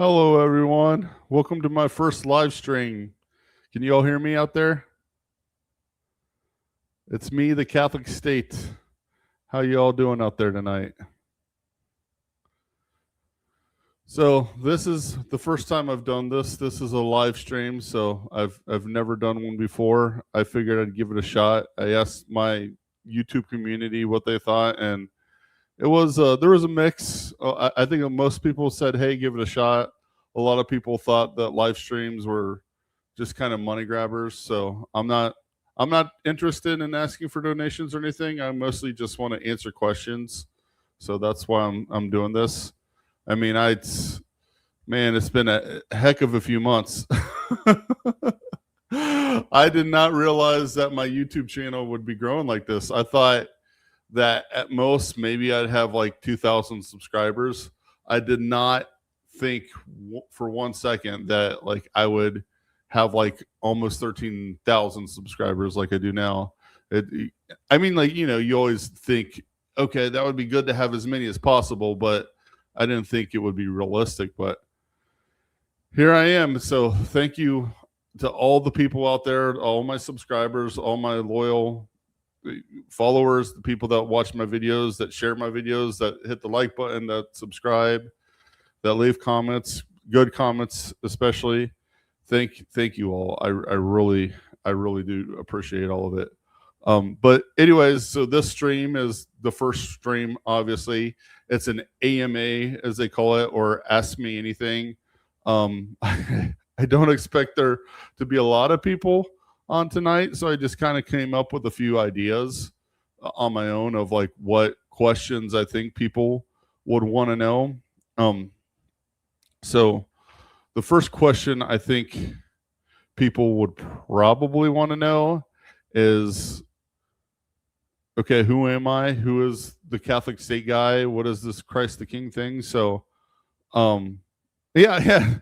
Hello, everyone. Welcome to my first live stream. Can you all hear me out there? It's me, the Catholic State. How you all doing out there tonight? So this is the first time I've done this. This is a live stream, so I've never done one before. I figured I'd give it a shot. I asked my YouTube community what they thought, and it was there was a mix. I think most people said, "Hey, give it a shot." A lot of people thought that live streams were just kind of money grabbers. So I'm not interested in asking for donations or anything. I mostly just want to answer questions. So that's why I'm doing this. I mean, it's been a heck of a few months. I did not realize that my YouTube channel would be growing like this. I thought that at most maybe I'd have like 2,000 subscribers. I did not think for 1 second that like I would have like almost 13,000 subscribers like I do now. I mean, like, you always think, okay, that would be good to have as many as possible, but I didn't think it would be realistic. But here I am. So thank you to all the people out there, all my subscribers, all my loyal followers, the people that watch my videos, that share my videos, that hit the like button, that subscribe, that leave comments, good comments especially. Thank you all. I really do appreciate all of it. But anyways, so this stream is the first stream. Obviously, it's an AMA as they call it, or Ask Me Anything. I don't expect there to be a lot of people on tonight, so I just kind of came up with a few ideas on my own of like what questions I think people would want to know. So the first question I think people would probably want to know is, okay, who am I? Who is the Catholic State guy? What is this Christ the King thing? So, yeah.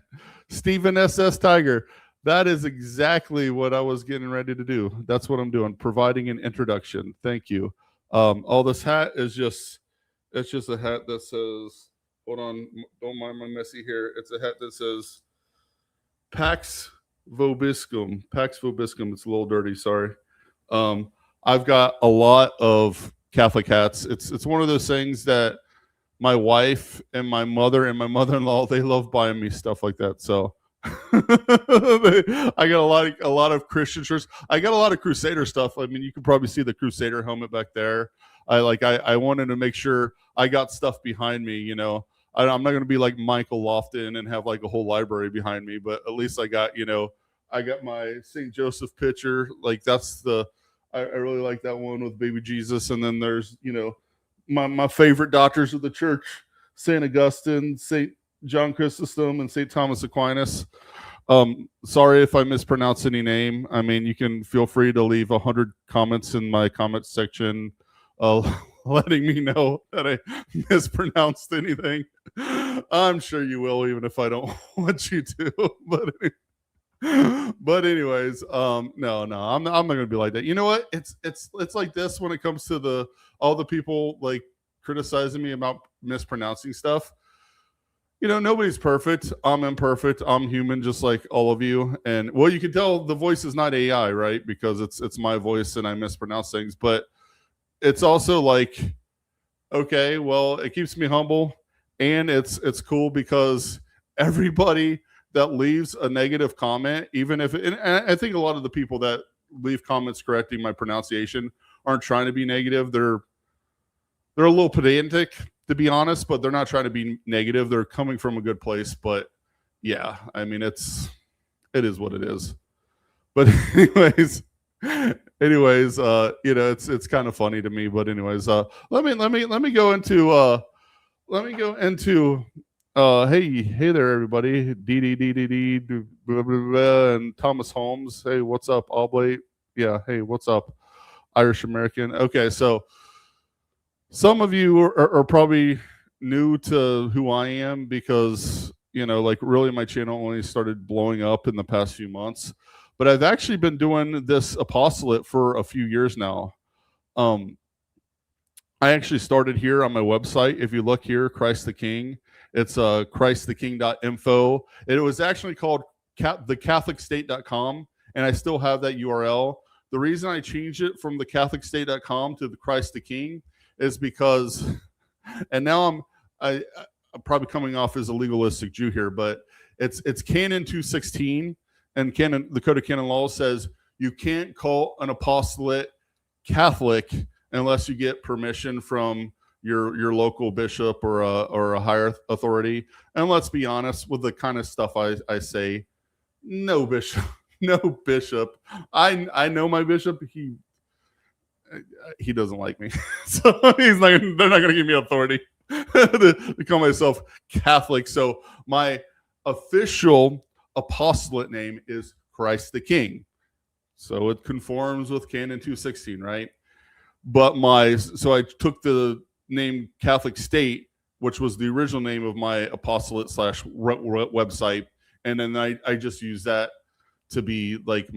Stephen SS Tiger. That is exactly what I was getting ready to do. That's what I'm doing, providing an introduction. Thank you. All this hat is it's just a hat that says, hold on, don't mind my messy hair. It's a hat that says Pax Vobiscum. Pax Vobiscum. It's a little dirty, sorry. I've got a lot of Catholic hats. It's one of those things that my wife and my mother and my mother-in-law, they love buying me stuff like that. So I got a lot of Christian shirts. I got a lot of Crusader stuff. I mean, you can probably see the Crusader helmet back there. I wanted to make sure I got stuff behind me. I'm not going to be like Michael Lofton and have like a whole library behind me, but at least I got my St. Joseph picture. Like I really like that one with baby Jesus. And then there's, my favorite doctors of the church, St. Augustine, St. John Chrysostom, and St. Thomas Aquinas. Sorry if I mispronounce any name. I mean, you can feel free to leave 100 comments in my comment section letting me know that I mispronounced anything. I'm sure you will, even if I don't want you to. But anyways, no, I'm not gonna be like that. You know what? It's like this when it comes to all the people like criticizing me about mispronouncing stuff. Nobody's perfect. I'm imperfect. I'm human, just like all of you. And well, you can tell the voice is not AI, right? Because it's my voice and I mispronounce things. But it's also like, okay, well, it keeps me humble, and it's cool because everybody that leaves a negative comment, even if, and I think a lot of the people that leave comments correcting my pronunciation aren't trying to be negative. They're a little pedantic, to be honest, but they're not trying to be negative. They're coming from a good place. But yeah, I mean, it is what it is. But anyways, it's kind of funny to me. But anyways, let me go into hey there, everybody. D and Thomas Holmes. Hey, what's up, Oblate? Yeah, hey, what's up, Irish American? Okay, so some of you are probably new to who I am because, like really my channel only started blowing up in the past few months. But I've actually been doing this apostolate for a few years now. I actually started here on my website. If you look here, Christ the King, It's christtheking.info. It was actually called thecatholicstate.com, and I still have that URL. The reason I changed it from thecatholicstate.com to the Christ the King is because, and now I'm probably coming off as a legalistic Jew here, but it's Canon 216, and the Code of Canon Law says you can't call an apostolate Catholic unless you get permission from your local bishop or a higher authority. And let's be honest, with the kind of stuff I say, no bishop. I know my bishop. He doesn't like me, so they're not going to give me authority to call myself Catholic. So my official apostolate name is Christ the King. So it conforms with Canon 216, right? But so I took the name Catholic State, which was the original name of my apostolate / website, and then I just use that to be like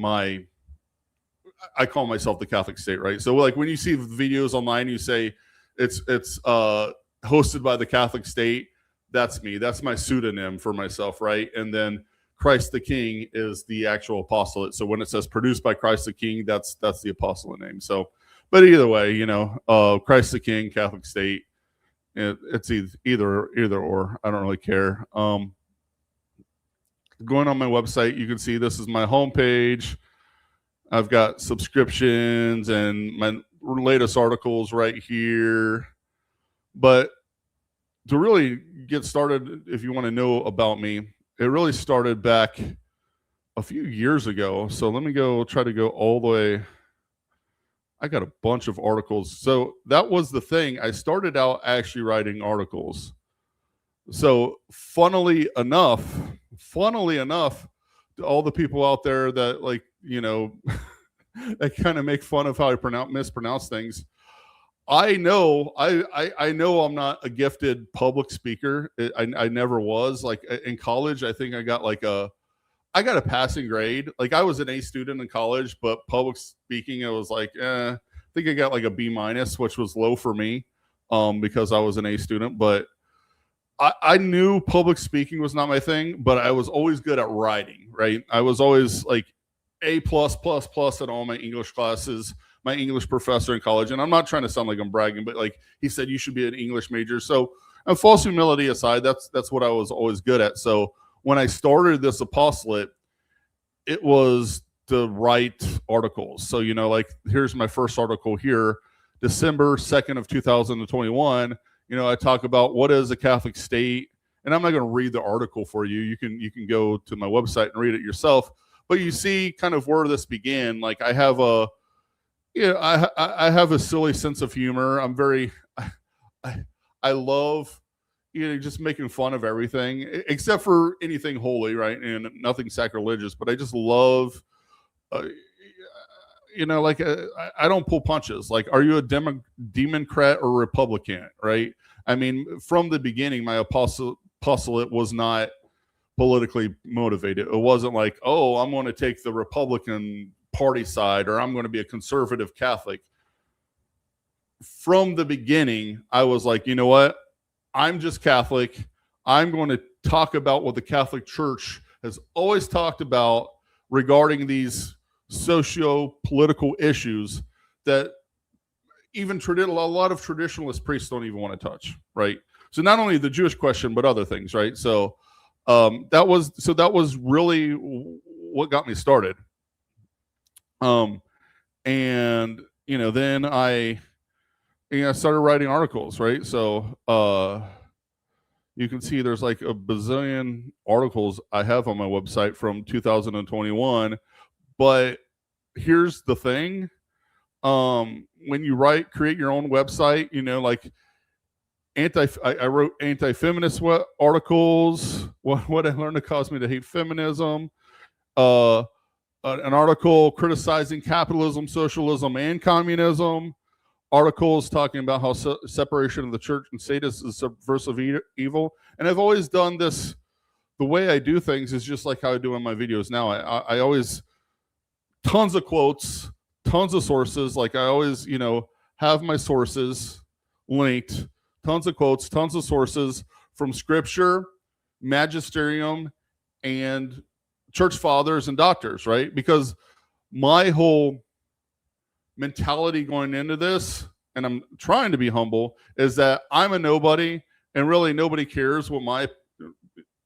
I call myself the Catholic State, right? So like when you see videos online, you say it's hosted by the Catholic State. That's me. That's my pseudonym for myself, right? And then Christ the King is the actual apostolate. So when it says produced by Christ the King, that's the apostolate name. So, but either way, Christ the King, Catholic State, it's either or. I don't really care. Going on my website, you can see this is my homepage. I've got subscriptions and my latest articles right here. But to really get started, if you want to know about me, it really started back a few years ago. So let me try to go all the way. I got a bunch of articles. So that was the thing. I started out actually writing articles. So funnily enough, to all the people out there that that kind of make fun of how I mispronounce things, I know I'm not a gifted public speaker. I never was. Like in college, I think I got I got a passing grade. Like I was an A student in college, but public speaking, I was like, I think I got like a B-, which was low for me because I was an A student. But I knew public speaking was not my thing, but I was always good at writing, right? I was always like A+++ in all my English classes. My English professor in college, and I'm not trying to sound like I'm bragging, but like he said, you should be an English major. So, and false humility aside, that's what I was always good at. So when I started this apostolate, it was to write articles. So here's my first article here, December 2nd of 2021. I talk about what is a Catholic state, and I'm not going to read the article for you. You can go to my website and read it yourself. But you see kind of where this began. Like I have I have a silly sense of humor. I'm I love, just making fun of everything except for anything holy, right? And nothing sacrilegious, but I just love, I don't pull punches. Like, are you a Democrat or Republican, right? I mean, from the beginning, my apostolate was not politically motivated. It wasn't like, oh, I'm going to take the Republican Party side, or I'm going to be a conservative Catholic. From the beginning, I was like, you know what? I'm just Catholic. I'm going to talk about what the Catholic Church has always talked about regarding these socio-political issues that even a lot of traditionalist priests don't even want to touch, right? So not only the Jewish question, but other things, right? So that was really what got me started. And then I started writing articles, right? So you can see there's like a bazillion articles I have on my website from 2021. But here's the thing. When you create your own website, I wrote anti-feminist articles. What I learned to cause me to hate feminism. An article criticizing capitalism, socialism, and communism. Articles talking about how separation of the church and state is subversive evil. And I've always done this. The way I do things is just like how I do in my videos now. I always, tons of quotes, tons of sources. Like I always, have my sources linked. Tons of quotes, tons of sources from Scripture, magisterium, and church fathers and doctors, right? Because my whole mentality going into this, and I'm trying to be humble, is that I'm a nobody, and really nobody cares what my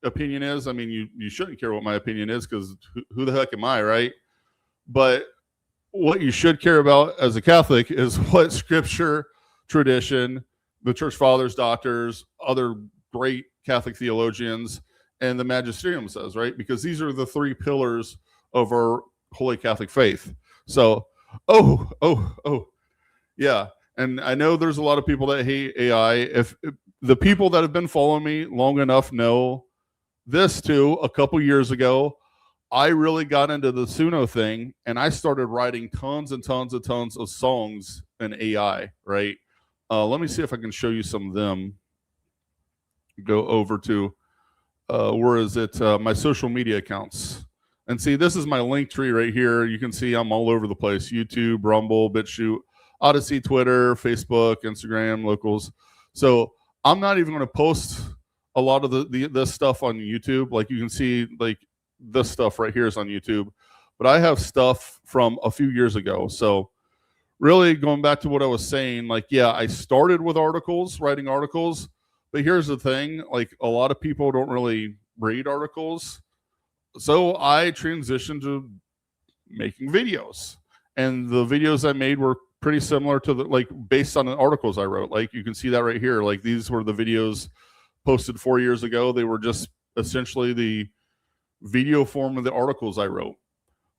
opinion is. I mean, you shouldn't care what my opinion is, because who the heck am I, right? But what you should care about as a Catholic is what Scripture, tradition, the church fathers, doctors, other great Catholic theologians, and the magisterium says, right? Because these are the three pillars of our Holy Catholic faith. So, yeah. And I know there's a lot of people that hate AI. If the people that have been following me long enough know this too, a couple years ago, I really got into the Suno thing, and I started writing tons and tons and tons of songs in AI, right? Let me see if I can show you some of them. Go over to, where is it? My social media accounts. And see, this is my link tree right here. You can see I'm all over the place. YouTube, Rumble, BitChute, Odyssey, Twitter, Facebook, Instagram, locals. So I'm not even going to post a lot of this stuff on YouTube. Like you can see, like this stuff right here is on YouTube. But I have stuff from a few years ago. So really going back to what I was saying, like, yeah, I started with articles, writing articles. But here's the thing, like a lot of people don't really read articles. So I transitioned to making videos. And the videos I made were pretty similar to like based on the articles I wrote. Like you can see that right here. Like these were the videos posted 4 years ago. They were just essentially the video form of the articles I wrote.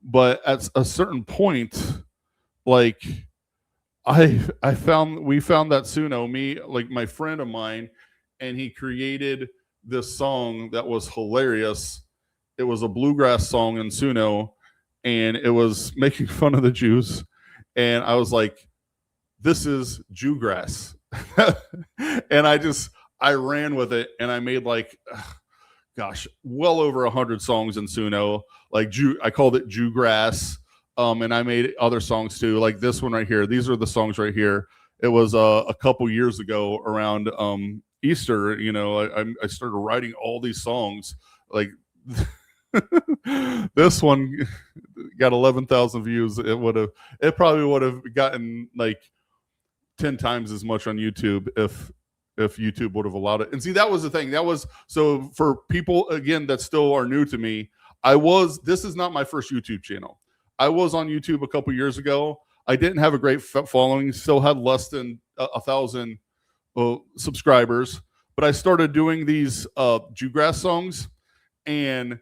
But at a certain point, like we found that Suno, me, like my friend of mine, and he created this song that was hilarious. It was a bluegrass song in Suno, and it was making fun of the Jews. And I was like, this is Jewgrass. And I ran with it, and I made like, gosh, well over 100 songs in Suno. Like I called it Jewgrass. And I made other songs too, like this one right here. These are the songs right here. It was a couple years ago around Easter. You know, I started writing all these songs. Like this one got 11,000 views. It probably would have gotten like 10 times as much on YouTube if YouTube would have allowed it. And see, that was the thing. That was so for people again that still are new to me. This is not my first YouTube channel. I was on YouTube a couple years ago. I didn't have a great following, still had less than 1,000 subscribers, but I started doing these Jewgrass songs. And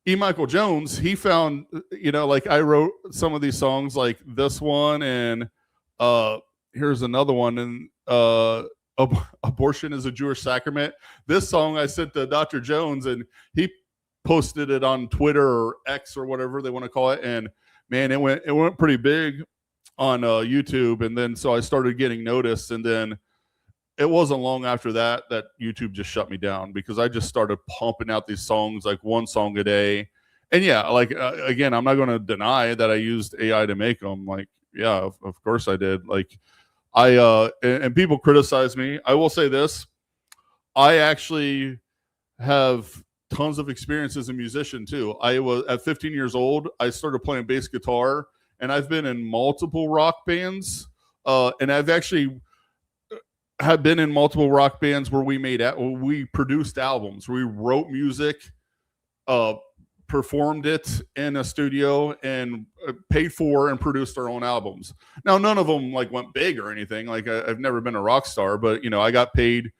E. Michael Jones, he found, like I wrote some of these songs like this one, and here's another one, and Abortion is a Jewish Sacrament. This song I sent to Dr. Jones, and he posted it on Twitter or X or whatever they want to call it, and man, it went pretty big on YouTube. And then so I started getting noticed, and then it wasn't long after that YouTube just shut me down, because I just started pumping out these songs, like one song a day. And yeah, like again, I'm not going to deny that I used AI to make them. Like, yeah, of course I did. Like and people criticize me. I will say this: I actually have tons of experience as a musician too. I was at 15 years old. I started playing bass guitar, and I've been in multiple rock bands. And I've actually have been in multiple rock bands where we produced albums. We wrote music, performed it in a studio, and paid for and produced our own albums. Now, none of them like went big or anything. Like I've never been a rock star, but I got paid.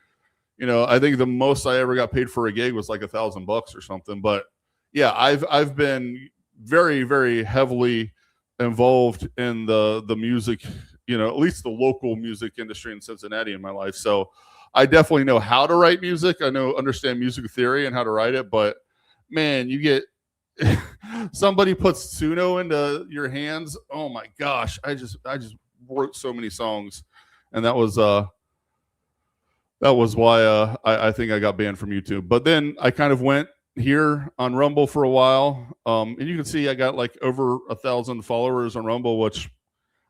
I think the most I ever got paid for a gig was like $1,000 or something. But yeah, I've been very, very heavily involved in the music, at least the local music industry in Cincinnati in my life. So I definitely know how to write music. I understand music theory and how to write it. But man, you get somebody puts Suno into your hands. Oh my gosh, I just wrote so many songs, and that was why I think I got banned from YouTube. But then I kind of went here on Rumble for a while. And you can see I got like over 1,000 followers on Rumble, which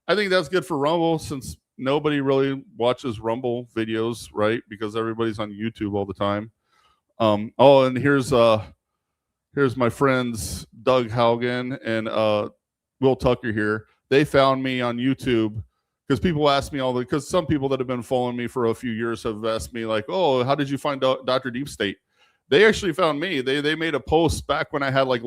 I think that's good for Rumble, since nobody really watches Rumble videos, right? Because everybody's on YouTube all the time. Oh, and here's my friends Doug Haugen and Will Tucker here. They found me on YouTube because people ask me because some people that have been following me for a few years have asked me like, oh, how did you find Dr. Deep State? They actually found me. They made a post back when I had like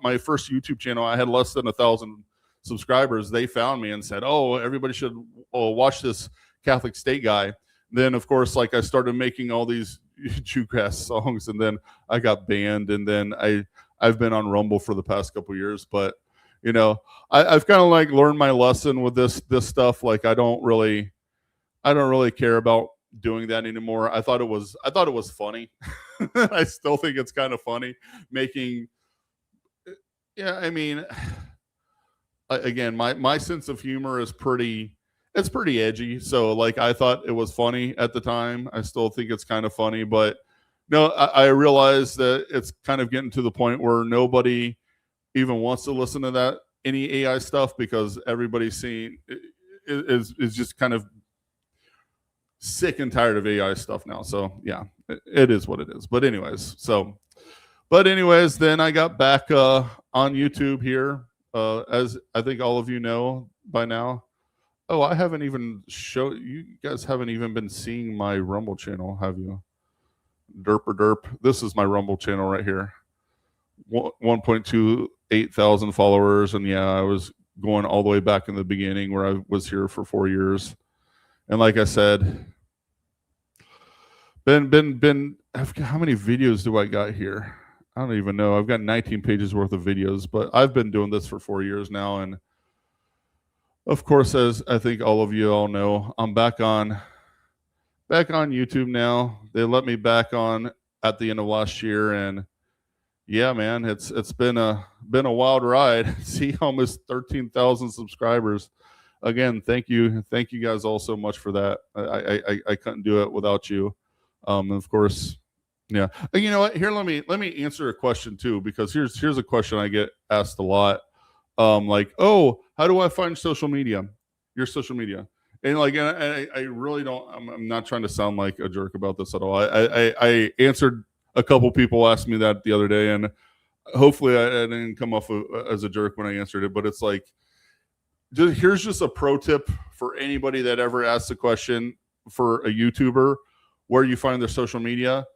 my first YouTube channel. I had less than 1,000 subscribers. They found me and said, oh, everybody should watch this Catholic State guy. Then of course, like I started making all these Jewcast songs, and then I got banned, and then I've been on Rumble for the past couple of years. But you know, I've kind of like learned my lesson with this stuff. Like I don't really care about doing that anymore. I thought it was funny. I still think it's kind of funny making. Yeah, I mean, again, my sense of humor is pretty edgy. So like I thought it was funny at the time. I still think it's kind of funny, but no, I realize that it's kind of getting to the point where nobody even wants to listen to any AI stuff, because everybody's is just kind of sick and tired of AI stuff now. So yeah, it is what it is. But anyways, then I got back on YouTube here, as I think all of you know by now. Oh, I haven't even you guys haven't even been seeing my Rumble channel, have you? Derp. This is my Rumble channel right here. 1.28 thousand followers, and yeah, I was going all the way back in the beginning where I was here for 4 years. And like I said, how many videos do I got here? I don't even know. I've got 19 pages worth of videos, but I've been doing this for 4 years now. And of course, as I think all of you all know, I'm back on YouTube now. They let me back on at the end of last year, and yeah, man, it's been a wild ride. See, almost 13,000 subscribers. Again, thank you guys all so much for that. I couldn't do it without you. And of course, yeah. You know what? Here, let me answer a question too, because here's a question I get asked a lot. Like, oh, how do I find social media? Your social media. And like, I really don't. I'm not trying to sound like a jerk about this at all. I answered. A couple people asked me that the other day, and hopefully I didn't come off as a jerk when I answered it. But it's like, here's just a pro tip for anybody that ever asks a question for a YouTuber where you find their social media.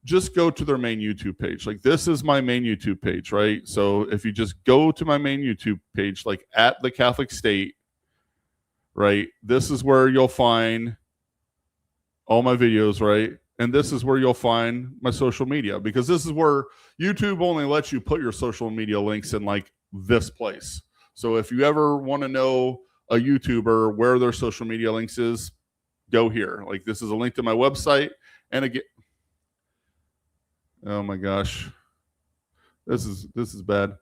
Just go to their main YouTube page. Like, this is my main YouTube page, right? So if you just go to my main YouTube page, like at the Catholic State, right? This is where you'll find all my videos, right? And this is where you'll find my social media, because this is where YouTube only lets you put your social media links in like this place. So if you ever want to know a YouTuber where their social media links is, go here. Like, this is a link to my website. And again, oh my gosh, this is bad.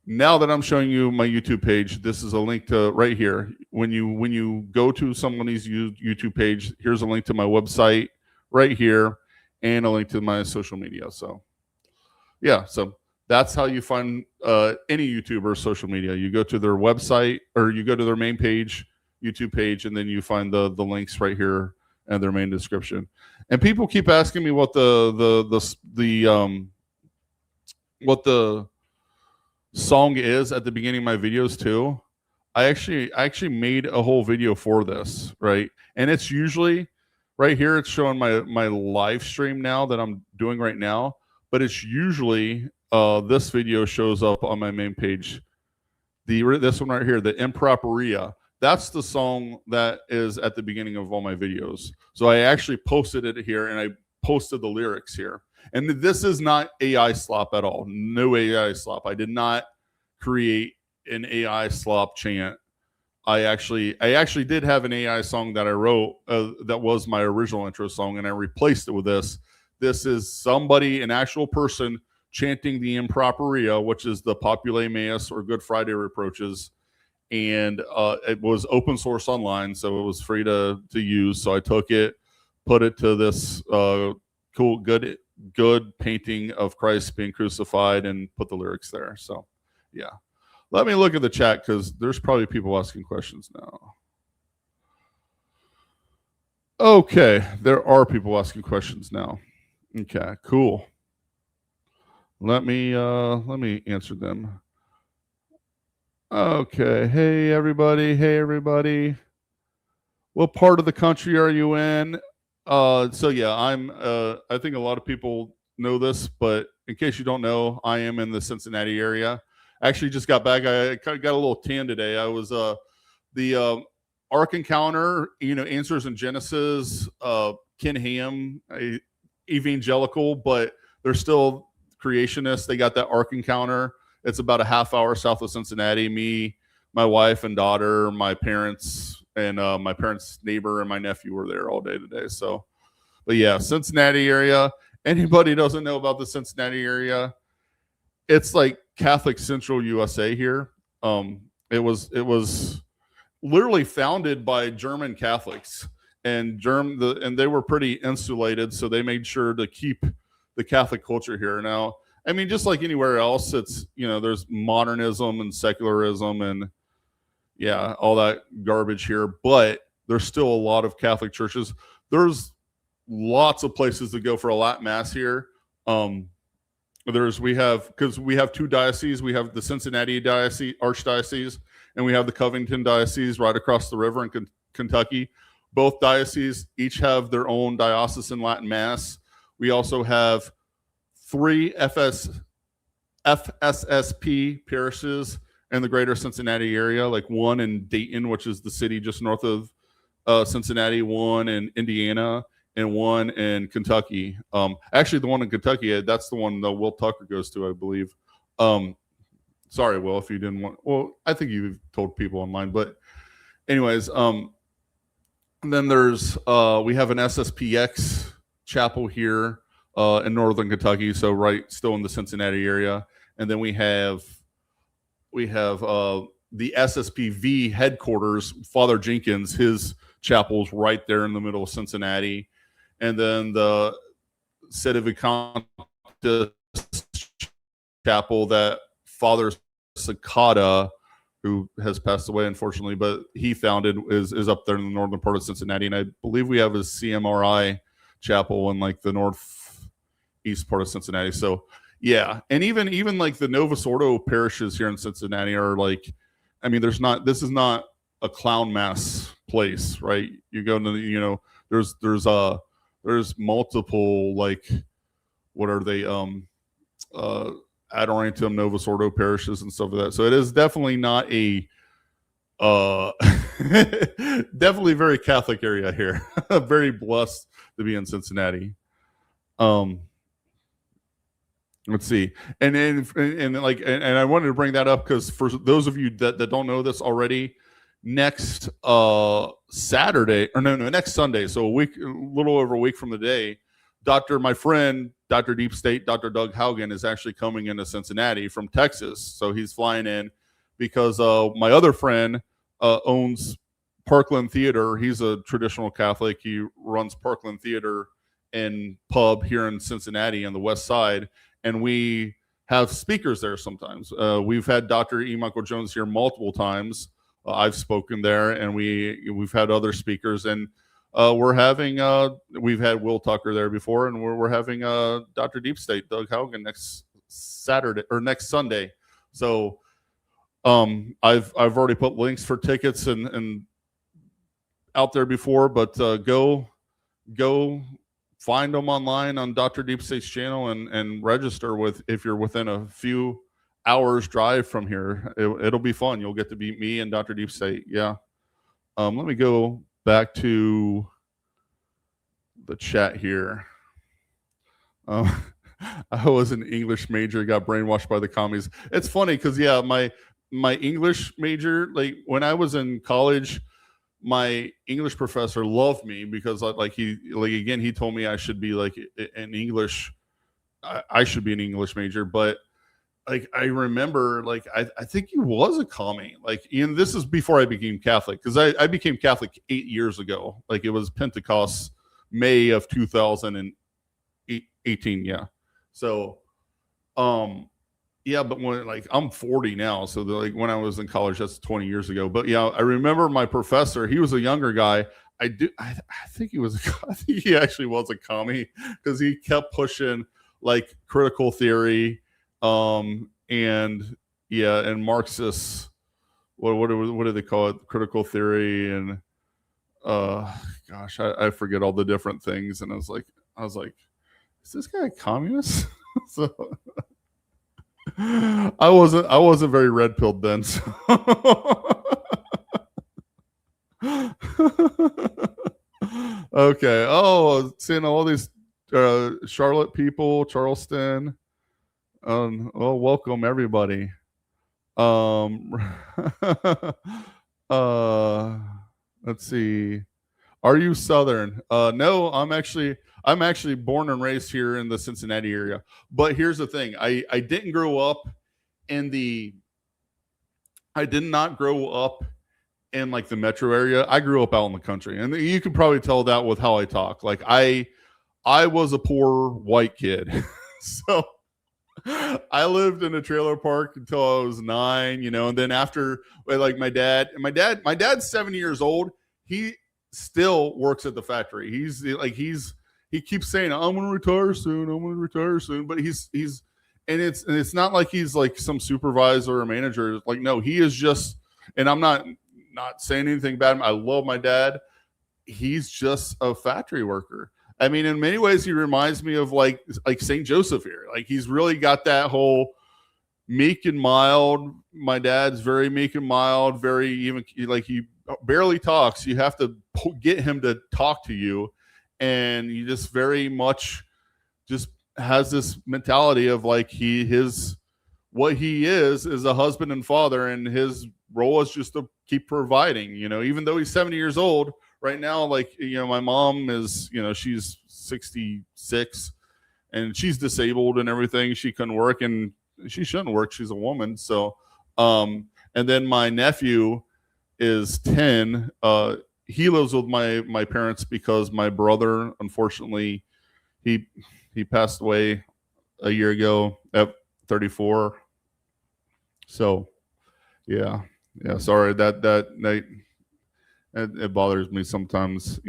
Now that I'm showing you my YouTube page, this is a link to right here. When you go to somebody's YouTube page, here's a link to my website right here, and a link to my social media. So yeah, so that's how you find any YouTuber's social media. You go to their website, or you go to their main page, YouTube page, and then you find the links right here and their main description. And people keep asking me what the song is at the beginning of my videos too. I actually made a whole video for this, right? And it's usually right here. It's showing my live stream now that I'm doing right now, but it's usually this video shows up on my main page. This one right here, the Improperia. That's the song that is at the beginning of all my videos. So I actually posted it here, and I posted the lyrics here. And this is not AI slop at all. No AI slop. I did not create an AI slop chant. I actually did have an AI song that I wrote that was my original intro song, and I replaced it with this. This is somebody, an actual person, chanting the Improperia, which is the Populi Meus or Good Friday reproaches. And it was open source online, so it was free to use. So I took it, put it to this cool, good painting of Christ being crucified, and put the lyrics there. So yeah, let me look at the chat, because there's probably people asking questions now. Okay, there are people asking questions now. Okay, cool. Let me answer them. Okay, hey everybody. What part of the country are you in? So yeah, I think a lot of people know this, but in case you don't know, I am in the Cincinnati area. Actually, just got back. I kind of got a little tan today. I was the Ark Encounter, Answers in Genesis, Ken Ham, evangelical, but they're still creationists. They got that Ark Encounter. It's about a half hour south of Cincinnati. Me, my wife and daughter, my parents, and my parents' neighbor and my nephew were there all day today. So, but yeah, Cincinnati area. Anybody doesn't know about the Cincinnati area? It's like Catholic Central USA here. It was literally founded by German Catholics, and and they were pretty insulated, so they made sure to keep the Catholic culture here. Now, I mean, just like anywhere else, it's there's modernism and secularism and yeah, all that garbage here, but there's still a lot of Catholic churches. There's lots of places to go for a Latin Mass here. We have two dioceses. We have the Cincinnati diocese, archdiocese, and we have the Covington diocese right across the river in Kentucky. Both dioceses each have their own diocesan Latin Mass. We also have 3 FSSP parishes in the greater Cincinnati area, like one in Dayton, which is the city just north of Cincinnati, one in Indiana, and one in Kentucky. Actually, the one in Kentucky, that's the one that Will Tucker goes to, I believe. Sorry, Will, if you didn't want. Well, I think you've told people online, but anyways, and then there's we have an SSPX chapel here in northern Kentucky, so right, still in the Cincinnati area, and then we have the SSPV headquarters, Father Jenkins, his chapel's right there in the middle of Cincinnati. And then the Sedevacante chapel that Father Cicada, who has passed away unfortunately, but he founded, is up there in the northern part of Cincinnati. And I believe we have a CMRI chapel in like the northeast part of Cincinnati. So yeah, and even like the Novus Ordo parishes here in Cincinnati are like, I mean, this is not a clown mass place, right? You go to there's multiple, like, what are they, Adorantum, Novus Ordo parishes and stuff like that. So it is definitely not a definitely very Catholic area here. Very blessed to be in Cincinnati. Let's see, and I wanted to bring that up because for those of you that don't know this already, next Saturday, or no, next Sunday, so a little over a week from the day, my friend Dr. Deep State, Dr. Doug Haugen, is actually coming into Cincinnati from Texas. So he's flying in because my other friend owns Parkland Theater. He's a traditional Catholic. He runs Parkland Theater and pub here in Cincinnati on the west side. And we have speakers there sometimes. We've had Dr. E. Michael Jones here multiple times. I've spoken there, and we've had other speakers, and we've had Will Tucker there before, and we're having Dr. Deep State, Doug Haugen, next Sunday. So I've already put links for tickets and out there before, but go find them online on Dr. Deep State's channel and register if you're within a few hours drive from here. It'll be fun. You'll get to meet me and Dr. Deep State. Yeah. Let me go back to the chat here. I was an English major, got brainwashed by the commies. It's funny because yeah, my English major, like when I was in college, my English professor loved me because he told me I should be like an English, I should be an English major. But like, I remember, like, I think he was a commie. Like, this is before I became Catholic, because I became Catholic 8 years ago. Like, it was Pentecost, May of 2018. Yeah. So, yeah, but when, like, I'm 40 now, so when I was in college, that's 20 years ago. But yeah, I remember my professor. He was a younger guy. I think he was. I think he actually was a commie because he kept pushing like critical theory, and yeah, and Marxists. What do they call it? Critical theory and gosh, I forget all the different things. And I was like, is this guy a communist? So I wasn't very red pilled then. So. Okay. Oh, seeing all these Charlotte people, Charleston. Oh, welcome everybody. Let's see. Are you Southern? No, I'm actually born and raised here in the Cincinnati area. But here's the thing: I didn't grow up I did not grow up in like the metro area. I grew up out in the country, and you could probably tell that with how I talk. Like I was a poor white kid, so I lived in a trailer park until I was 9, and then after, like my dad's 70 years old. He still works at the factory. He keeps saying, I'm going to retire soon. But and it's not like he's like some supervisor or manager. Like, no, he is just, and I'm not saying anything bad. I love my dad. He's just a factory worker. I mean, in many ways, he reminds me of like St. Joseph here. Like he's really got that whole meek and mild. My dad's very meek and mild, very even like he barely talks. You have to get him to talk to you, and he just very much just has this mentality of like what he is a husband and father, and his role is just to keep providing. Even though he's 70 years old. Right now, like, my mom is, she's 66 and she's disabled and everything. She couldn't work and she shouldn't work. She's a woman. So, and then my nephew is 10. He lives with my parents because my brother, unfortunately, he passed away a year ago at 34. So, yeah. Sorry that night. It bothers me sometimes,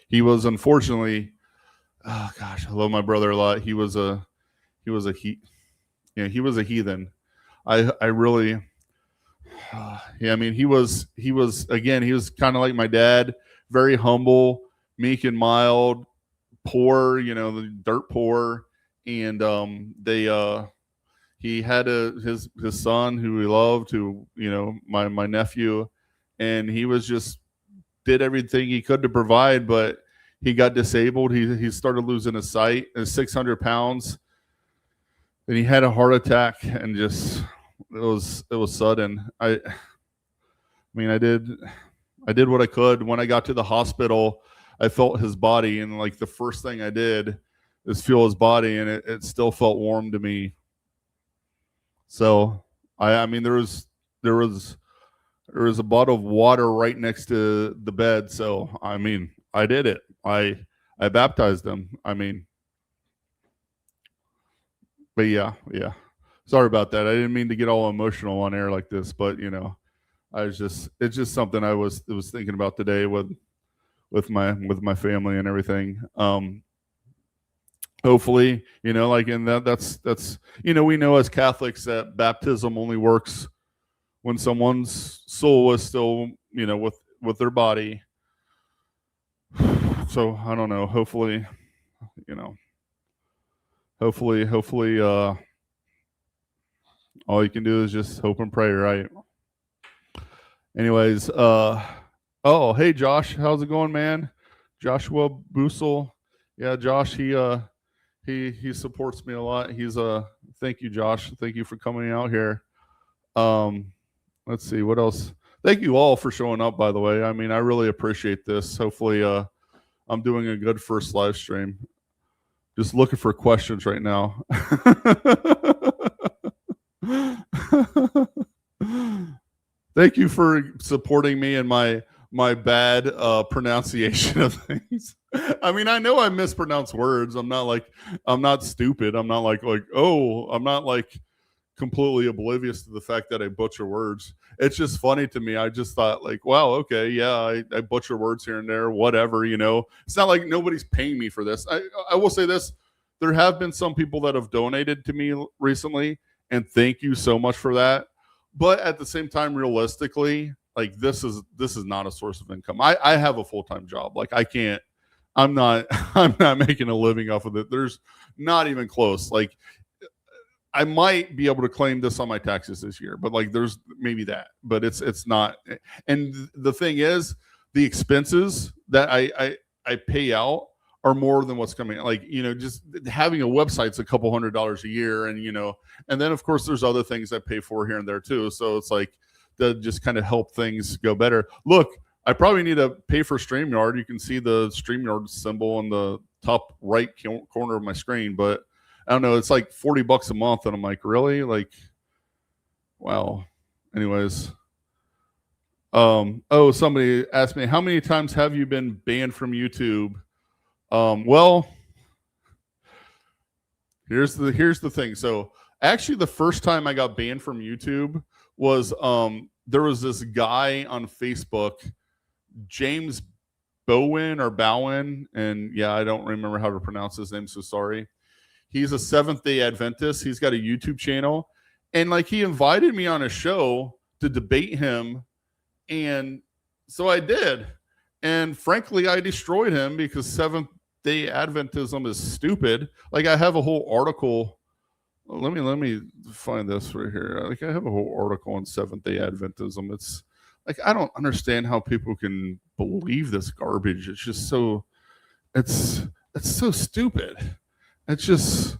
He was unfortunately, oh gosh, I love my brother a lot. He was a heathen. I really, yeah. I mean, he was kind of like my dad, very humble, meek and mild, poor, dirt poor, and he had his son who he loved, my nephew. And he was just did everything he could to provide, but he got disabled. He started losing his sight. At 600 pounds, and he had a heart attack, and just it was sudden. I mean, I did what I could. When I got to the hospital, I felt his body, and like the first thing I did is feel his body, and it still felt warm to me. So I mean, there was a bottle of water right next to the bed. So, I mean, I did it. I baptized them. I mean, but yeah. Sorry about that. I didn't mean to get all emotional on air like this, but it's just something I was thinking about today with my family and everything. Hopefully, like in that's we know as Catholics that baptism only works when someone's soul is still, with their body. So I don't know. Hopefully, all you can do is just hope and pray, right? Anyways, oh, hey Josh, how's it going, man? Joshua Busel. Yeah, Josh, he supports me a lot. Thank you, Josh. Thank you for coming out here. Let's see what else. Thank you all for showing up, by the way. I mean, I really appreciate this. Hopefully, I'm doing a good first live stream. Just looking for questions right now. Thank you for supporting me in my bad pronunciation of things. I mean, I know I mispronounce words. I'm not stupid. I'm not like, oh, I'm not like completely oblivious to the fact that I butcher words. It's just funny to me. I just thought like, wow, okay, yeah, I butcher words here and there, whatever, you know. It's not like nobody's paying me for this. I will say this. There have been some people that have donated to me recently, and thank you so much for that. But at the same time, realistically, like this is not a source of income. I have a full-time job. Like I'm not making a living off of it. There's not even close. Like I might be able to claim this on my taxes this year, but like there's maybe that, but it's not. And the thing is, the expenses that I pay out are more than what's coming. Like, you know, just having a website's a couple $100s a year, and you know, and then of course there's other things I pay for here and there too. So it's like that just kind of help things go better. Look, I probably need to pay for StreamYard. You can see the StreamYard symbol in the top right corner of my screen, but I don't know. It's like $40 a month, and I'm like, really? Like, wow. Anyways, oh, somebody asked me, how many times have you been banned from YouTube? Well, here's the thing. So actually, the first time I got banned from YouTube was there was this guy on Facebook, James Bowen, and yeah, I don't remember how to pronounce his name, so sorry. He's a Seventh-day Adventist. He's got a YouTube channel, and like he invited me on a show to debate him, and so I did. And frankly, I destroyed him because Seventh-day Adventism is stupid. Like I have a whole article. Let me find this right here. Like I have a whole article on Seventh-day Adventism. It's like I don't understand how people can believe this garbage. It's just so it's so stupid. It's just,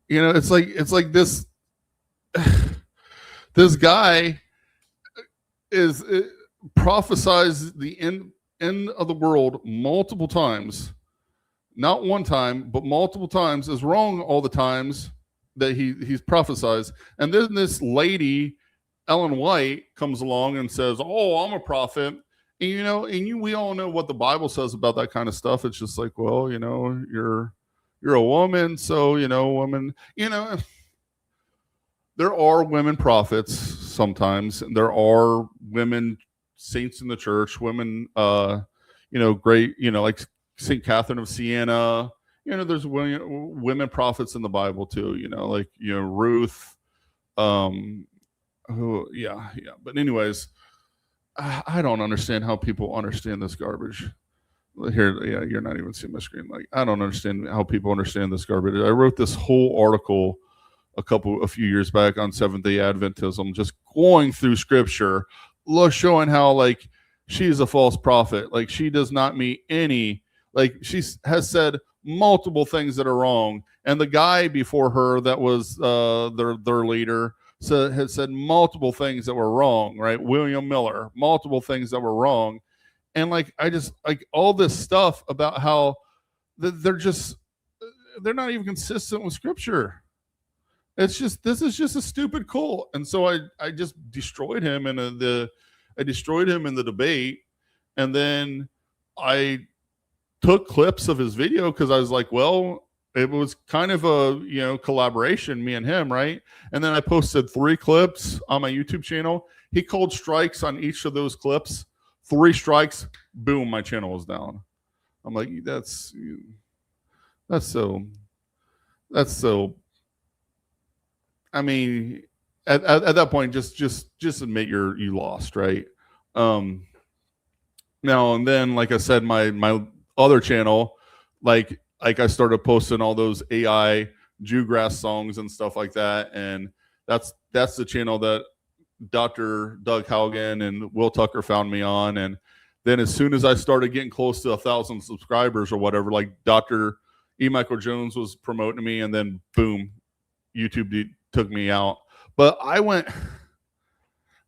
you know, it's like this this guy is prophesies the end of the world multiple times, not one time, but multiple times, is wrong all the times that he's prophesies. And then this lady, Ellen White, comes along and says, "Oh, I'm a prophet." And you know, we all know what the Bible says about that kind of stuff. It's just like, well, you know, you're a woman, so you know, woman, you know, there are women prophets sometimes. There are women saints in the church, women, you know, great, you know, like Saint Catherine of Siena. You know, there's women prophets in the Bible too. You know, like you know Ruth. Yeah. But anyways, I don't understand how people understand this garbage. Here, yeah, you're not even seeing my screen. Like, I don't understand how people understand this garbage. I wrote this whole article a few years back on Seventh-day Adventism, just going through scripture, showing how like she's a false prophet. Like she does not meet any. Like she has said multiple things that are wrong, and the guy before her that was their leader had said multiple things that were wrong. Right, William Miller, multiple things that were wrong. And like I just like all this stuff about how they're not even consistent with scripture. It's just, this is just a stupid cult. And so I just destroyed him in the debate, and then I took clips of his video because I was like, well, it was kind of a, you know, collaboration, me and him, right? And then I posted 3 clips on my YouTube channel. He called strikes on each of those clips. 3 strikes, boom, my channel was down. I'm like, that's so. I mean, at that point, just admit you lost, right? Now and then, like I said, my other channel, like I started posting all those AI Jewgrass songs and stuff like that, and that's the channel that Dr. Doug Haugen and Will Tucker found me on. And then as soon as I started getting close to 1,000 subscribers or whatever, like Dr. E. Michael Jones was promoting me, and then boom, YouTube took me out. But I went,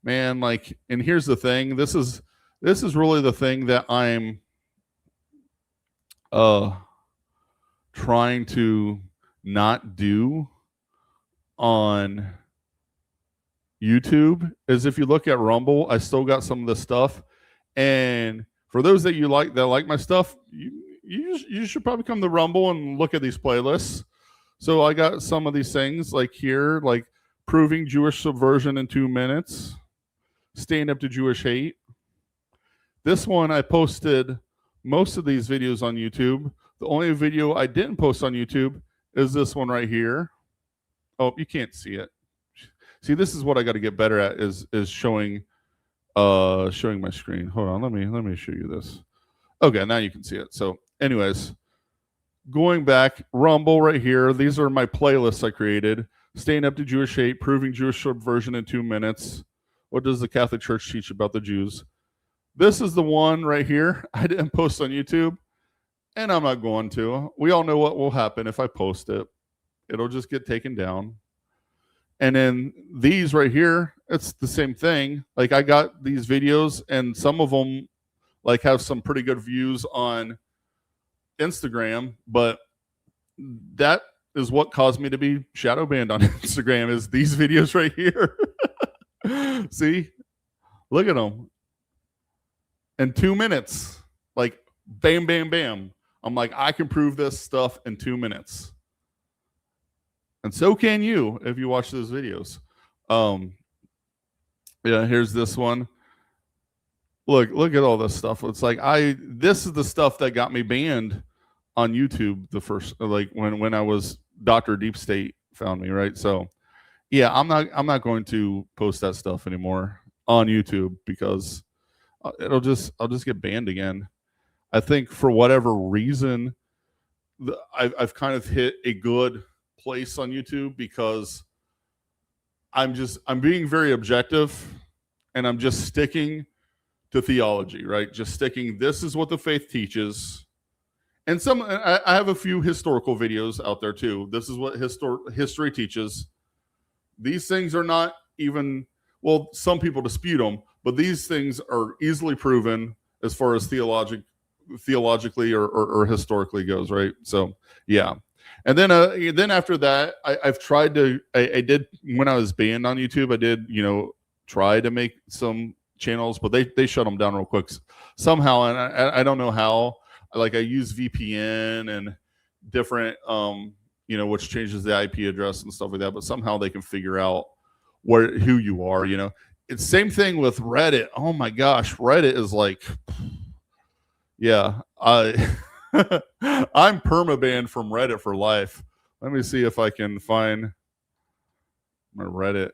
man, like, and here's the thing. This is really the thing that I'm trying to not do on YouTube, is if you look at Rumble, I still got some of this stuff. And for those that like my stuff, you should probably come to Rumble and look at these playlists. So I got some of these things like here, like Proving Jewish Subversion in 2 Minutes, Stand Up to Jewish Hate. This one, I posted most of these videos on YouTube. The only video I didn't post on YouTube is this one right here. Oh, you can't see it. See, this is what I got to get better at is showing my screen. Hold on, let me show you this. Okay, now you can see it. So, anyways, going back, Rumble right here. These are my playlists I created. Staying Up to Jewish Hate, Proving Jewish Subversion in 2 Minutes. What does the Catholic Church teach about the Jews? This is the one right here. I didn't post on YouTube, and I'm not going to. We all know what will happen if I post it. It'll just get taken down. And then these right here, it's the same thing. Like, I got these videos, and some of them like have some pretty good views on Instagram, but that is what caused me to be shadow banned on Instagram is these videos right here. See? Look at them. In 2 minutes, like bam, bam, bam. I'm like, I can prove this stuff in 2 minutes. And so can you if you watch those videos. Yeah, here's this one. Look at all this stuff. It's like this is the stuff that got me banned on YouTube the first, like when I was Dr. Deep State found me, right? So yeah, I'm not going to post that stuff anymore on YouTube because I'll just get banned again. I think for whatever reason, I've kind of hit a good place on YouTube because I'm being very objective and I'm just sticking to theology, right? Just sticking, this is what the faith teaches. And I have a few historical videos out there too. This is what history teaches. These things are not even, well, some people dispute them, but these things are easily proven as far as theologically or historically goes, right? So yeah. And then after that, I've tried to, I did, when I was banned on YouTube, I did, try to make some channels, but they shut them down real quick somehow. And I don't know how. Like, I use VPN and different, which changes the IP address and stuff like that. But somehow they can figure out who you are. It's same thing with Reddit. Oh my gosh, Reddit is like, yeah, I'm permabanned from Reddit for life. Let me see if I can find my Reddit.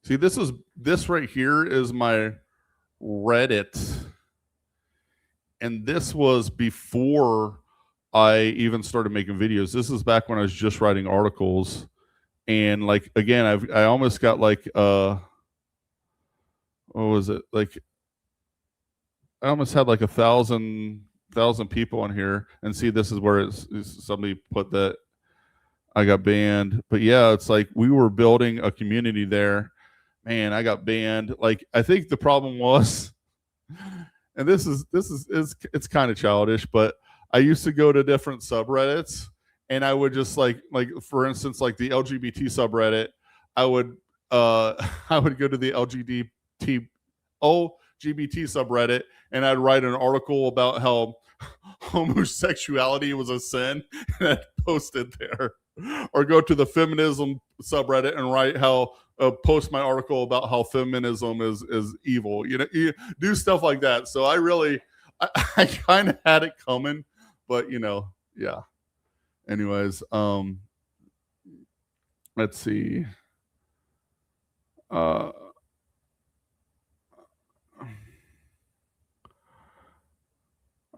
See, this right here is my Reddit. And this was before I even started making videos. This is back when I was just writing articles. And like, again, I almost got like, what was it? Like, I almost had like 1,000 people on here. And see, this is where somebody put that I got banned. But yeah, it's like we were building a community there. Man, I got banned. Like, I think the problem was, and this is it's kind of childish, but I used to go to different subreddits and I would just like for instance, like the LGBT subreddit, I would go to the LGBT subreddit and I'd write an article about how homosexuality was a sin and I'd post it there. Or go to the feminism subreddit and write how post my article about how feminism is evil. You do stuff like that. So I kind of had it coming, but yeah. Anyways, let's see.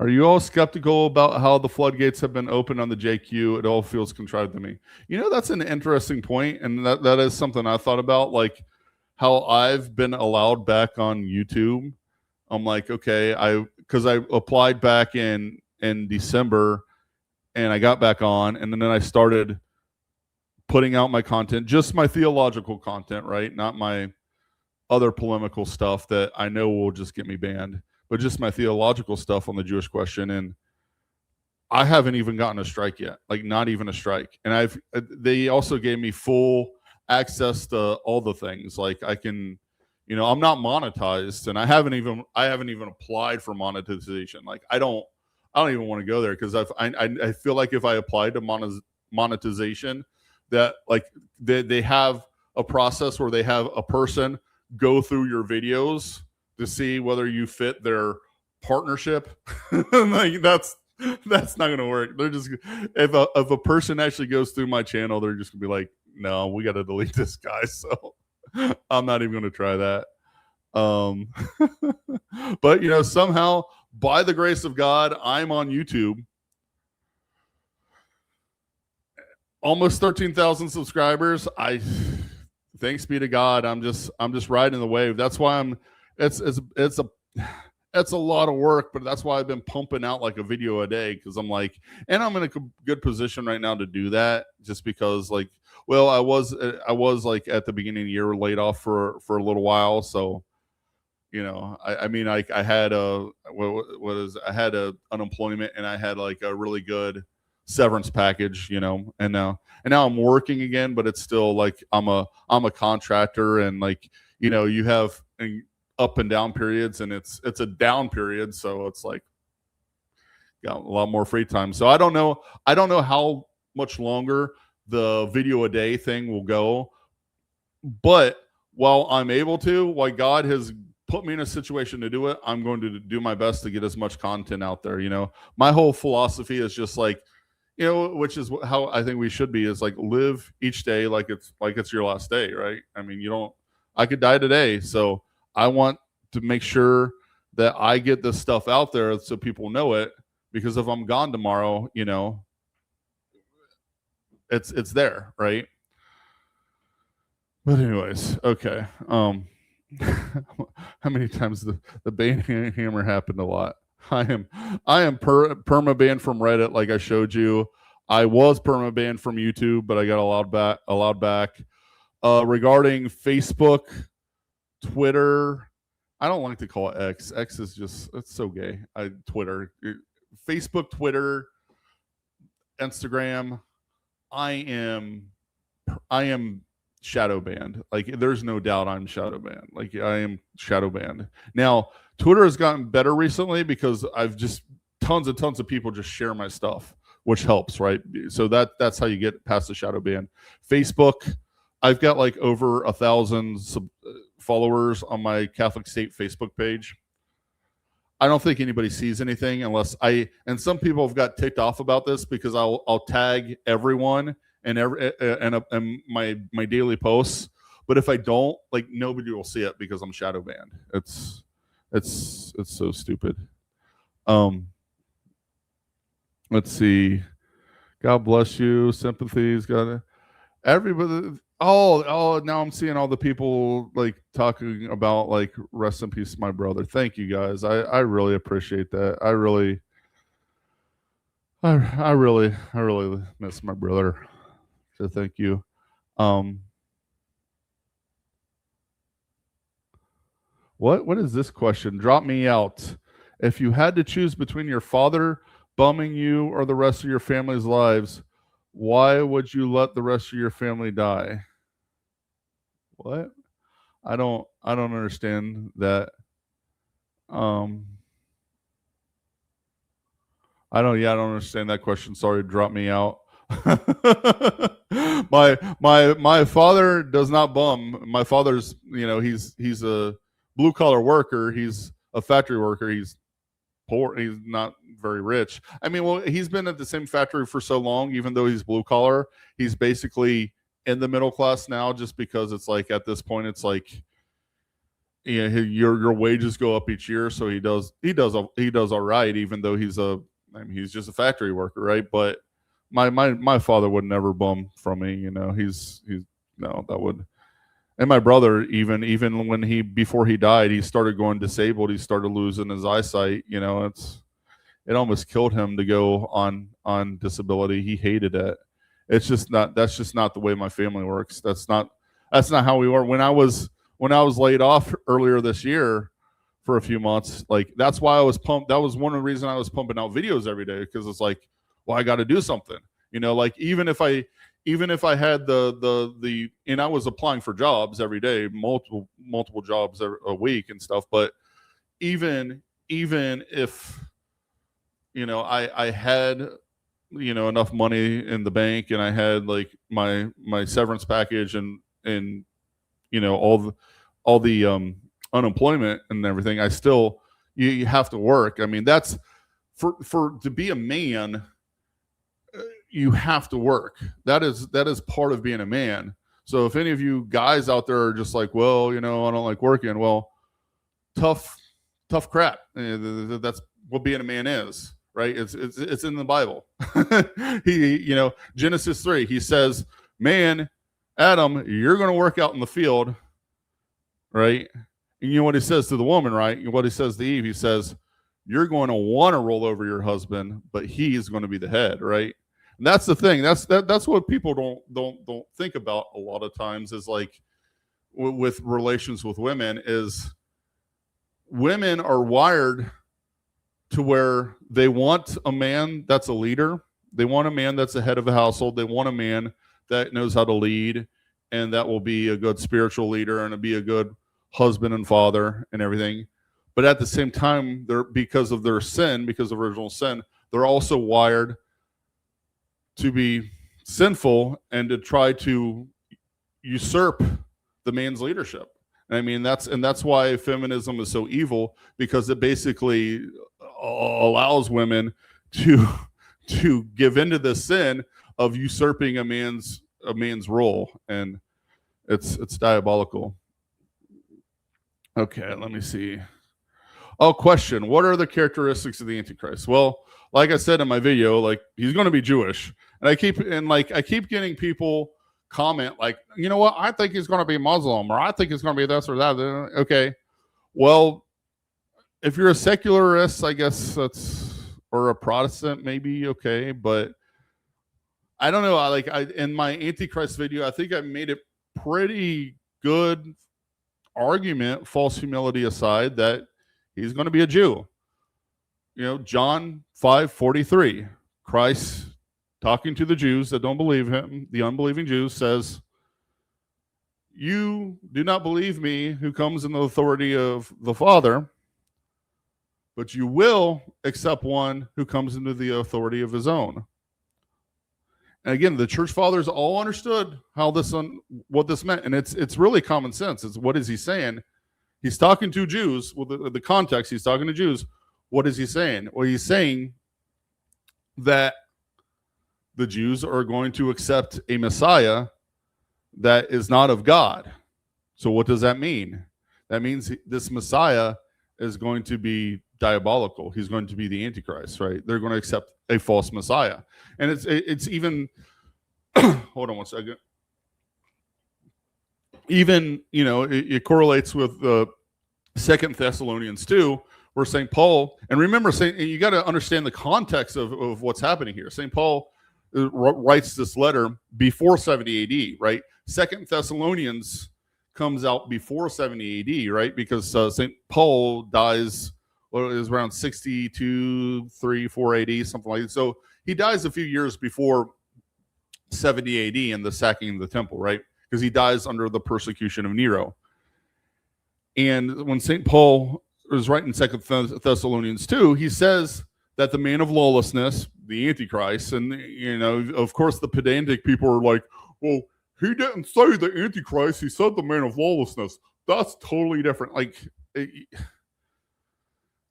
Are you all skeptical about how the floodgates have been opened on the JQ? It all feels contrived to me. That's an interesting point, and that is something I thought about, like how I've been allowed back on YouTube. I'm like, okay, because I applied back in December, and I got back on, and then I started putting out my content, just my theological content, right? Not my other polemical stuff that I know will just get me banned, but just my theological stuff on the Jewish question. And I haven't even gotten a strike yet, like not even a strike. And they also gave me full access to all the things. Like I can, I'm not monetized, and I haven't even applied for monetization. Like I don't even want to go there because I feel like if I applied to monetization, that like they have a process where they have a person go through your videos to see whether you fit their partnership. Like that's not gonna work. They're just if a person actually goes through my channel, they're just gonna be like, no, we got to delete this guy. So I'm not even gonna try that. But somehow by the grace of God, I'm on YouTube. Almost 13,000 subscribers. Thanks be to God. I'm just riding the wave. That's why it's a lot of work, but that's why I've been pumping out like a video a day, because I'm like, and I'm in a good position right now to do that, just because like, well, I was like at the beginning of the year laid off for a little while, so I mean, I had I had a unemployment, and I had like a really good severance package, and now I'm working again, but it's still like I'm a contractor, and like you have up and down periods, and it's a down period, so it's like got a lot more free time. So I don't know how much longer the video a day thing will go, but while I'm able to, while God has put me in a situation to do it, I'm going to do my best to get as much content out there. My whole philosophy is just like, which is how I think we should be, is like live each day like it's your last day, right? I mean, I could die today, so I want to make sure that I get this stuff out there so people know it, because if I'm gone tomorrow, it's there, right? But anyways, okay. How many times the ban hammer happened? A lot. I am perma banned from Reddit, like I showed you. I was perma banned from YouTube, but I got allowed back. Regarding Facebook, Twitter, I don't like to call it X. X is just, it's so gay. Twitter, Facebook, Twitter, Instagram. I am shadow banned. Like there's no doubt I'm shadow banned. Like I am shadow banned. Now Twitter has gotten better recently because I've just tons of people just share my stuff, which helps, right? So that's how you get past the shadow ban. Facebook, I've got like over 1,000 followers on my Catholic State Facebook page. I don't think anybody sees anything unless and some people have got ticked off about this because I'll tag everyone and my daily posts, but if I don't, like nobody will see it because I'm shadow banned. It's so stupid. Let's see. God bless you. Sympathies. God, everybody. Oh, now I'm seeing all the people like talking about like rest in peace, my brother. Thank you guys. I really appreciate that. I really miss my brother. So thank you. What is this question? Drop me out. If you had to choose between your father bumming you or the rest of your family's lives, why would you let the rest of your family die? What? I don't understand that. I don't understand that question. Sorry, drop me out. my father does not bum. My father's, he's a blue collar worker. He's a factory worker. He's poor. He's not very rich. I mean, well, he's been at the same factory for so long, even though he's blue collar, he's basically in the middle class now, just because it's like at this point, it's like, your wages go up each year. So he does all right, even though he's just a factory worker, right? But my father would never bum from me, he's no, that would. And my brother, even when before he died, he started going disabled. He started losing his eyesight. It almost killed him to go on disability. He hated it. That's just not the way my family works. That's not how we were. When I was laid off earlier this year for a few months, like that's why I was pumped. That was one of the reasons I was pumping out videos every day, because it's like, well, I got to do something. Like even if I even if I had the and I was applying for jobs every day, multiple jobs a week and stuff, but even if I had enough money in the bank, and I had like my severance package and all the unemployment and everything, I still you have to work. I mean, that's for to be a man, you have to work. That is part of being a man. So if any of you guys out there are just like, well, I don't like working, well, tough crap. That's what being a man is, right? It's in the Bible. Genesis 3, he says, man, Adam, you're going to work out in the field, right? And you know what he says to the woman, right? What he says to Eve, he says, you're going to want to roll over your husband, but he's going to be the head, right? And that's the thing. That's what people don't think about a lot of times, is like with relations with women, is women are wired to where they want a man that's a leader. They want a man that's the head of a household. They want a man that knows how to lead, and that will be a good spiritual leader and be a good husband and father and everything. But at the same time, because of their sin, because of original sin, they're also wired to be sinful and to try to usurp the man's leadership. And I mean, that's why feminism is so evil, because it basically allows women to give into the sin of usurping a man's role, and it's diabolical. Okay, let me see. Oh, question. What are the characteristics of the Antichrist? Well, like I said in my video, like, he's going to be Jewish. And I keep getting people comment like, you know what? I think he's going to be Muslim, or I think he's going to be this or that. Okay. Well, if you're a secularist, I guess or a Protestant, maybe, okay. But I don't know. In my Antichrist video, I think I made it pretty good argument, false humility aside, that he's going to be a Jew. John 5:43, Christ talking to the Jews that don't believe him, the unbelieving Jews, says, you do not believe me, who comes in the authority of the Father, but you will accept one who comes into the authority of his own. And again, the church fathers all understood what this meant, and it's really common sense. It's, what is he saying? He's talking to Jews. Well, the context, he's talking to Jews. What is he saying? Well, he's saying that the Jews are going to accept a Messiah that is not of God. So what does that mean? That means this Messiah is going to be diabolical. He's going to be the Antichrist, right? They're going to accept a false Messiah. And it's even, hold on one second. Even, it correlates with 2 Thessalonians 2, where St. Paul, and remember, you got to understand the context of what's happening here. St. Paul writes this letter before 70 AD, right? 2 Thessalonians comes out before 70 AD, right? Because St. Paul dies, well, it was around 62, 3, 4 AD, something like that. So he dies a few years before 70 AD and the sacking of the temple, right? Because he dies under the persecution of Nero. And when St. Paul is writing 2 Thessalonians 2, he says that the man of lawlessness, the Antichrist, and, of course, the pedantic people are like, well, he didn't say the Antichrist, he said the man of lawlessness. That's totally different. Like,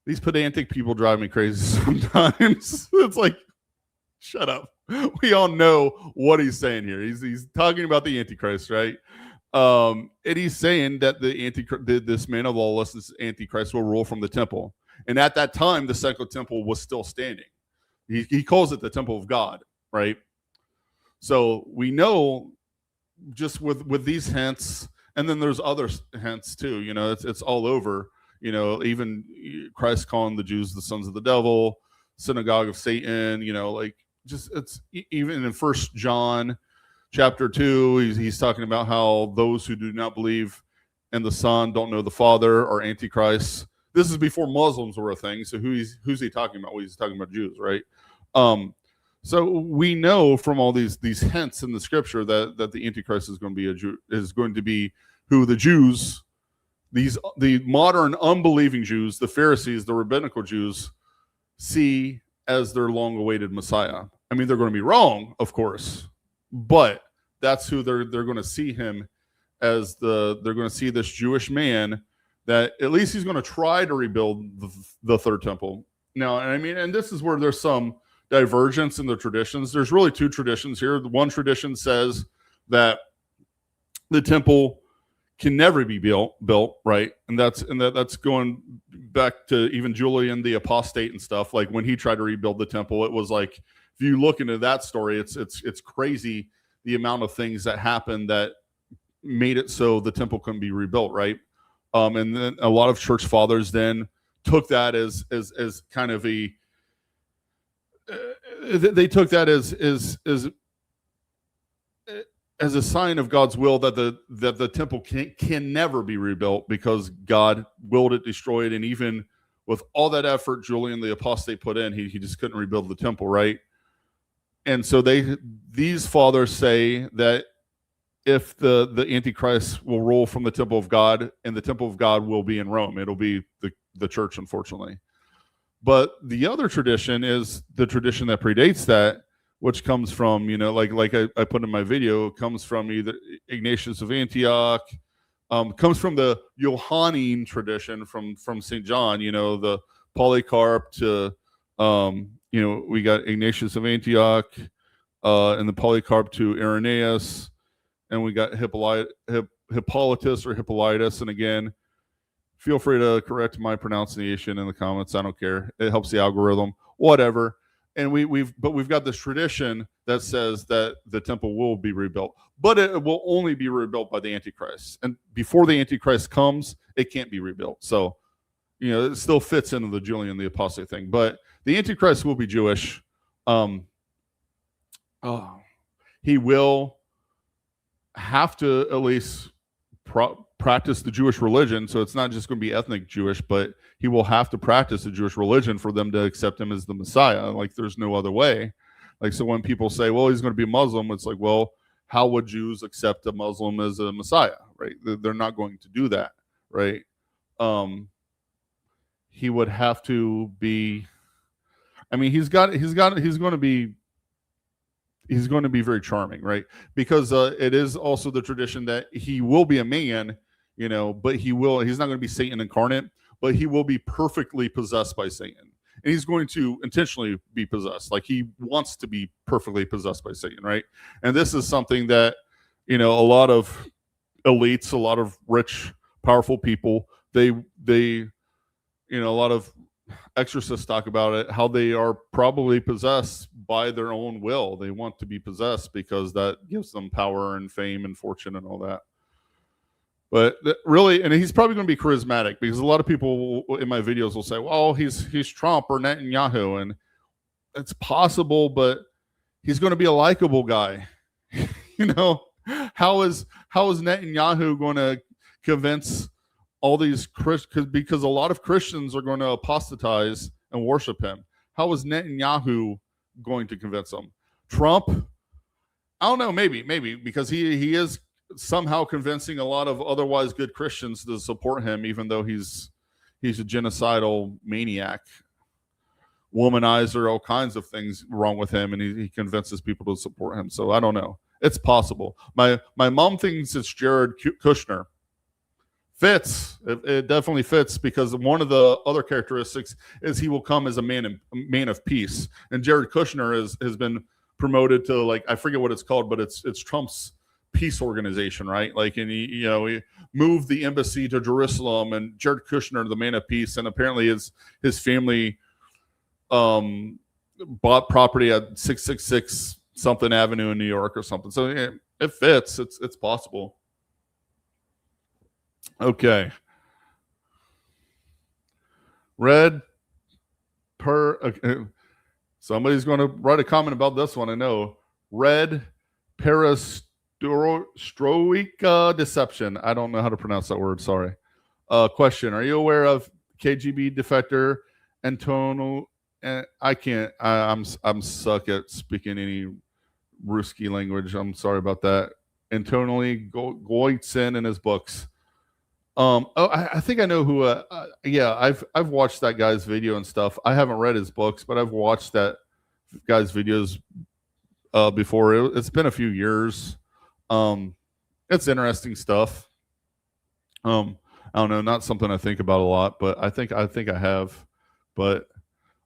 these pedantic people drive me crazy sometimes. It's like, shut up. We all know what he's saying here. He's talking about the Antichrist, right? And he's saying that this man of lawlessness, Antichrist, will rule from the temple. And at that time, the second temple was still standing. He calls it the temple of God, right? So we know just with these hints, and then there's other hints too. It's all over. Even Christ calling the Jews the sons of the devil, synagogue of Satan. It's even in 1 John chapter 2, he's talking about how those who do not believe in the Son don't know the Father, are Antichrist. This is before Muslims were a thing. So who's he talking about? Well, he's talking about Jews, right? So we know from all these hints in the scripture that the Antichrist is going to be a Jew, is going to be who the Jews, the modern unbelieving Jews, the Pharisees, the rabbinical Jews, see as their long-awaited Messiah. I mean, they're going to be wrong, of course, but that's who they're going to see him as. They're going to see this Jewish man that at least he's going to try to rebuild the third temple. Now, I mean, and this is where there's some divergence in the traditions. There's really two traditions here. One tradition says that the temple can never be built, right? And that's going back to even Julian the Apostate and stuff. Like when he tried to rebuild the temple, it was like, if you look into that story, it's crazy the amount of things that happened that made it so the temple couldn't be rebuilt, right? And then a lot of church fathers then took that as kind of a they took that as a sign of God's will that the temple can never be rebuilt because God willed it destroyed. And even with all that effort Julian the Apostate put in, he just couldn't rebuild the temple, right? And so these fathers say that if the Antichrist will rule from the temple of God, and the temple of God will be in Rome, it'll be the church, unfortunately. But the other tradition is the tradition that predates that, which comes from, like I put in my video, comes from either Ignatius of Antioch, comes from the Johannine tradition from St. John, the Polycarp to, we got Ignatius of Antioch and the Polycarp to Irenaeus, and we got Hippolytus or Hippolytus. And again, feel free to correct my pronunciation in the comments. I don't care. It helps the algorithm, whatever. And we've got this tradition that says that the temple will be rebuilt, but it will only be rebuilt by the Antichrist. And before the Antichrist comes, it can't be rebuilt. So, it still fits into the Julian the Apostate thing. But the Antichrist will be Jewish. He will have to at least practice the Jewish religion. So it's not just going to be ethnic Jewish, but he will have to practice the Jewish religion for them to accept him as the Messiah. Like there's no other way. Like, so when people say, well, he's going to be Muslim, it's like, well, how would Jews accept a Muslim as a Messiah, right? They're not going to do that, right? He would have to be, I mean, he's going to be very charming, right? Because it is also the tradition that he will be a man, but he's not going to be Satan incarnate, but he will be perfectly possessed by Satan. And he's going to intentionally be possessed. Like he wants to be perfectly possessed by Satan, right? And this is something that, a lot of elites, a lot of rich, powerful people, they a lot of exorcists talk about it, how they are probably possessed by their own will. They want to be possessed because that gives them power and fame and fortune and all that. But really, and he's probably going to be charismatic, because a lot of people in my videos will say, well, he's Trump or Netanyahu, and it's possible, but he's going to be a likable guy. How is Netanyahu going to convince all these Christians? Because a lot of Christians are going to apostatize and worship him. How is Netanyahu going to convince them? Trump, I don't know, maybe because he is somehow convincing a lot of otherwise good Christians to support him, even though he's a genocidal maniac, womanizer, all kinds of things wrong with him, and he convinces people to support him. So I don't know. It's possible. My mom thinks it's Jared Kushner. Fits. It definitely fits, because one of the other characteristics is he will come as a man of peace. And Jared Kushner has been promoted to, like, I forget what it's called, but it's Trump's peace organization, right? Like, and he moved the embassy to Jerusalem, and Jared Kushner, the man of peace, and apparently his family bought property at 666 something Avenue in New York or something. So yeah, it fits. It's possible. Okay. Somebody's going to write a comment about this one. I know. Red perestroika deception. I don't know how to pronounce that word. Sorry. Question. Are you aware of KGB defector Antonio and I can't. I'm suck at speaking any Ruski language. I'm sorry about that. Antonio Goitzen in his books. I think I know who. Yeah, I've watched that guy's video and stuff. I haven't read his books, but I've watched that guy's videos before. It's been a few years. It's interesting stuff. I don't know, not something I think about a lot, but I think I have. But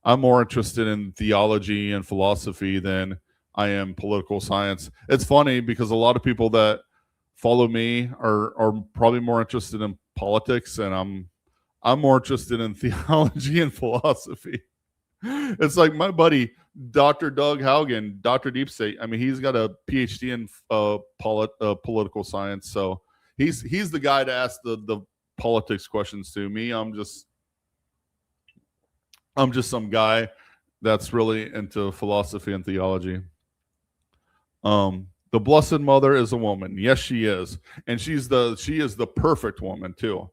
I'm more interested in theology and philosophy than I am political science. It's funny because a lot of people that follow me are probably more interested in politics, and I'm more interested in theology and philosophy. It's like my buddy Dr. Doug Haugen, Dr. Deep State. I mean, he's got a PhD in political science, so he's the guy to ask the politics questions to. Me, I'm just some guy that's really into philosophy and theology. The Blessed Mother is a woman. Yes, she is, and she is the perfect woman too.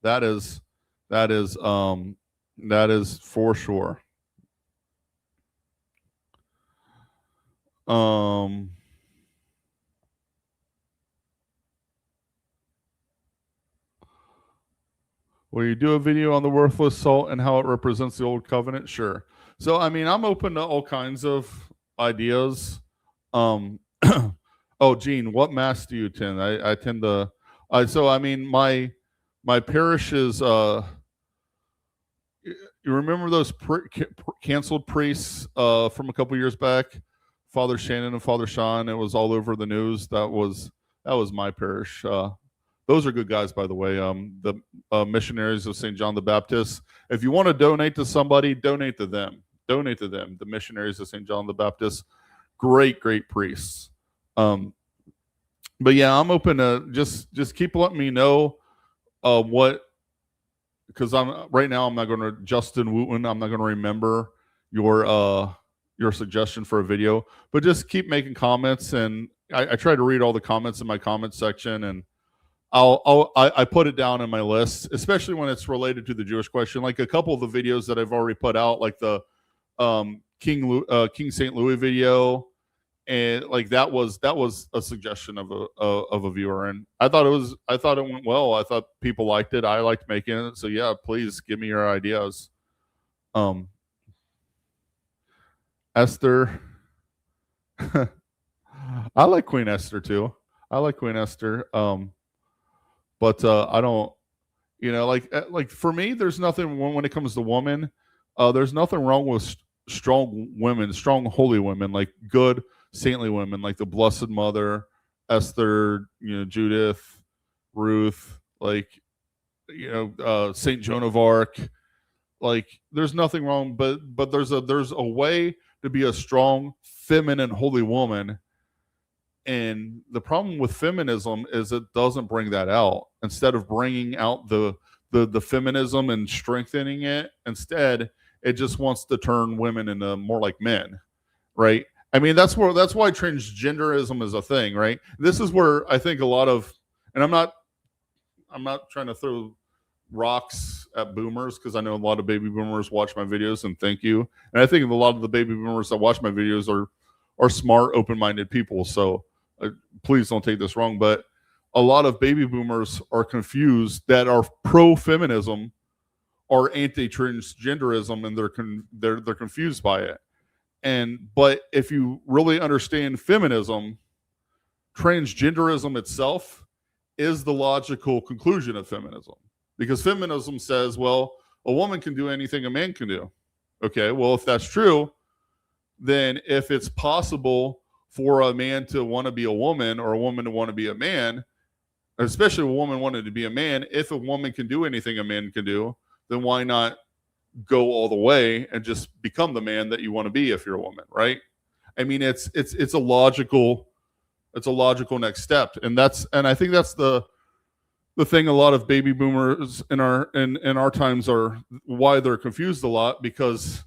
That is for sure. Will you do a video on the worthless salt and how it represents the old covenant? Sure. So I mean, I'm open to all kinds of ideas. Oh, Gene, what mass do you attend? I tend to. So I mean, my parish is. You remember those canceled priests from a couple years back, Father Shannon and Father Sean? It was all over the news. That was my parish. Those are good guys, by the way. The missionaries of St. John the Baptist. If you want to donate to somebody, donate to them. Donate to them. The missionaries of St. John the Baptist. Great priests. But yeah, I'm open to just keep letting me know what, because right now I'm not going to Justin Wooten. I'm not going to remember your suggestion for a video, but just keep making comments, and I try to read all the comments in my comment section, and I put it down in my list, especially when it's related to the Jewish question. Like a couple of the videos that I've already put out, like the King St. Louis video, and like that was a suggestion of a viewer, and I thought it went well. I thought people liked it. I liked making it. So yeah, please give me your ideas. Esther. I like Queen Esther too. I like Queen Esther. But I don't, like for me, there's nothing when it comes to women. There's nothing wrong with strong women, strong holy women, like good saintly women, like the Blessed Mother, Esther, Judith, Ruth, like Saint Joan of Arc. Like there's nothing wrong, but there's a way to be a strong, feminine, holy woman. And the problem with feminism is it doesn't bring that out. Instead of bringing out the feminism and strengthening it, instead it just wants to turn women into more like men, right? I mean, that's why transgenderism is a thing, right? This is where I think a lot of, and I'm not trying to throw rocks at boomers, because I know a lot of baby boomers watch my videos, and thank you. And I think a lot of the baby boomers that watch my videos are smart, open-minded people. So please don't take this wrong, but a lot of baby boomers are confused that are pro-feminism or anti-transgenderism, and they're confused by it. But if you really understand feminism, transgenderism itself is the logical conclusion of feminism, because feminism says, well, a woman can do anything a man can do. Okay, well, if that's true, then if it's possible for a man to want to be a woman or a woman to want to be a man, especially a woman wanting to be a man, if a woman can do anything a man can do, then why not go all the way and just become the man that you want to be if you're a woman, right? I mean, it's a logical next step, and I think that's the thing. A lot of baby boomers in our times are why they're confused a lot, because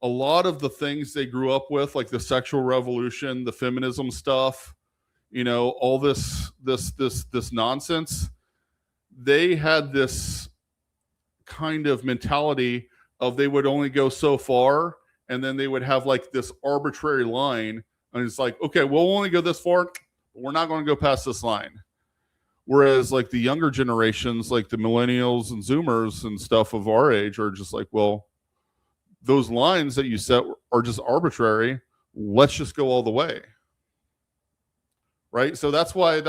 a lot of the things they grew up with, like the sexual revolution, the feminism stuff, all this nonsense, they had this kind of mentality of they would only go so far, and then they would have like this arbitrary line, and it's like, okay, we'll only go this far, but we're not going to go past this line. Whereas like the younger generations, like the millennials and Zoomers and stuff of our age, are just like, well, those lines that you set are just arbitrary. Let's just go all the way. Right. So that's why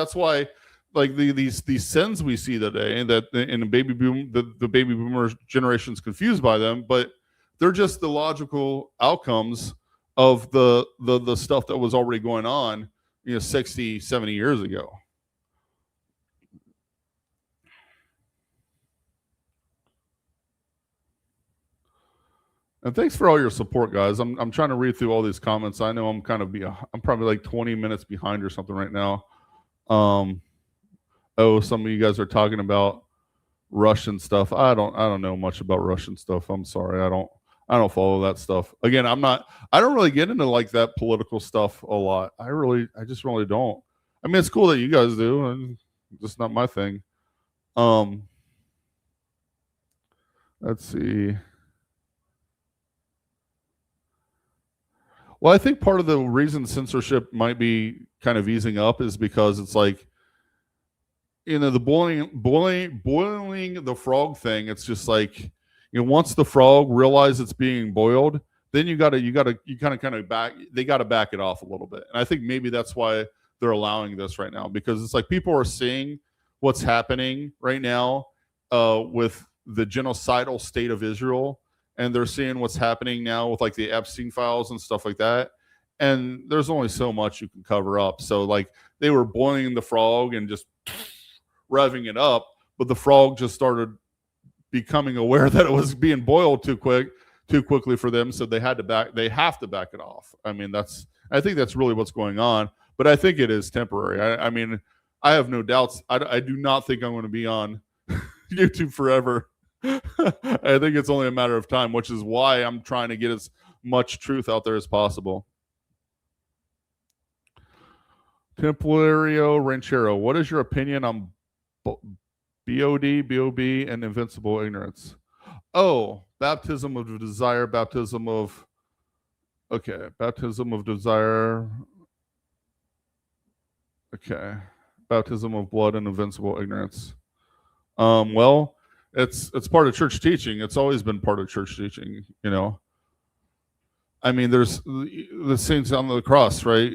like these sins we see today, and that in the baby boomer generation is confused by them, but they're just the logical outcomes of the stuff that was already going on, 60, 70 years ago. And thanks for all your support, guys. I'm trying to read through all these comments. I know I'm probably like 20 minutes behind or something right now. Some of you guys are talking about Russian stuff. I don't know much about Russian stuff. I'm sorry. I don't follow that stuff. Again, I don't really get into like that political stuff a lot. I just really don't. I mean, it's cool that you guys do, and just not my thing. Let's see. Well, I think part of the reason censorship might be kind of easing up is because it's like, the boiling the frog thing. It's just like, once the frog realizes it's being boiled, then they got to back it off a little bit. And I think maybe that's why they're allowing this right now, because it's like people are seeing what's happening right now with the genocidal state of Israel, and they're seeing what's happening now with like the Epstein files and stuff like that. And there's only so much you can cover up. So like they were boiling the frog and just revving it up, but the frog just started becoming aware that it was being boiled too quickly for them. So they have to back it off. I mean, I think that's really what's going on, but I think it is temporary. I mean, I have no doubts. I do not think I'm going to be on YouTube forever. I think it's only a matter of time, which is why I'm trying to get as much truth out there as possible. Templario Ranchero, what is your opinion on BOB, and invincible ignorance? Oh, baptism of desire, baptism of desire. Okay. Baptism of blood and invincible ignorance. Well, it's part of church teaching. It's always been part of church teaching, I mean, there's the saints on the cross, right?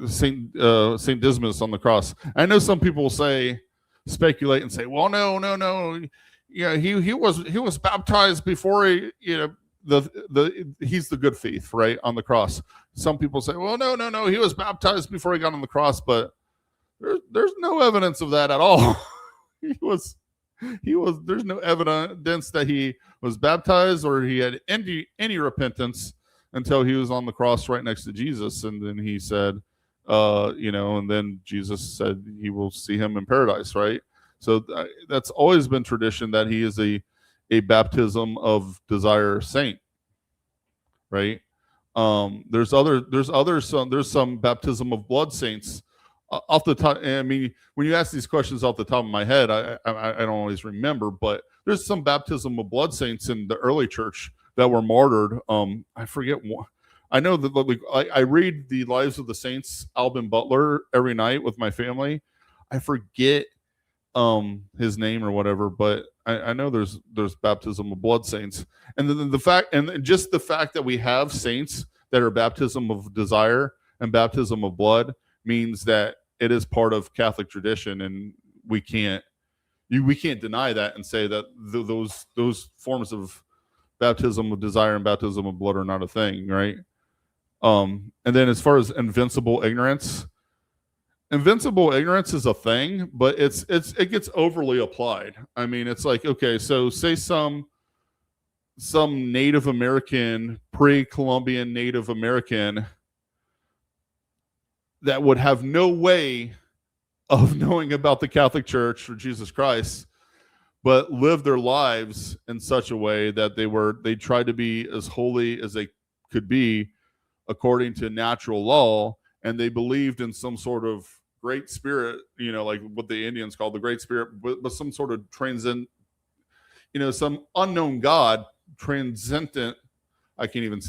Saint Dismas on the cross. I know some people speculate and say, well, no. Yeah, he was baptized before he, he's the good thief, right, on the cross. Some people say, well, no, he was baptized before he got on the cross, but there's no evidence of that at all. There's no evidence that he was baptized or he had any repentance until he was on the cross right next to Jesus. And then he said, and then Jesus said he will see him in paradise, right? So that's always been tradition that he is a baptism of desire saint, right? There's some baptism of blood saints. Off the top, I mean, when you ask these questions off the top of my head, I don't always remember, but there's some baptism of blood saints in the early church that were martyred. I forget what. I know that I read the Lives of the Saints, Alvin Butler, every night with my family. I forget his name or whatever, but I know there's baptism of blood saints, and then the fact that we have saints that are baptism of desire and baptism of blood means that it is part of Catholic tradition, and we can't deny that and say that those forms of baptism of desire and baptism of blood are not a thing, right? And then as far as invincible ignorance is a thing, but it gets overly applied. I mean, it's like, okay, so say some Native American, pre-Columbian Native American that would have no way of knowing about the Catholic Church or Jesus Christ, but lived their lives in such a way that they tried to be as holy as they could be according to natural law, and they believed in some sort of great spirit, like what the Indians call the great spirit, but some sort of some unknown God, transcendent. I can't even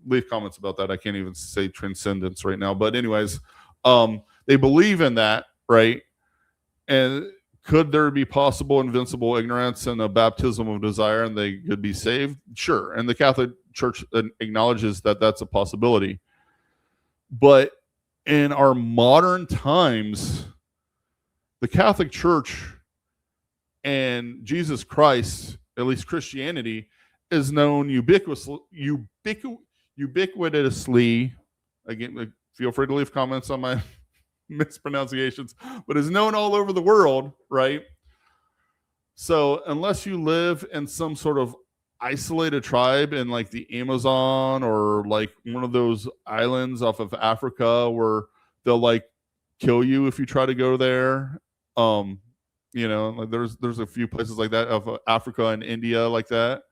leave comments about that. I can't even say transcendence right now. But anyways, they believe in that, right? And could there be possible invincible ignorance and a baptism of desire and they could be saved? Sure. And the Catholic Church acknowledges that that's a possibility. But in our modern times, the Catholic Church and Jesus Christ, at least Christianity, is known ubiquitously, again, feel free to leave comments on my mispronunciations, but is known all over the world, right? So unless you live in some sort of isolated tribe in like the Amazon or like one of those islands off of Africa where they'll like kill you if you try to go there, like there's a few places like that of Africa and India like that.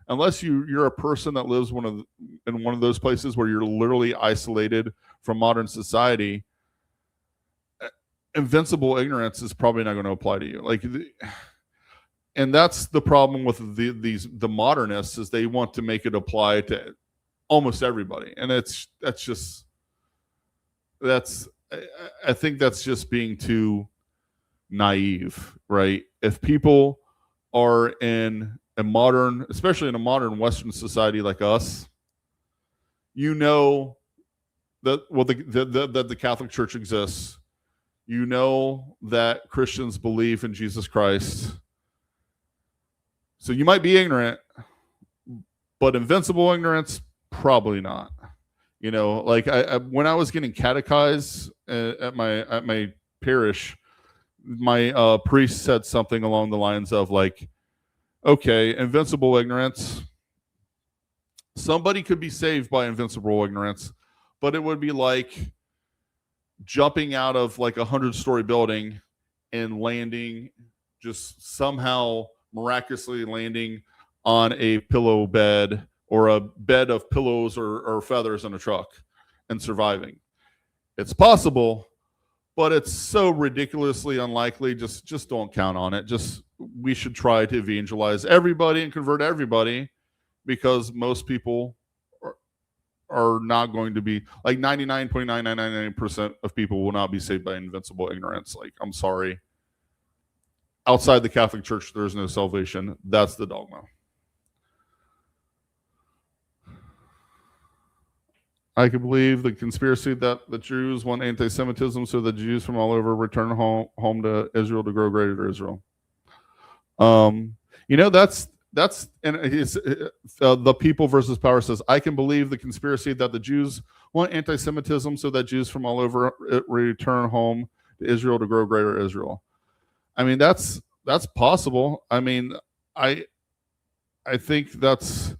Unless you're a person that lives in one of those places where you're literally isolated from modern society, invincible ignorance is probably not going to apply to you. And that's the problem with the modernists, is they want to make it apply to almost everybody, and I think that's just being too naive, right? If people are especially in a modern Western society like us, that the Catholic Church exists. That Christians believe in Jesus Christ. So you might be ignorant, but invincible ignorance, probably not. When I was getting catechized at my parish, my priest said something along the lines of like, okay, invincible ignorance. Somebody could be saved by invincible ignorance, but it would be like jumping out of like a 100-story building and landing, just somehow miraculously landing on a pillow bed or a bed of pillows or feathers in a truck and surviving. It's possible, but it's so ridiculously unlikely. Just don't count on it. We should try to evangelize everybody and convert everybody, because most people are not going to be, like 99.9999% of people will not be saved by invincible ignorance. Like, I'm sorry. Outside the Catholic Church, there is no salvation. That's the dogma. I can believe the conspiracy that the Jews want anti-Semitism so the Jews from all over return home to Israel to grow greater Israel. That's and the People versus Power says, I can believe the conspiracy that the Jews want anti-Semitism so that Jews from all over return home to Israel to grow greater Israel. I mean, that's possible. I mean, I think that's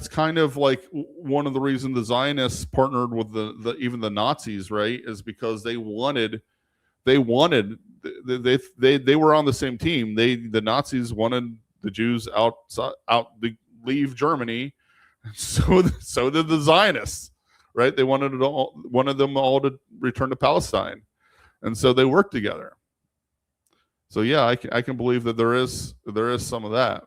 kind of like one of the reasons the Zionists partnered with even the Nazis, right? Is because they were on the same team. The Nazis wanted the Jews out to leave Germany. So did the Zionists, right? They wanted them all to return to Palestine, and so they worked together. So yeah, I can believe that there is some of that.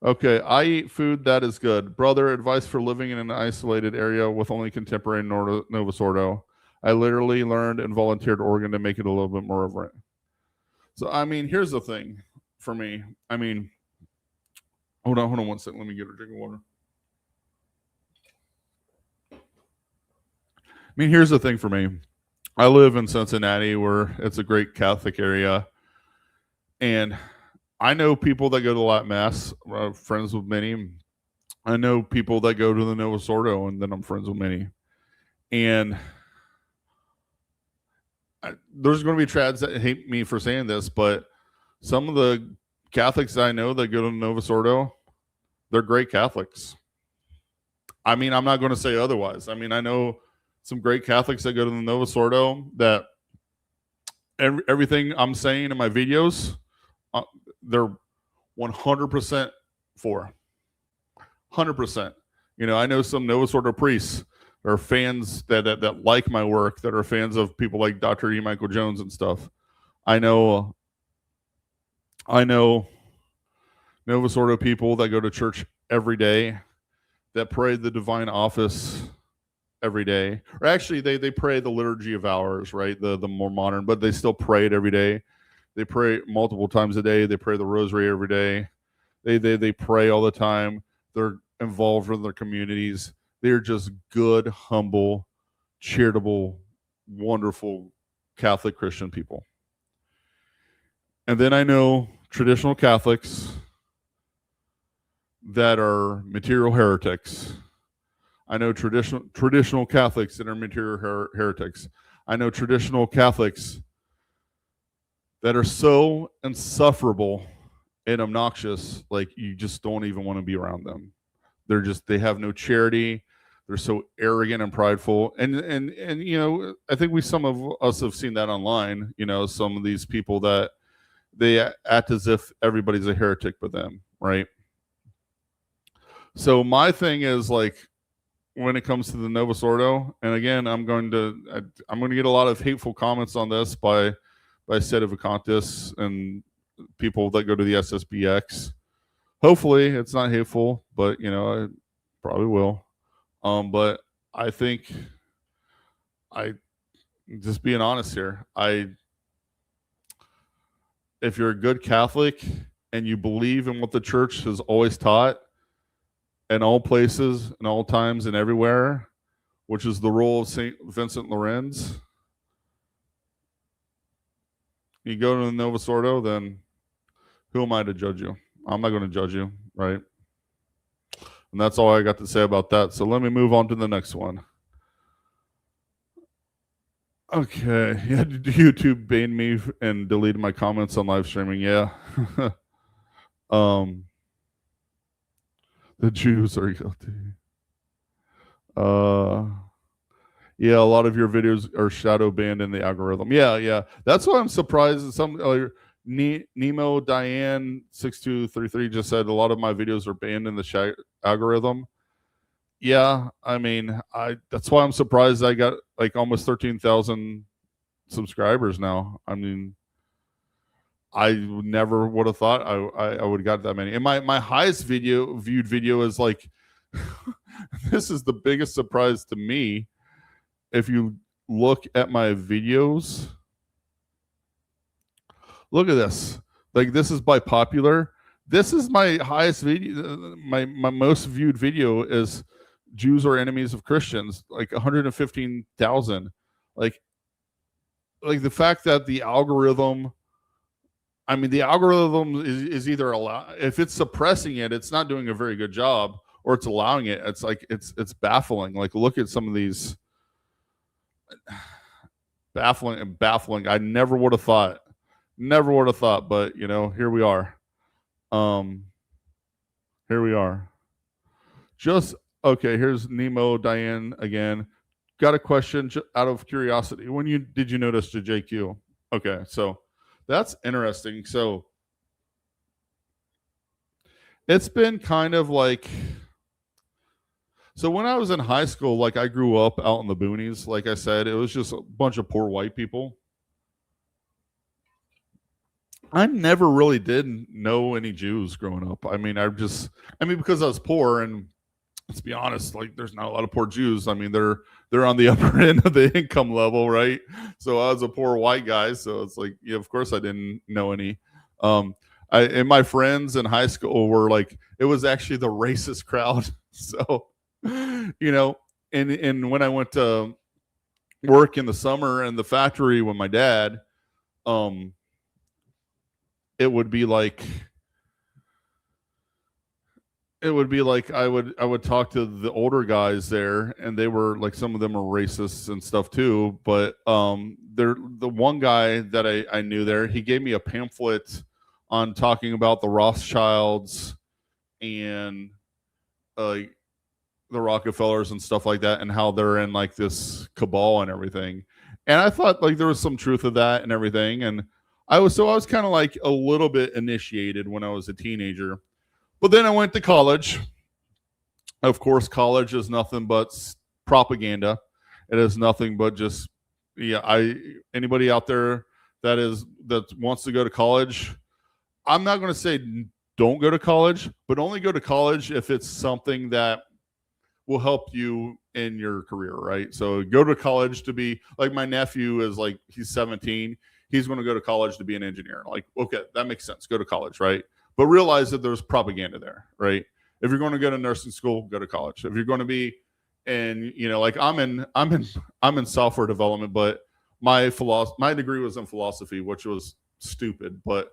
Okay, I eat food that is good. Brother, advice for living in an isolated area with only contemporary Novus Ordo. I literally learned and volunteered Oregon to make it a little bit more reverent. So, I mean, here's the thing for me. I mean, hold on 1 second. Let me get a drink of water. I mean, here's the thing for me. I live in Cincinnati, where it's a great Catholic area, and I know people that go to Latin Mass, friends with many. I know people that go to the Novus Ordo, and then I'm friends with many. And there's going to be trads that hate me for saying this, but some of the Catholics that I know that go to the Novus Ordo, they're great Catholics. I mean, I'm not going to say otherwise. I mean, I know some great Catholics that go to the Novus Ordo that everything I'm saying in my videos, they're 100% for. 100%. I know some Novus Ordo priests that are fans that like my work, that are fans of people like Dr. E. Michael Jones and stuff. I know Novus Ordo people that go to church every day, that pray the divine office every day. Or actually, they pray the liturgy of hours, right? The more modern, but they still pray it every day. They pray multiple times a day. They pray the rosary every day. They pray all the time. They're involved in their communities. They're just good, humble, charitable, wonderful Catholic Christian people. And then I know traditional Catholics that are material heretics. I know traditional Catholics that are material heretics. I know traditional Catholics that are so insufferable and obnoxious, like you just don't even want to be around them. They have no charity. They're so arrogant and prideful. And you know, I think some of us have seen that online, you know, some of these people that they act as if everybody's a heretic but them, right? So my thing is, like, when it comes to the Novus Ordo, and again, I'm going to get a lot of hateful comments on this by Sedevacantists and people that go to the SSBX. Hopefully it's not hateful, but you know, I probably will. But I think, I just being honest here, if you're a good Catholic and you believe in what the church has always taught in all places, in all times, and everywhere, which is the role of St. Vincent Lorenz, you go to the Novus Ordo, then who am I to judge you? I'm not going to judge you, right? And that's all I got to say about that. So let me move on to the next one. Okay. Yeah, YouTube banned me and deleted my comments on live streaming. Yeah. The Jews are guilty. Yeah, a lot of your videos are shadow banned in the algorithm. Yeah. That's why I'm surprised. Some Nemo Diane 6233 just said a lot of my videos are banned in the algorithm. Yeah, I mean, that's why I'm surprised I got like almost 13,000 subscribers now. I mean, I never would have thought I would have got that many. And my highest viewed video is like this is the biggest surprise to me. If you look at my videos, look at this. Like, this is by popular. This is my highest video. My most viewed video is Jews are enemies of Christians, like 115,000. Like the fact that the algorithm, I mean, the algorithm is either if it's suppressing it, it's not doing a very good job, or it's allowing it. It's like it's baffling. Like, look at some of these baffling. I never would have thought, but you know, here we are. Just okay. Here's Nemo Diane again. Got a question out of curiosity. When did you notice the JQ? Okay, so that's interesting. So it's been kind of like, so when I was in high school, like I grew up out in the boonies. Like I said, it was just a bunch of poor white people. I never really did know any Jews growing up. I mean, because I was poor, and let's be honest, like there's not a lot of poor Jews. I mean, they're on the upper end of the income level, right? So I was a poor white guy, so it's like, yeah, of course I didn't know any. And my friends in high school were like, it was actually the racist crowd. So, you know, and when I went to work in the summer in the factory with my dad, it would be like I would talk to the older guys there, and they were like, some of them are racists and stuff too. But the one guy that I knew there, he gave me a pamphlet on talking about the Rothschilds and the Rockefellers and stuff like that, and how they're in like this cabal and everything. And I thought like there was some truth of that and everything. And I was kind of like a little bit initiated when I was a teenager. But then I went to college. Of course, college is nothing but propaganda. It is nothing but just, anybody out there that wants to go to college, I'm not going to say don't go to college, but only go to college if it's something that will help you in your career, right? So go to college to be like, my nephew is like, he's 17. He's going to go to college to be an engineer. Like, okay, that makes sense. Go to college, right? But realize that there's propaganda there, right? If you're going to go to nursing school, go to college. If you're going to be in, like I'm in software development, but my degree was in philosophy, which was stupid, but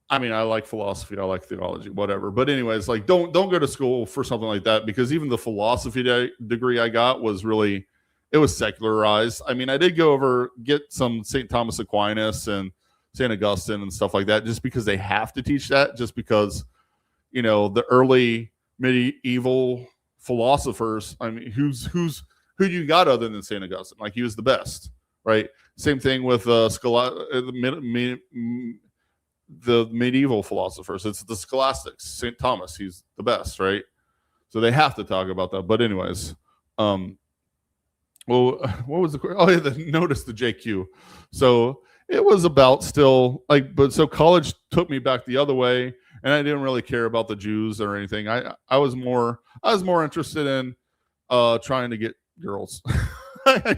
I mean, I like philosophy, I like theology, whatever. But anyways, like don't go to school for something like that, because even the philosophy degree I got was really, it was secularized. I mean, I did get some St. Thomas Aquinas and St. Augustine and stuff like that, just because they have to teach that, just because, the early medieval philosophers, I mean, who you got other than St. Augustine? Like, he was the best, right? Same thing with the medieval philosophers. It's the scholastics. St. Thomas, he's the best, right? So they have to talk about that. But anyways, well, what was notice the JQ. So it was about still like, but so college took me back the other way, and I didn't really care about the Jews or anything. I was more interested in trying to get girls. I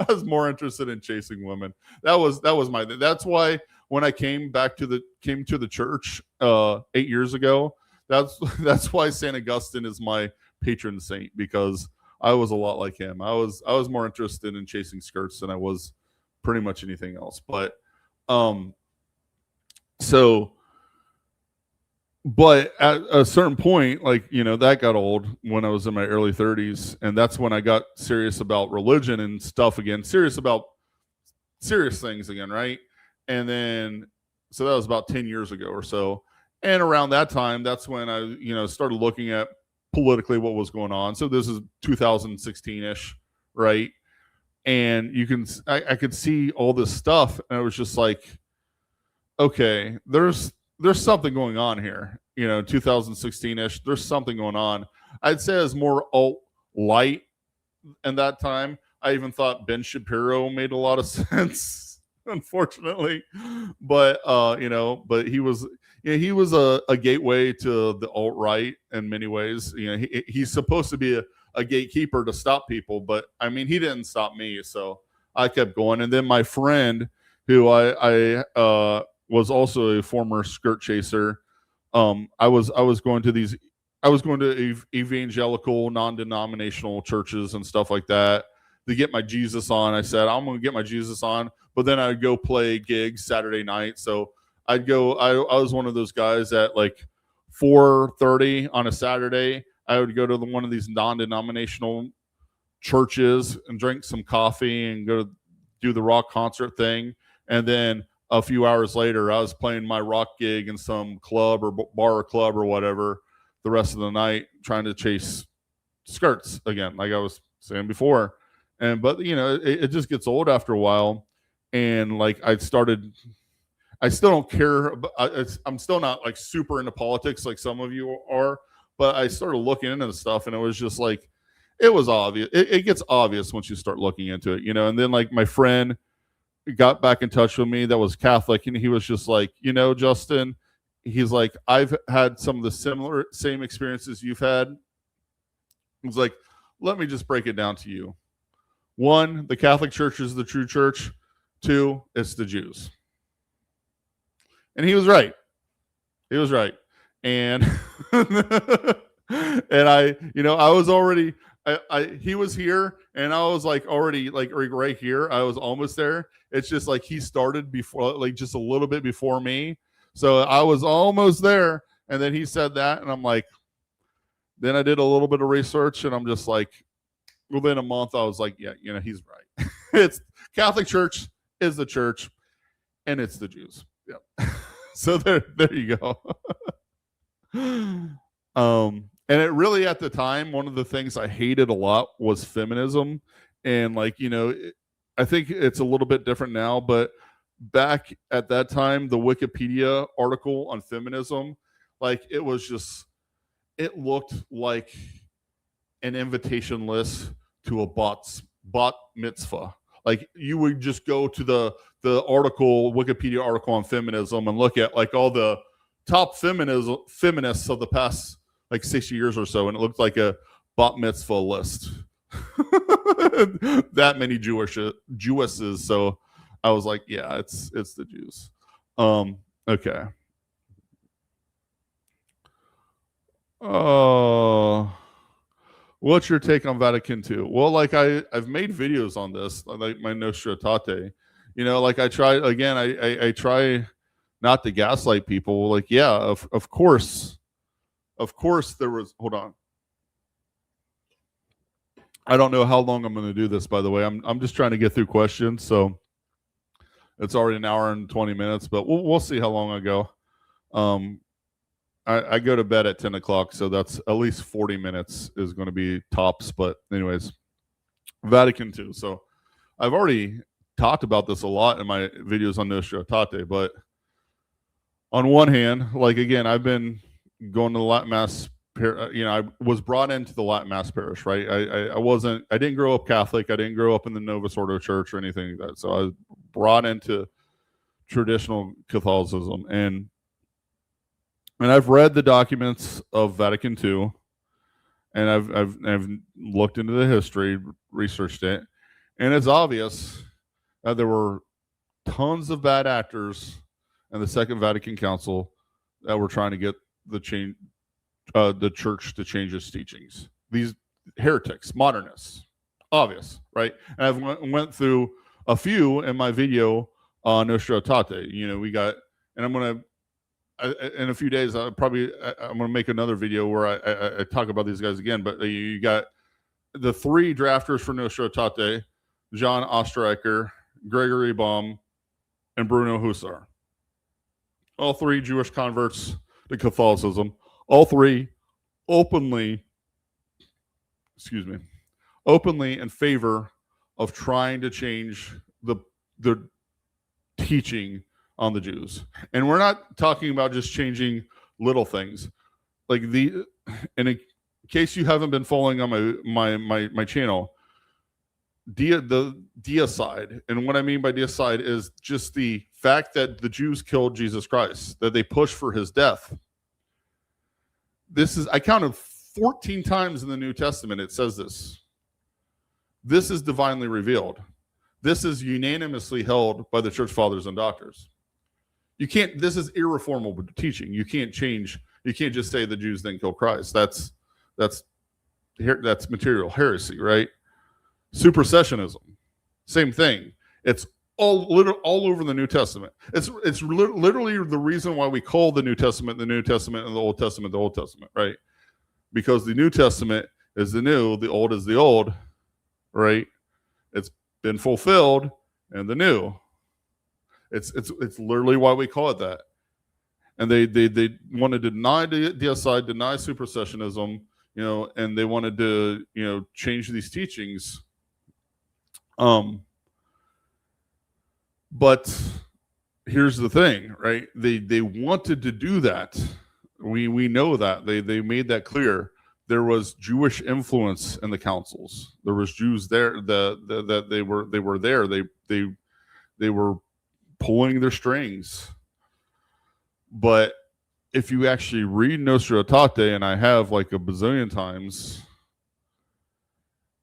was more interested in chasing women. That's why when I came to the church 8 years ago, that's why St. Augustine is my patron saint, because I was a lot like him. I was more interested in chasing skirts than I was pretty much anything else. But but at a certain point, like, that got old when I was in my early 30s, and that's when I got serious about religion and stuff again, serious about serious things again, right? And then, so that was about 10 years ago or so. And around that time, that's when I, started looking at politically what was going on. So this is 2016-ish, right? And I could see all this stuff, and I was just like, okay, there's something going on here. 2016-ish, there's something going on. I'd say as more alt-light in that time. I even thought Ben Shapiro made a lot of sense, unfortunately. But but he was a gateway to the alt-right in many ways. He's supposed to be a gatekeeper to stop people, but I mean, he didn't stop me, so I kept going. And then my friend, who I was also a former skirt chaser, I was going to evangelical, non-denominational churches and stuff like that to get my Jesus on. I said, I'm going to get my Jesus on, but then I'd go play gigs Saturday night. So I was one of those guys at like 4:30 on a Saturday. I would go to one of these non-denominational churches and drink some coffee and go do the rock concert thing. And then a few hours later, I was playing my rock gig in some club or bar or club or whatever the rest of the night, trying to chase skirts again, like I was saying before. But it just gets old after a while. And like I still don't care. I'm still not like super into politics like some of you are, but I started looking into the stuff, and it was just like, it was obvious. It gets obvious once you start looking into it, and then like my friend got back in touch with me that was Catholic, and he was just like, Justin, he's like, I've had some of the same experiences you've had. He's like, let me just break it down to you. 1, the Catholic Church is the true church. 2, it's the Jews. And he was right. And and I was already, he was here, and I was like already like right here. I was almost there. It's just like he started before, like just a little bit before me. So I was almost there. And then he said that, and I'm like, then I did a little bit of research, and I'm just like, within a month, I was like, yeah, he's right. It's Catholic Church is the church, and it's the Jews. Yeah. So there you go. And it really, at the time, one of the things I hated a lot was feminism. And like, I think it's a little bit different now, but back at that time, the Wikipedia article on feminism, like it looked like an invitation list to a bat mitzvah. Like you would just go to the article, Wikipedia article on feminism, and look at like all the top feminists of the past like 60 years or so, and it looked like a bat mitzvah list. That many Jewesses. So I was like, yeah, it's the Jews. Okay. What's your take on Vatican II? Well, like I've made videos on this, like my Nostra Aetate. You know, like I try again. I try not to gaslight people. Like, yeah, of course there was. Hold on. I don't know how long I'm going to do this. By the way, I'm just trying to get through questions. So it's already an hour and 20 minutes, but we'll see how long I go. I go to bed at 10 o'clock, so that's at least 40 minutes is going to be tops. But anyways, Vatican II. So I've already talked about this a lot in my videos on Nostra Aetate, but on one hand, like again, I've been going to the Latin Mass. You know, I was brought into the Latin Mass parish, right? I didn't grow up Catholic. I didn't grow up in the Novus Ordo Church or anything like that. So I was brought into traditional Catholicism, and I've read the documents of Vatican II, and I've looked into the history, researched it, and it's obvious that there were tons of bad actors in the Second Vatican Council that were trying to get the church to change its teachings. These heretics, modernists, obvious, right? And I've went through a few in my video on Nostra Aetate. You know, we got, and I'm going to, in a few days, I'm going to make another video where I talk about these guys again. But you got the three drafters for Nostra Aetate: John Oestreicher, Gregory Baum, and Bruno Husar. All three Jewish converts to Catholicism. All three openly in favor of trying to change the teaching on the Jews. And we're not talking about just changing little things. Like in case you haven't been following on my channel, the deicide, and what I mean by deicide is just the fact that the Jews killed Jesus Christ, that they pushed for his death. I counted 14 times in the New Testament it says this. This is divinely revealed. This is unanimously held by the church fathers and doctors. This is irreformable teaching. You can't just say the Jews didn't kill Christ. That's material heresy, right? Supersessionism, same thing. It's all over the New Testament. It's literally the reason why we call the New Testament and the Old Testament the Old Testament, right? Because the New Testament is the new, the old is the old, right? It's been fulfilled in the new. It's literally why we call it that. And they wanted to deny deicide, deny supersessionism, you know, and they wanted to, you know, change these teachings. But here's the thing, right? They wanted to do that. We know that. They made that clear. There was Jewish influence in the councils. There was Jews there that they were there. They were pulling their strings. But if you actually read Nostra Aetate, and I have like a bazillion times,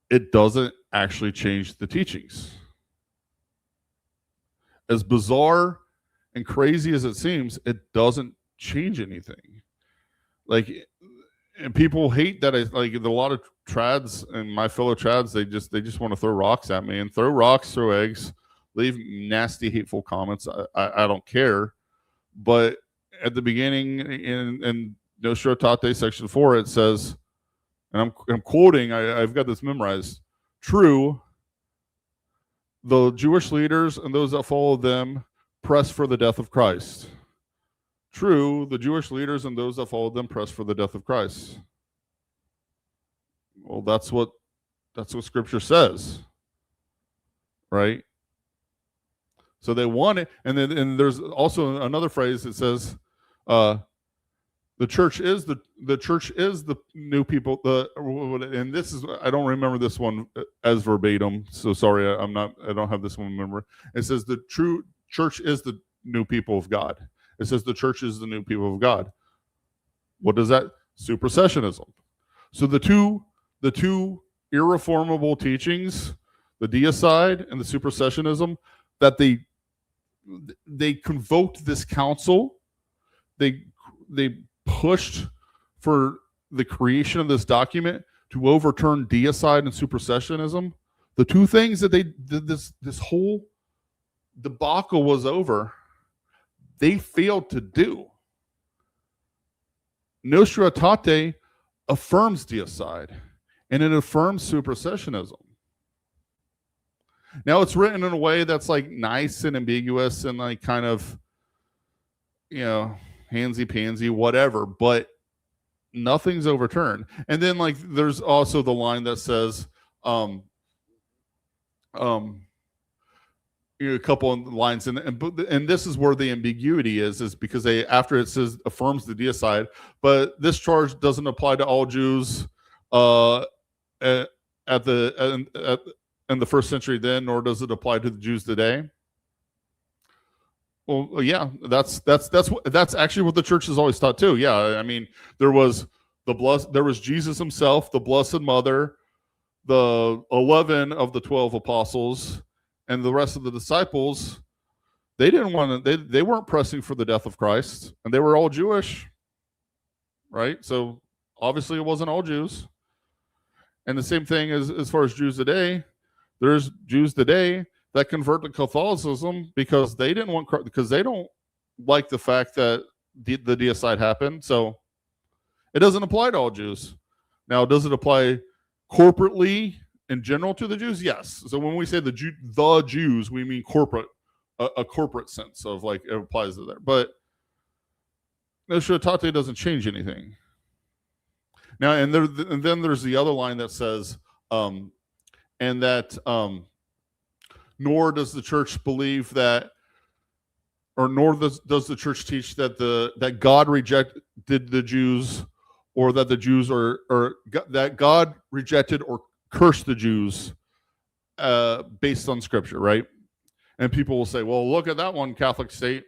it doesn't actually change the teachings. As bizarre and crazy as it seems, it doesn't change anything. Like, and people hate that. Like a lot of trads and my fellow trads, they just want to throw rocks at me, and throw rocks, throw eggs, leave nasty, hateful comments. I don't care. But at the beginning in Nostra Aetate section 4, it says, and I'm quoting, I've got this memorized: true, the Jewish leaders and those that follow them press for the death of Christ. True, the Jewish leaders and those that follow them press for the death of Christ. Well, that's what Scripture says, right? So they want it, and then there's also another phrase that says, the the church is the new people. And this is, I don't remember this one as verbatim, so sorry, I don't have this one remember. It says the true church is the new people of God. It says the church is the new people of God. What does that? Supersessionism. So the two irreformable teachings, the deicide and the supersessionism, that they convoked this council. They pushed for the creation of this document to overturn deicide and supersessionism. The two things that they did, this whole debacle was over, they failed to do. Nostra Aetate affirms deicide, and it affirms supersessionism. Now it's written in a way that's like nice and ambiguous and like kind of, handsy-pansy, whatever, but nothing's overturned. And then like there's also the line that says, a couple of lines, and this is where the ambiguity is because after it says affirms the deicide, but this charge doesn't apply to all Jews in the first century then, nor does it apply to the Jews today. Well, yeah, that's actually what the church has always taught too. Yeah, I mean, there was Jesus himself, the Blessed Mother, the 11 of the 12 apostles, and the rest of the disciples. They didn't want to. They weren't pressing for the death of Christ, and they were all Jewish, right? So obviously, it wasn't all Jews. And the same thing as far as Jews today. There's Jews today that convert to Catholicism because they don't like the fact that the deicide happened. So it doesn't apply to all Jews. Now, does it apply corporately in general to the Jews? Yes. So when we say the Jews, we mean corporate, a corporate sense of like it applies to there. But Nostra Aetate doesn't change anything. Now, and then there's the other line that says, nor does the church believe that, or nor does the church teach that God rejected the Jews, or that the Jews or that God rejected or cursed the Jews based on Scripture, right? And people will say, "Well, look at that one, Catholic state.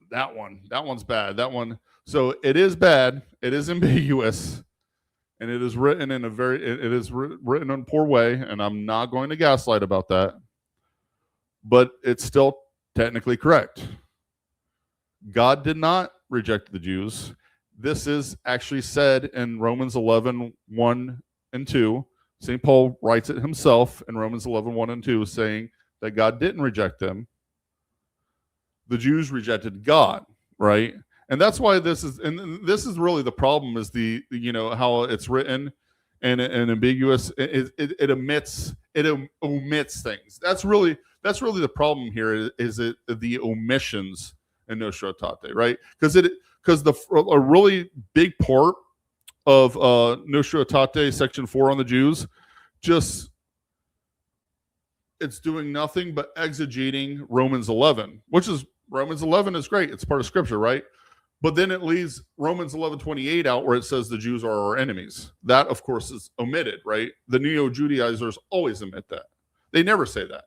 That one's bad. That one." So it is bad. It is ambiguous. And it is written in written in a poor way, and I'm not going to gaslight about that. But it's still technically correct. God did not reject the Jews. This is actually said in Romans 11, 1 and 2. St. Paul writes it himself in Romans 11, 1 and 2, saying that God didn't reject them. The Jews rejected God, right? And that's why this is really the problem, is how it's written and ambiguous. It omits things. That's really the problem here, is the omissions in Nostra Aetate, right? Because a really big part of Nostra Aetate section 4 on the Jews, it's doing nothing but exegeting Romans 11, Romans 11 is great. It's part of Scripture, right? But then it leaves Romans 11:28 out, where it says the Jews are our enemies. That, of course, is omitted, right? The neo-Judaizers always omit that. They never say that.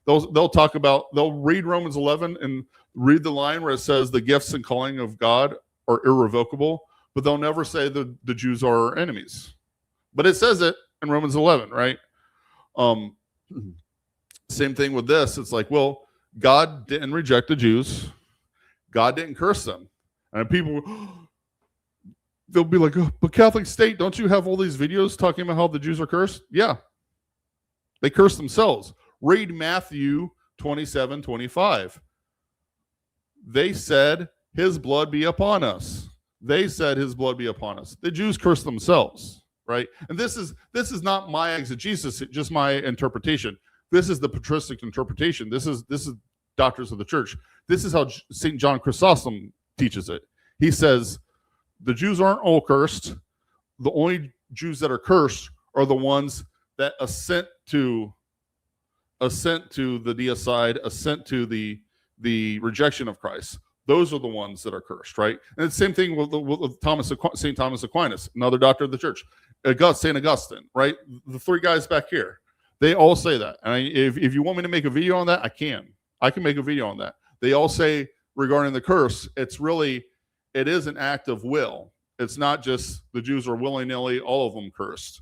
They'll read Romans 11 and read the line where it says the gifts and calling of God are irrevocable, but they'll never say the Jews are our enemies. But it says it in Romans 11, right? Same thing with this. It's like, well, God didn't reject the Jews. God didn't curse them. And people, they'll be like, oh, but Catholic state, don't you have all these videos talking about how the Jews are cursed? Yeah. They curse themselves. Read Matthew 27:25. They said, his blood be upon us. They said, his blood be upon us. The Jews cursed themselves, right? And this is not my exegesis, just my interpretation. This is the patristic interpretation. This is Doctors of the Church. This is how St. John Chrysostom teaches it. He says the Jews aren't all cursed. The only Jews that are cursed are the ones that assent to the deicide, assent to the rejection of Christ. Those are the ones that are cursed, right? And it's the same thing with St. Thomas Aquinas, another doctor of the church, St. Augustine, right? The three guys back here, they all say that. And if you want me to make a video on that, I can. I can make a video on that. They all say regarding the curse, it is an act of will. It's not just the Jews are willy-nilly, all of them cursed.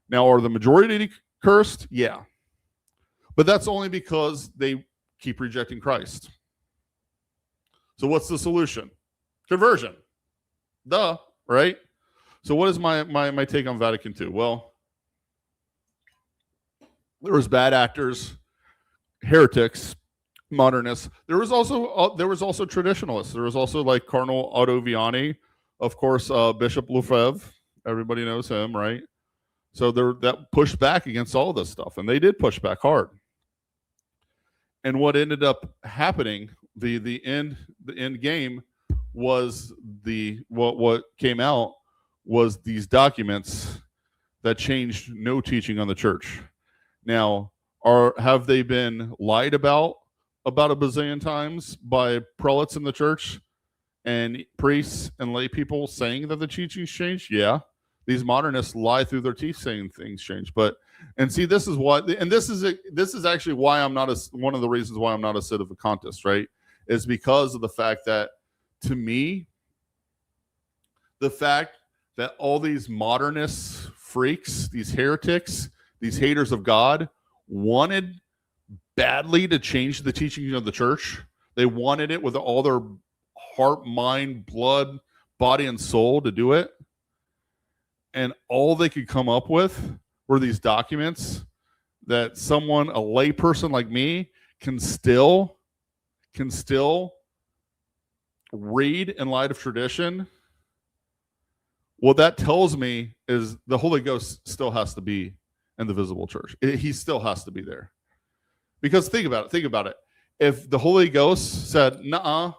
Now, are the majority cursed? Yeah. But that's only because they keep rejecting Christ. So what's the solution? Conversion. Duh, right? So what is my take on Vatican II? Well, there was bad actors, heretics, modernists. There was also traditionalists. There was also like Cardinal Otto Vianney, of course, Bishop Lefebvre. Everybody knows him, right? So that pushed back against all this stuff, and they did push back hard. And what ended up happening, the end game was what came out was these documents that changed no teaching on the church. Now, have they been lied about a bazillion times by prelates in the church and priests and lay people saying that the teachings changed? Yeah. These modernists lie through their teeth saying things change. This is actually why I'm not one of the reasons why I'm not a sedevacantist, right? Is because of the fact that, to me, the fact that all these modernist freaks, these heretics, these haters of God, wanted badly to change the teaching of the church. They wanted it with all their heart, mind, blood, body, and soul to do it. And all they could come up with were these documents that a layperson like me, can still read in light of tradition. What that tells me is the Holy Ghost still has to be in the visible church. He still has to be there. Because think about it. If the Holy Ghost said, "Nuh-uh,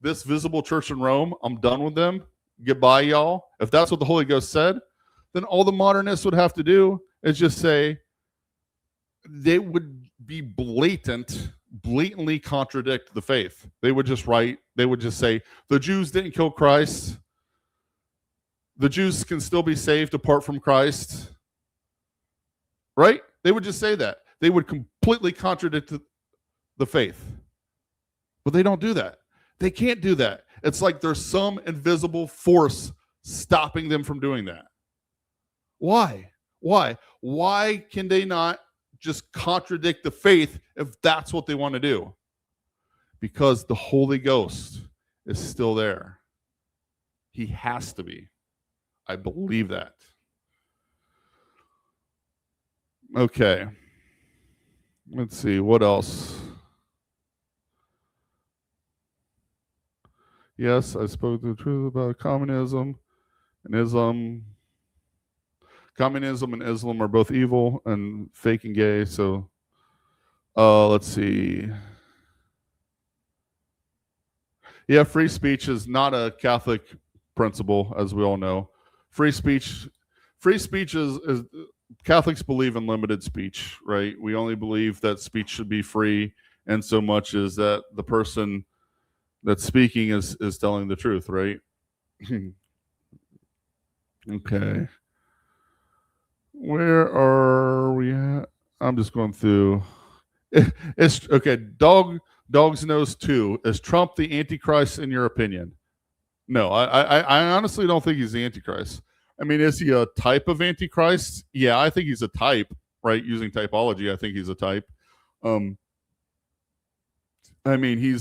this visible church in Rome, I'm done with them. Goodbye, y'all." If that's what the Holy Ghost said, then all the modernists would have to do is just say, they would be blatantly contradict the faith. They would just say, the Jews didn't kill Christ. The Jews can still be saved apart from Christ. Right? They would just say that. They would completely contradict the faith. But they don't do that. They can't do that. It's like there's some invisible force stopping them from doing that. Why? Why can they not just contradict the faith if that's what they want to do? Because the Holy Ghost is still there. He has to be. I believe that. Okay. Let's see. What else? Yes, I spoke the truth about communism and Islam. Communism and Islam are both evil and fake and gay. So let's see. Yeah, free speech is not a Catholic principle, as we all know. Free speech is Catholics believe in limited speech, right? We only believe that speech should be free, and so much as that the person that's speaking is telling the truth, right? Okay. Where are we at? I'm just going through. It's okay. Dog's Nose 2. Is Trump the Antichrist in your opinion? No, I honestly don't think he's the Antichrist. I mean, is he a type of Antichrist? Yeah, I think he's a type, right? Using typology, I think he's a type. I mean,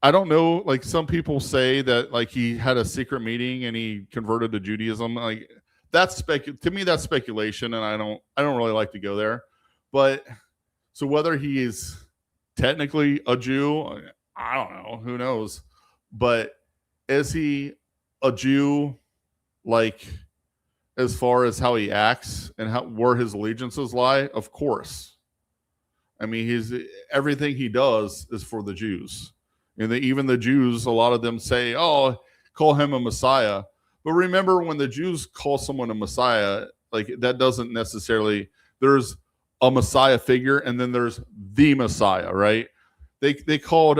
I don't know, like some people say that like he had a secret meeting and he converted to Judaism. Like to me, that's speculation, and I don't really like to go there. But so whether he is technically a Jew, I don't know, who knows? But is he a Jew, like as far as how he acts and where his allegiances lie? Of course. I mean, everything he does is for the Jews. And even the Jews, a lot of them say, "Oh, call him a Messiah." But remember, when the Jews call someone a Messiah, like that doesn't necessarily. There's a Messiah figure, and then there's the Messiah, right? They called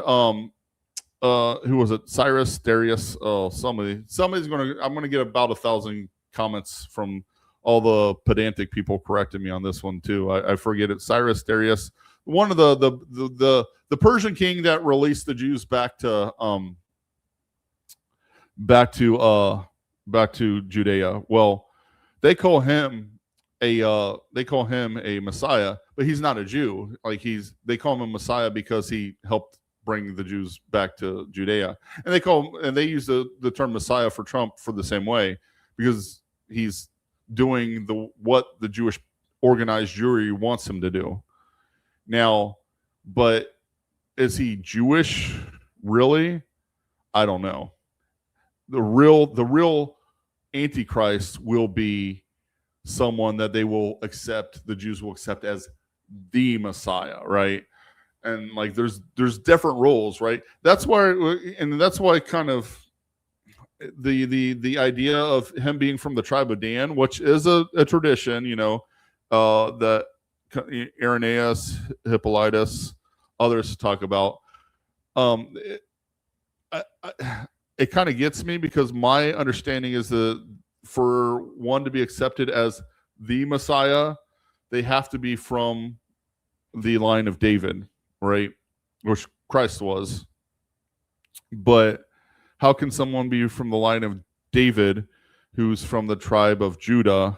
who was it? Cyrus, Darius. Oh, somebody's gonna. I'm gonna get about 1,000 comments from all the pedantic people correcting me on this one too. I forget it. Cyrus, Darius, one of the Persian king that released the Jews back to Judea. Well, they call him a Messiah, but he's not a Jew. Like they call him a Messiah because he helped bring the Jews back to Judea, and they use the term Messiah for Trump for the same way, because he's doing what the Jewish organized Jewry wants him to do. Now, but is he Jewish really? I don't know. The real Antichrist will be someone that the Jews will accept as the Messiah, right? And like there's different roles, right? That's why kind of the idea of him being from the tribe of Dan, which is a tradition, that Irenaeus, Hippolytus, others talk about. It kind of gets me, because my understanding is that for one to be accepted as the Messiah, they have to be from the line of David, right? Which Christ was. But how can someone be from the line of David who's from the tribe of Judah,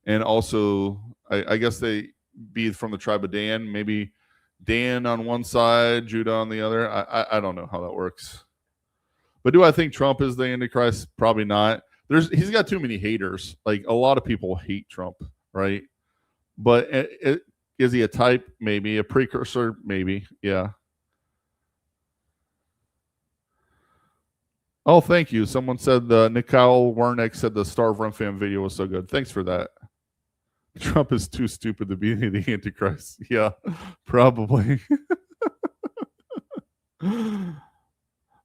and also I guess they be from the tribe of Dan, maybe Dan on one side, Judah on the other? I don't know how that works. But do I think Trump is the Antichrist? Probably not. He's got too many haters. Like, a lot of people hate Trump, right? But is he a type? Maybe. A precursor? Maybe. Yeah. Oh, thank you. Someone said Nikhail Wernick said the Star of Rumfam video was so good. Thanks for that. Trump is too stupid to be the Antichrist. Yeah, probably.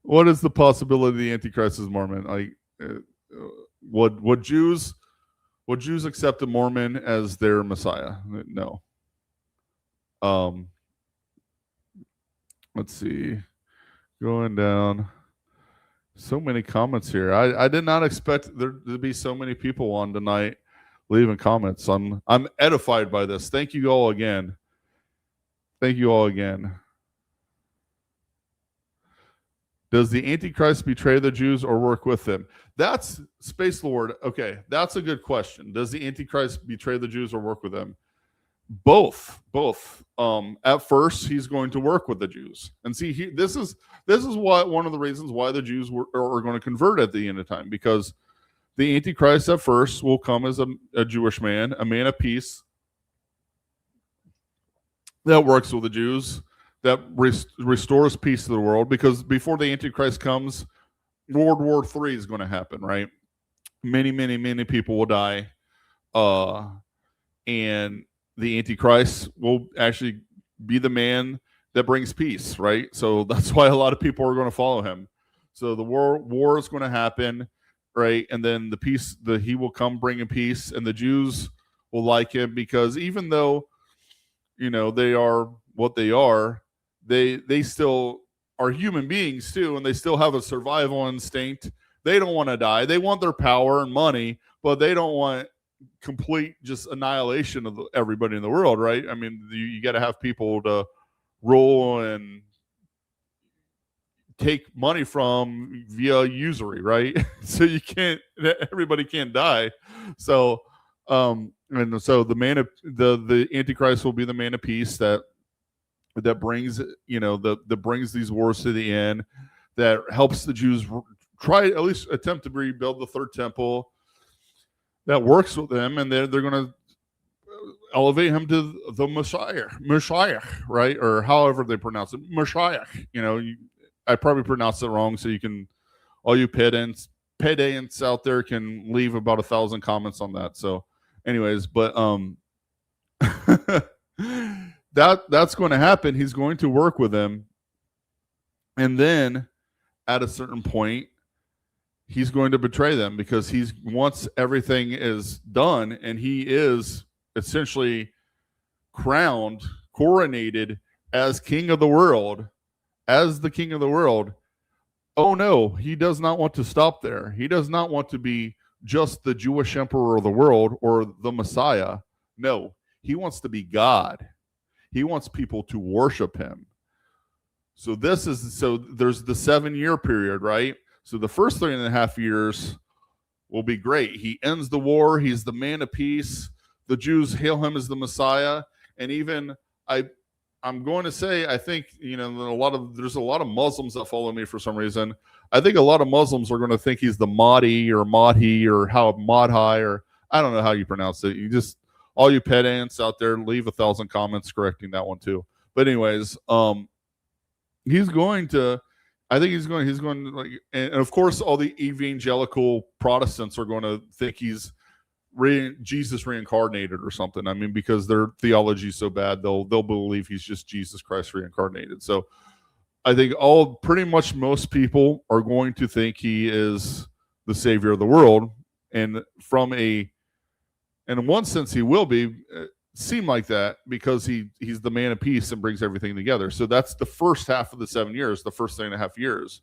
What is the possibility the Antichrist is Mormon? Like, would Jews accept a Mormon as their Messiah? No. Let's see. Going down. So many comments here. I did not expect there to be so many people on tonight leaving comments. I'm edified by this. Thank you all again. Thank you all again. Does the Antichrist betray the Jews or work with them? That's Space Lord. Okay, that's a good question. Does the Antichrist betray the Jews or work with them? Both. At first, he's going to work with the Jews, and see, this is why one of the reasons why the Jews are going to convert at the end of time, because the Antichrist at first will come as a Jewish man, a man of peace that works with the Jews, that restores peace to the world. Because before the Antichrist comes, World War III is going to happen, right? Many people will die, and the Antichrist will actually be the man that brings peace, right? So that's why a lot of people are going to follow him. So the war is going to happen, right? And then he will come bringing peace, and the Jews will like him, because even though, they are what they are, they still are human beings too, and they still have a survival instinct. They don't want to die. They want their power and money, but they don't want complete just annihilation of everybody in the world, right? I mean, you got to have people to rule and take money from via usury, right? So everybody can't die. So and so the Antichrist will be the man of peace that brings that brings these wars to the end, that helps the Jews try, at least attempt to rebuild the third temple, that works with them, and they're going to elevate him to the Messiah, right? Or however they pronounce it, Messiah. I probably pronounced it wrong, so you can, all you pedants out there can leave about 1,000 comments on that. So anyways, but that's going to happen. He's going to work with them, and then at a certain point, he's going to betray them, because once everything is done and he is essentially coronated as king of the world, Oh no, he does not want to stop there. He does not want to be just the Jewish emperor of the world or the Messiah. No, he wants to be God. He wants people to worship him. So there's the 7-year period, right? So the first 3.5 years will be great. He ends the war. He's the man of peace. The Jews hail him as the Messiah. And even I'm going to say, I think, there's a lot of Muslims that follow me for some reason. I think a lot of Muslims are going to think he's the Mahdi or Mahdi or how Madhi, or I don't know how you pronounce it. You just, all you pedants out there, leave 1,000 comments correcting that one too. But anyways, he's going to, I think he's going to like, and of course, all the evangelical Protestants are going to think he's Jesus reincarnated or something. I mean, because their theology is so bad, they'll believe he's just Jesus Christ reincarnated. So I think pretty much most people are going to think he is the savior of the world, and in one sense, he will be. Seem like that because he's the man of peace and brings everything together. So that's the first half of the 7 years, the first 3.5 years.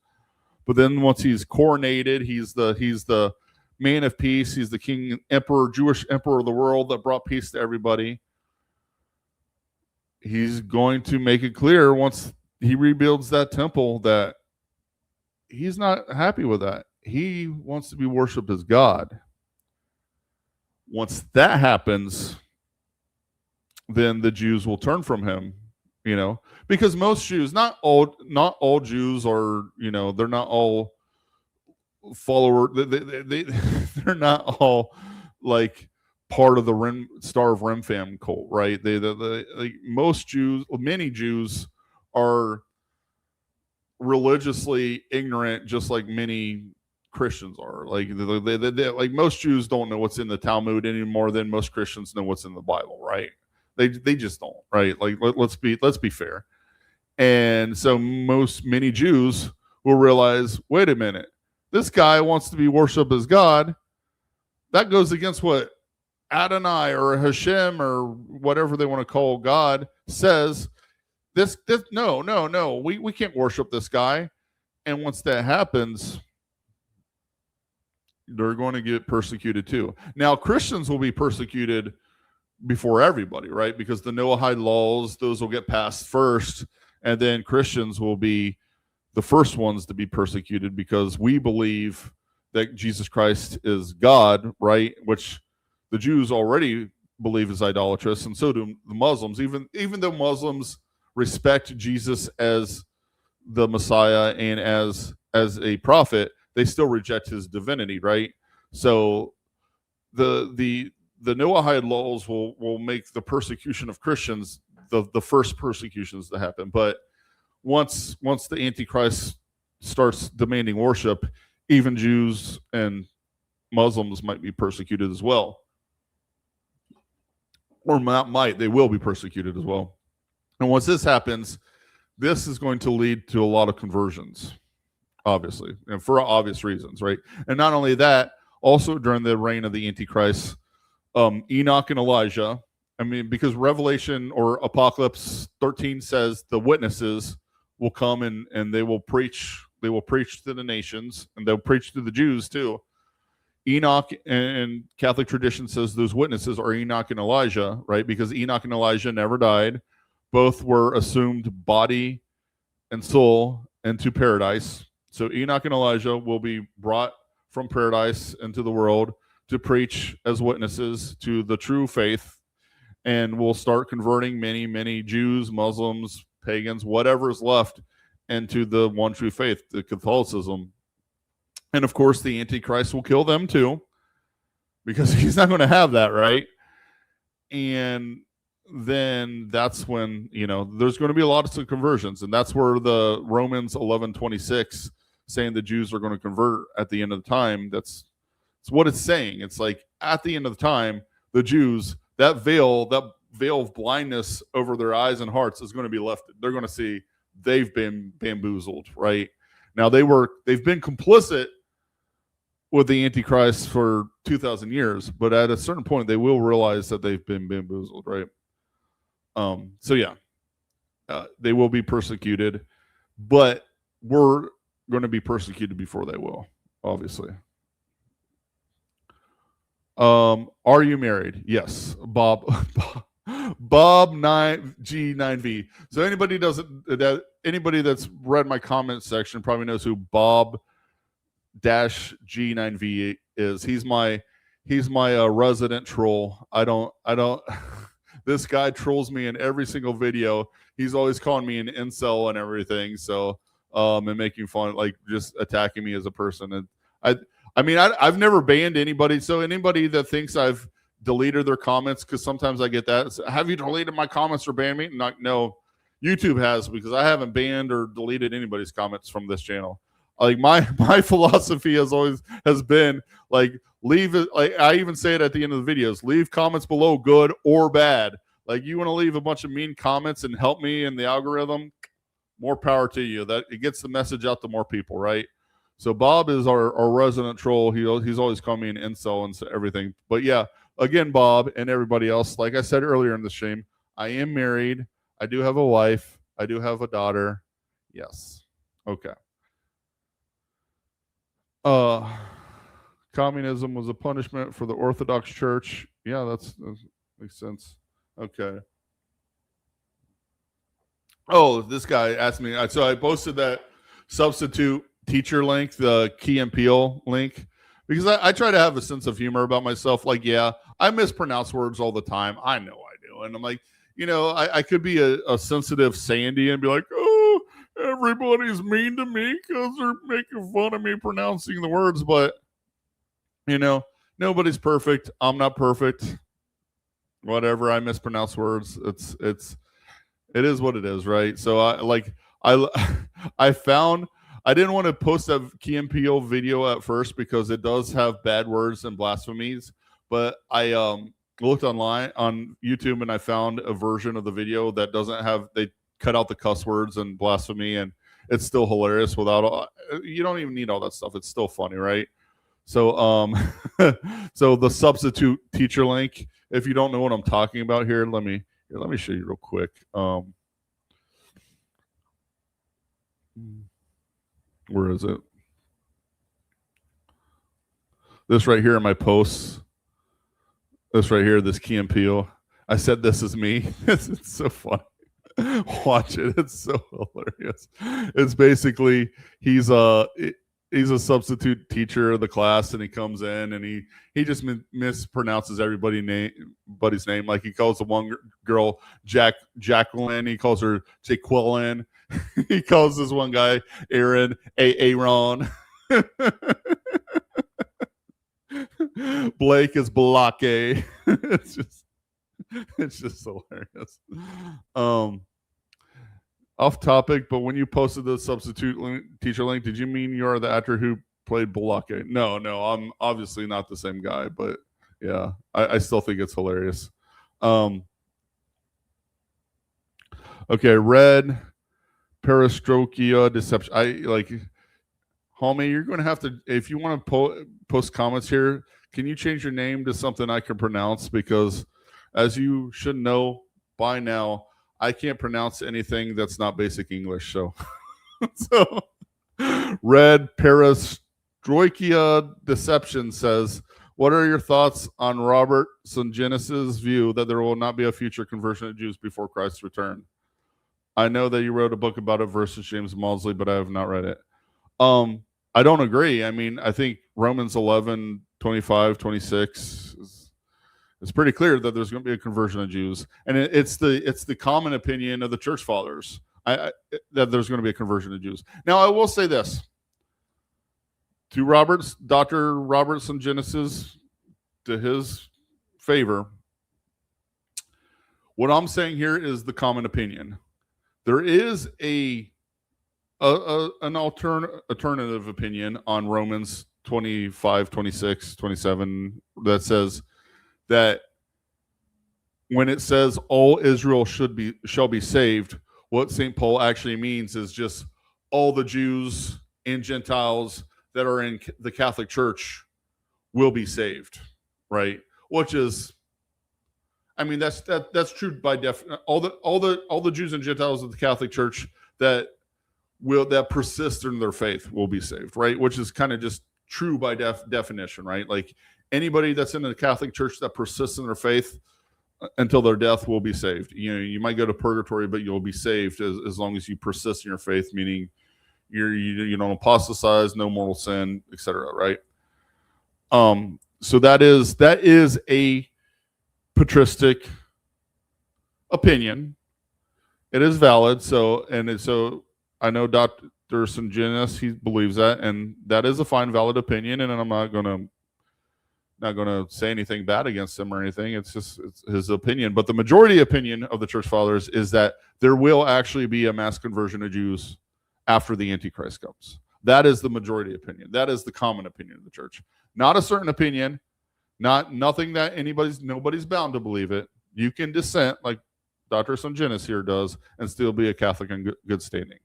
But then once he's coronated, he's the man of peace. He's the king, emperor, Jewish emperor of the world that brought peace to everybody. He's going to make it clear once he rebuilds that temple that he's not happy with that. He wants to be worshipped as God. Once that happens, then the Jews will turn from him, because most Jews, not all Jews are, they're not all follower. They're not all like part of the Star of Remphan cult, right? Like most Jews, many Jews are religiously ignorant, just like many Christians are. Like like most Jews don't know what's in the Talmud any more than most Christians know what's in the Bible, right? They just don't, right? Like let's be fair. And so many Jews will realize, wait a minute, this guy wants to be worshipped as God. That goes against what Adonai or Hashem or whatever they want to call God says. This no, we can't worship this guy. And once that happens, they're going to get persecuted too. Now Christians will be persecuted before everybody, right? Because the Noahide laws, those will get passed first, and then Christians will be the first ones to be persecuted because we believe that Jesus Christ is God, right? Which the Jews already believe is idolatrous, and so do the Muslims. Even though Muslims respect Jesus as the Messiah and as a prophet, they still reject his divinity, right? So the Noahide laws will make the persecution of Christians the first persecutions to happen. But once the Antichrist starts demanding worship, even Jews and Muslims might be persecuted as well. Or they will be persecuted as well. And once this happens, this is going to lead to a lot of conversions, obviously, and for obvious reasons, right? And not only that, also during the reign of the Antichrist, Enoch and Elijah, I mean, because Revelation or Apocalypse 13 says the witnesses will come and they will preach to the nations, and they'll preach to the Jews too. Enoch and Catholic tradition says those witnesses are Enoch and Elijah, right? Because Enoch and Elijah never died. Both were assumed body and soul into paradise. So Enoch and Elijah will be brought from paradise into the world to preach as witnesses to the true faith, and will start converting many Jews, Muslims, pagans, whatever is left into the one true faith, the Catholicism. And of course, the Antichrist will kill them too, because he's not going to have that, right? And then that's when, there's going to be a lot of conversions. And that's where the Romans 11:26 saying the Jews are going to convert at the end of the time. It's what it's saying. It's like at the end of the time, the Jews, that veil of blindness over their eyes and hearts is going to be lifted. They're going to see they've been bamboozled, right? Now they've been complicit with the Antichrist for 2,000 years, but at a certain point they will realize that they've been bamboozled, right? So yeah, they will be persecuted, but going to be persecuted before they will, obviously. Are you married? Yes. Bob G9V. So anybody that's read my comment section probably knows who Bob G9V is. He's my resident troll. I don't this guy trolls me in every single video. He's always calling me an incel and everything. So and making fun, like just attacking me as a person. And I've never banned anybody. So anybody that thinks I've deleted their comments, because sometimes I get that. So, have you deleted my comments or banned me? No, YouTube has, because I haven't banned or deleted anybody's comments from this channel. Like my philosophy has been like, leave it. Like I even say it at the end of the videos, leave comments below, good or bad. Like you want to leave a bunch of mean comments and help me in the algorithm, more power to you. That it gets the message out to more people, right? So Bob is our resident troll. He's always calling me an incel and everything. But yeah, again, Bob and everybody else, like I said earlier in the stream, I am married. I do have a wife. I do have a daughter. Yes. Okay. Communism was a punishment for the Orthodox Church. Yeah, that makes sense. Okay. Oh, this guy asked me. So I posted that substitute teacher link, the Key and Peele link, because I try to have a sense of humor about myself. Like, yeah, I mispronounce words all the time. I know I do. And I'm like, I could be a sensitive Sandy and be like, oh, everybody's mean to me because they're making fun of me pronouncing the words. But, nobody's perfect. I'm not perfect. Whatever, I mispronounce words. It is what it is, right? So I found, I didn't want to post that Key and Peele video at first because it does have bad words and blasphemies. But I looked online on YouTube and I found a version of the video that doesn't have, they cut out the cuss words and blasphemy, and it's still hilarious without, you don't even need all that stuff. It's still funny, right? So so the substitute teacher link, if you don't know what I'm talking about here, let me show you real quick. Where is it? This right here in my posts. This right here, this Key and Peele. I said this is me. It's so funny. Watch it. It's so hilarious. It's basically he's a substitute teacher of the class, and he comes in and he just mispronounces everybody's name. Like he calls the one girl Jacqueline. He calls her Jaqueline. He calls this one guy Aaron Aaron. Blake is Blake. It's just hilarious. Off topic, but when you posted the substitute teacher link, did you mean you're the actor who played Blake? No, I'm obviously not the same guy, but yeah, I still think it's hilarious. Okay, red perestroika deception. Homie, you're going to have to, if you want to post comments here, can you change your name to something I can pronounce? Because as you should know by now, I can't pronounce anything that's not basic English. So, red perestroika deception says, what are your thoughts on Robert Sungenis's view that there will not be a future conversion of Jews before Christ's return? I know that you wrote a book about it versus James Maudsley, but I have not read it. I don't agree. I mean, I think Romans 11, 25, 26 it's pretty clear that there's going to be a conversion of Jews, and it's the common opinion of the church fathers that there's going to be a conversion of Jews. Now, I will say this to Dr. Robert Sungenis, to his favor. What I'm saying here is the common opinion. There is an alternative opinion on Romans 25, 26, 27 that says that when it says all Israel shall be saved, what St. Paul actually means is just all the Jews and Gentiles that are in the Catholic Church will be saved, right? Which is, I mean, that's true by definition. All the Jews and Gentiles of the Catholic Church that that persist in their faith will be saved, right? Which is kind of just true by definition, right? Like anybody that's in the Catholic Church that persists in their faith until their death will be saved. You know, you might go to purgatory, but you'll be saved as long as you persist in your faith, meaning you don't apostatize, no mortal sin, etc. Right? So that is a patristic opinion. It is valid. So I know Dr. Sungenis, he believes that, and that is a fine, valid opinion. And I'm not gonna say anything bad against him or anything. It's his opinion. But the majority opinion of the Church Fathers is that there will actually be a mass conversion of Jews after the Antichrist comes. That is the majority opinion. That is the common opinion of the Church. Not a certain opinion. Nothing that nobody's bound to believe it. You can dissent like Dr. Sungenis here does and still be a Catholic in good standing.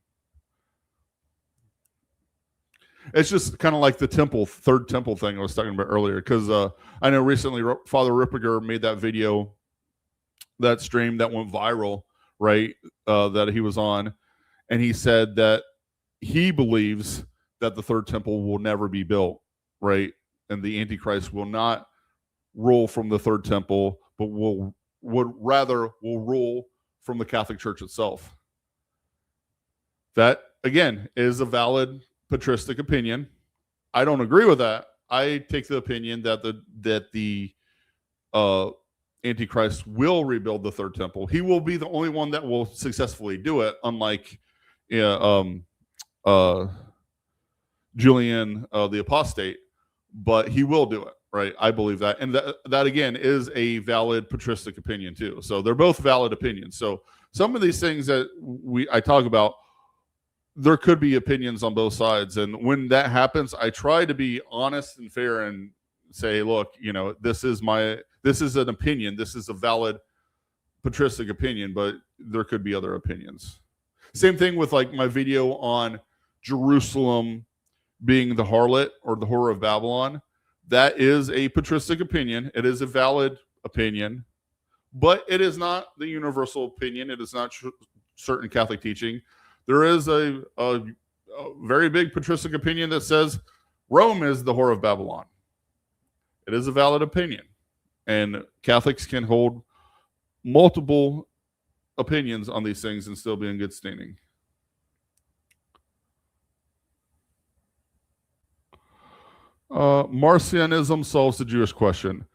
It's just kind of like the third temple thing I was talking about earlier, because I know recently Father Ripperger made that video, that stream that went viral, right, that he was on, and he said that he believes that the third temple will never be built, right, and the Antichrist will not rule from the third temple, but will rule from the Catholic Church itself. That, again, is a valid patristic opinion. I don't agree with that. I take the opinion that the Antichrist will rebuild the third temple. He will be the only one that will successfully do it, unlike Julian the Apostate, but he will do it, right? I believe that. And that again is a valid patristic opinion too. So they're both valid opinions. So some of these things that I talk about, there could be opinions on both sides. And when that happens, I try to be honest and fair and say, look, this is an opinion. This is a valid patristic opinion, but there could be other opinions. Same thing with like my video on Jerusalem being the harlot or the whore of Babylon. That is a patristic opinion. It is a valid opinion, but it is not the universal opinion. It is not certain Catholic teaching. There is a very big patristic opinion that says Rome is the whore of Babylon. It is a valid opinion, and Catholics can hold multiple opinions on these things and still be in good standing. Marcionism solves the Jewish question.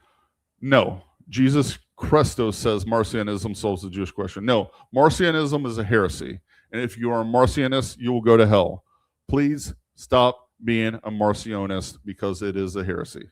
No. Jesus Christos says Marcionism solves the Jewish question. No. Marcionism is a heresy. And if you are a Marcionist, you will go to hell. Please stop being a Marcionist because it is a heresy.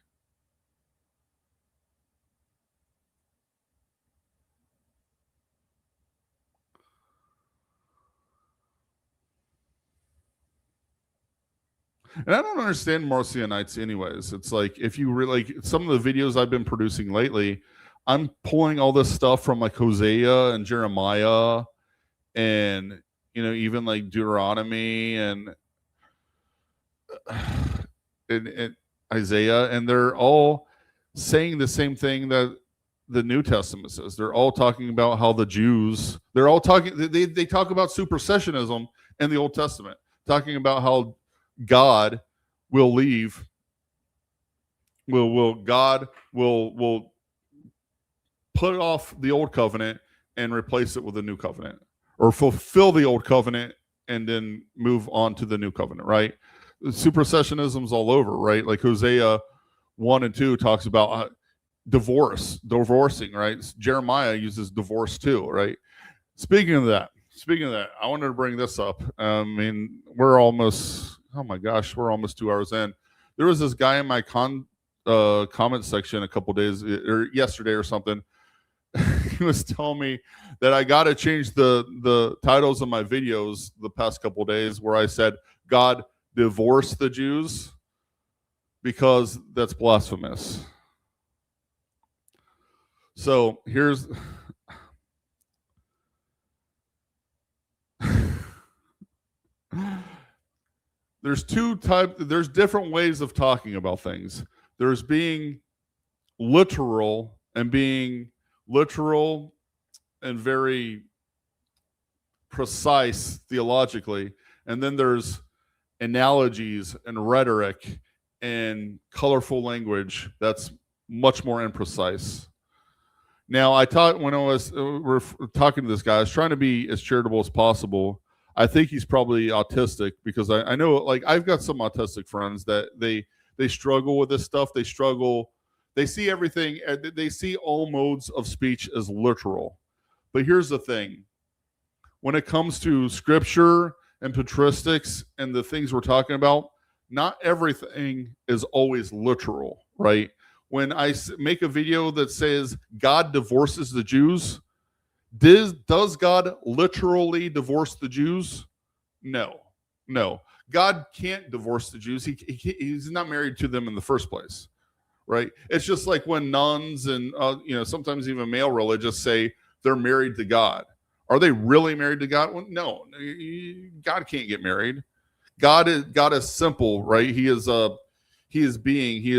And I don't understand Marcionites anyways. It's like, if you really, like some of the videos I've been producing lately, I'm pulling all this stuff from like Hosea and Jeremiah and, even like Deuteronomy and Isaiah, and they're all saying the same thing that the New Testament says. They're all talking about how the Jews, they talk about supersessionism in the Old Testament, talking about how God will leave. God will put off the old covenant and replace it with a new covenant, or fulfill the old covenant and then move on to the new covenant, right? Supersessionism's all over, right? Like Hosea 1 and 2 talks about divorcing, right? Jeremiah uses divorce too, right? Speaking of that, I wanted to bring this up. I mean, we're almost 2 hours in. There was this guy in my comment section a couple days, or yesterday or something. He was telling me that I got to change the titles of my videos the past couple days, where I said God divorced the Jews, because that's blasphemous. So here's there's different ways of talking about things. There's being literal and very precise theologically, And then there's analogies and rhetoric and colorful language that's much more imprecise. Now, I taught when I was talking to this guy, I was trying to be as charitable as possible. I think he's probably autistic because I know, like, I've got some autistic friends that they struggle with this stuff. They see everything, they see all modes of speech as literal. But here's the thing. When it comes to scripture and patristics and the things we're talking about, not everything is always literal, right? When I make a video that says God divorces the Jews, does God literally divorce the Jews? No. God can't divorce the Jews. He's not married to them in the first place, right? It's just like when nuns and sometimes even male religious say they're married to God. Are they really married to God? Well, no. God can't get married. God is simple, right? He is being. He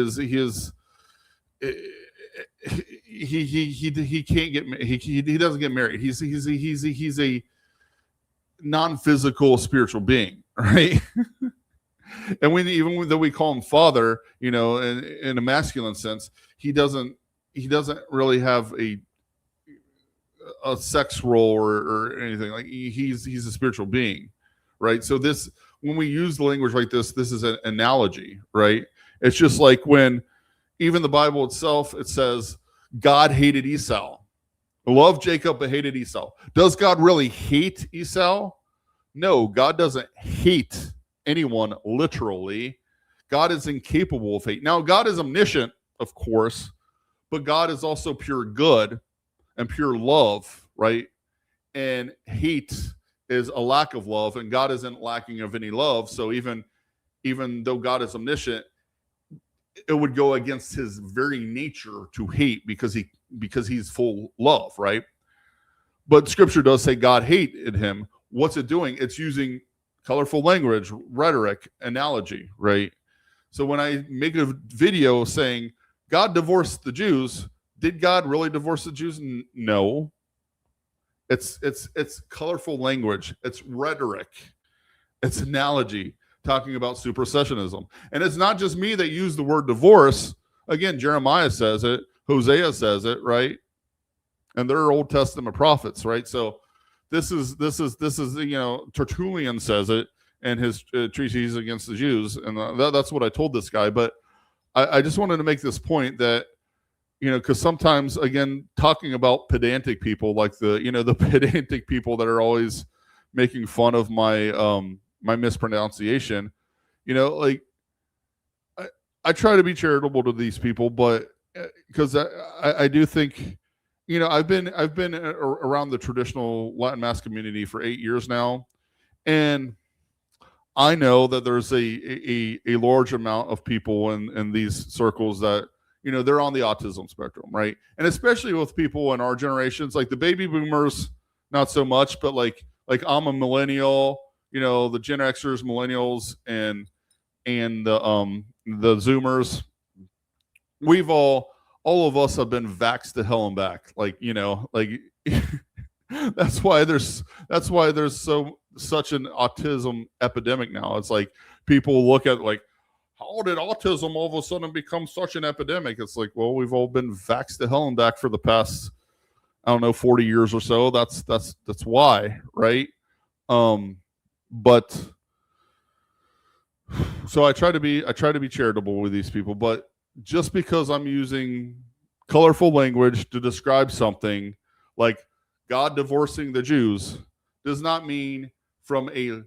can't get he doesn't get married. He's a non-physical spiritual being, right? And even though we call him Father, in a masculine sense, he doesn't really have a sex role or anything. Like he's a spiritual being, right? So when we use the language like this is an analogy, right? It's just like when even the Bible itself, it says God hated Esau, loved Jacob but hated Esau. Does God really hate Esau? No, God doesn't hate anyone literally. God is incapable of hate. Now, God is omniscient, of course, but God is also pure good and pure love, right? And hate is a lack of love, and God isn't lacking of any love. So even though God is omniscient, it would go against his very nature to hate because he's full love, right? But scripture does say God hated him. What's it doing? It's using colorful language, rhetoric, analogy, right? So when I make a video saying God divorced the Jews, did God really divorce the Jews? No. It's colorful language. It's rhetoric. It's analogy, talking about supersessionism. And it's not just me that use the word divorce. Again, Jeremiah says it, Hosea says it, right? And they're Old Testament prophets, right? So this is Tertullian says it in his treatise against the Jews, and that's what I told this guy. But I just wanted to make this point that because sometimes, again, talking about pedantic people, like the pedantic people that are always making fun of my my mispronunciation, like I try to be charitable to these people, but because I do think, I've been around the traditional Latin Mass community for 8 years now, and I know that there's a large amount of people in these circles that they're on the autism spectrum, right? And especially with people in our generations, like the baby boomers, not so much, but like I'm a millennial, the Gen Xers, millennials, and the Zoomers, we've all of us have been vaxxed to hell and back, like that's why there's such an autism epidemic now. It's like people look at like, how did autism all of a sudden become such an epidemic? It's like, well, we've all been vaxxed to hell and back for the past, 40 years or so. That's why, right? But so I try to be charitable with these people, but just because I'm using colorful language to describe something like God divorcing the Jews does not mean from a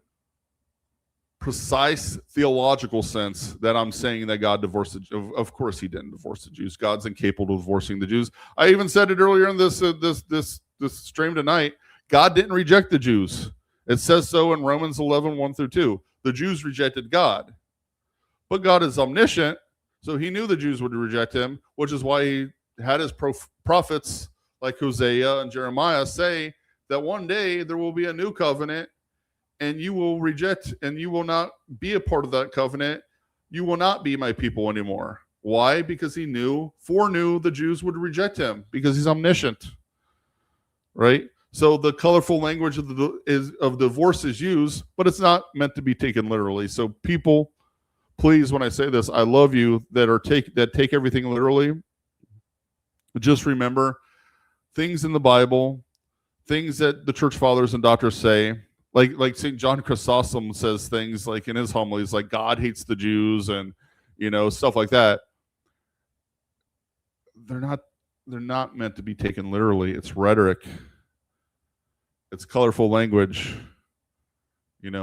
precise theological sense that I'm saying that God divorced the Jews. Of course he didn't divorce the Jews. God's incapable of divorcing the Jews. I even said it earlier in this stream tonight. God didn't reject the Jews. It says so in Romans 11, 1-2. The Jews rejected God. But God is omniscient, so he knew the Jews would reject him, which is why he had his prophets like Hosea and Jeremiah say that one day there will be a new covenant and you will reject and you will not be a part of that covenant. You will not be my people anymore. Why? Because he foreknew the Jews would reject him because he's omniscient, right? So the colorful language of divorce is used, but it's not meant to be taken literally. So people, please, when I say this, I love you that take everything literally. Just remember things in the Bible, things that the church fathers and doctors say, like St. John Chrysostom says things like in his homilies, like God hates the Jews and stuff like that. They're not meant to be taken literally. It's rhetoric. It's colorful language, and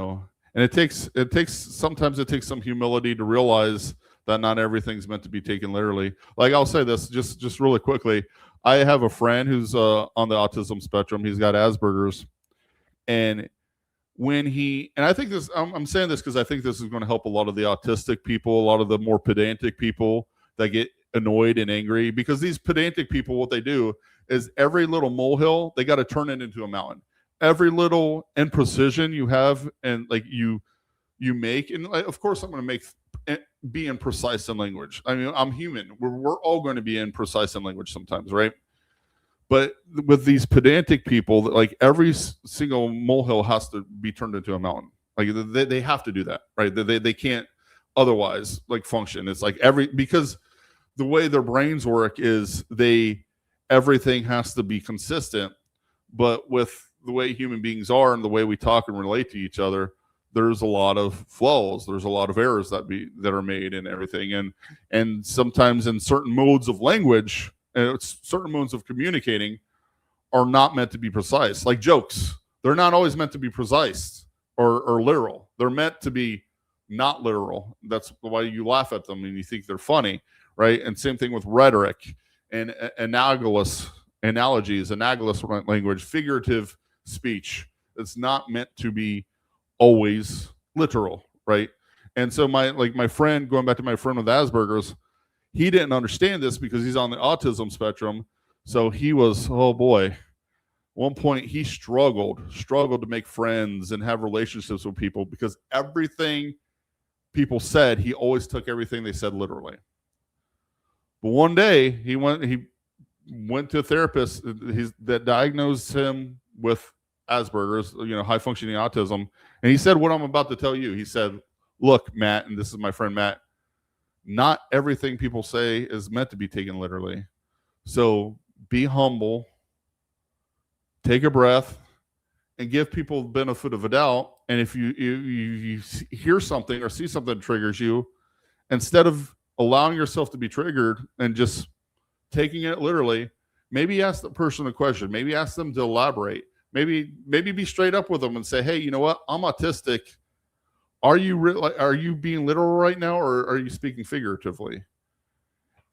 sometimes it takes some humility to realize that not everything's meant to be taken literally. Like I'll say this just really quickly. I have a friend who's on the autism spectrum. He's got Asperger's, and I think this, I'm saying this because I think this is going to help a lot of the autistic people, a lot of the more pedantic people that get annoyed and angry, because these pedantic people, what they do is every little molehill, they got to turn it into a mountain. Every little imprecision you have and like you make, and of course I'm going to be imprecise in language. I mean, I'm human. We're all going to be imprecise in language sometimes, right? But with these pedantic people, like every single molehill has to be turned into a mountain. Like they have to do that, right? They can't otherwise like function. It's like because the way their brains work is everything has to be consistent. But with the way human beings are and the way we talk and relate to each other, there's a lot of flaws. There's a lot of errors that are made and everything. And sometimes in certain modes of language, certain modes of communicating are not meant to be precise. Like jokes, they're not always meant to be precise or literal. They're meant to be not literal. That's why you laugh at them and you think they're funny, right? And same thing with rhetoric and analogous language, figurative speech. It's not meant to be always literal, right? And so my friend, going back to my friend with Asperger's, he didn't understand this because he's on the autism spectrum. So he was, oh boy, one point he struggled to make friends and have relationships with people because everything people said, he always took everything they said literally. But one day he went to a therapist that diagnosed him with Asperger's, high functioning autism. And he said what I'm about to tell you. He said, look, Matt, and this is my friend Matt, not everything people say is meant to be taken literally. So be humble, take a breath, and give people the benefit of a doubt. And if you hear something or see something that triggers you, instead of allowing yourself to be triggered and just taking it literally, maybe ask the person a question. Maybe ask them to elaborate. Maybe be straight up with them and say, hey, you know what? I'm autistic. Are you being literal right now, or are you speaking figuratively?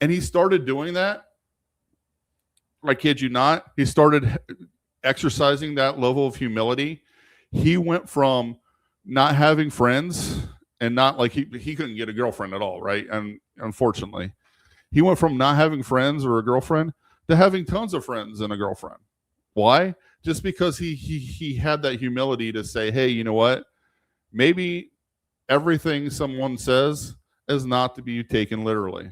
And he started doing that. I kid you not. He started exercising that level of humility. He went from not having friends and not like he couldn't get a girlfriend at all, right? And unfortunately, he went from not having friends or a girlfriend to having tons of friends and a girlfriend. Why? Just because he had that humility to say, hey, you know what? Maybe everything someone says is not to be taken literally,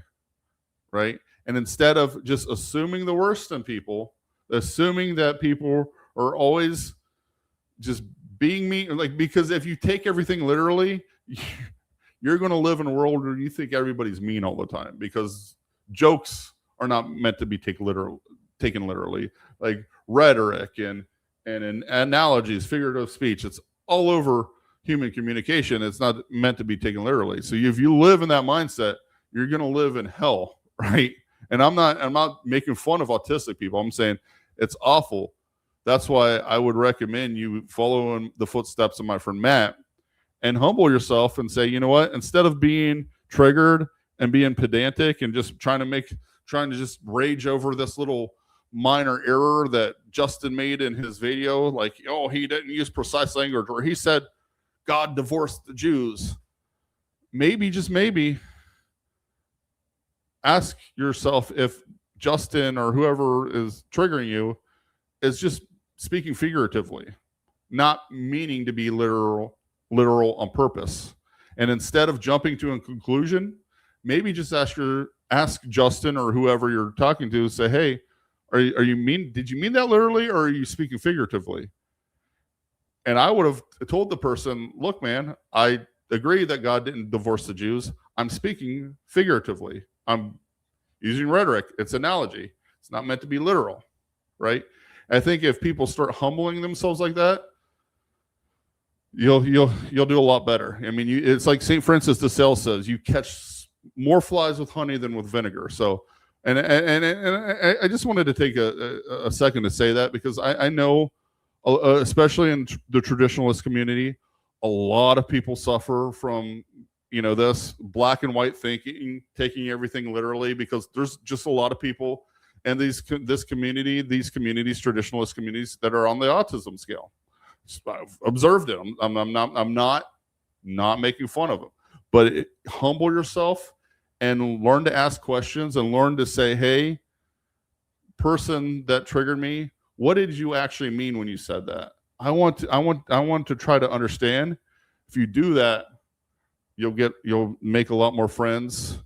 right? And instead of just assuming the worst in people, assuming that people are always just being mean, like, because if you take everything literally, you're going to live in a world where you think everybody's mean all the time, because jokes are not meant to be taken literally. Like rhetoric and analogies, figurative speech, it's all over human communication. It's not meant to be taken literally. So if you live in that mindset, you're going to live in hell, right? And I'm not making fun of autistic people. I'm saying it's awful. That's why I would recommend you follow in the footsteps of my friend Matt and humble yourself and say, you know what? Instead of being triggered and being pedantic and just trying to just rage over this little minor error that Justin made in his video, like, oh, he didn't use precise language, or he said God divorced the Jews. Maybe, just maybe, ask yourself if Justin or whoever is triggering you is just speaking figuratively, not meaning to be literal on purpose. And instead of jumping to a conclusion, maybe just ask Justin or whoever you're talking to, say, hey, Did you mean that literally, or are you speaking figuratively? And I would have told the person, look, man, I agree that God didn't divorce the Jews. I'm speaking figuratively. I'm using rhetoric. It's analogy. It's not meant to be literal, right? I think if people start humbling themselves like that, you'll do a lot better. I mean, it's like St. Francis de Sales says, you catch more flies with honey than with vinegar. So, and I just wanted to take a second to say that, because I know, especially in the traditionalist community, a lot of people suffer from, this black and white thinking, taking everything literally, because there's just a lot of people in these traditionalist communities, that are on the autism scale. I've observed it. I'm not making fun of them, but humble yourself and learn to ask questions and learn to say, hey, person that triggered me, what did you actually mean when you said that? I want to try to understand. If you do that, you'll make a lot more friends.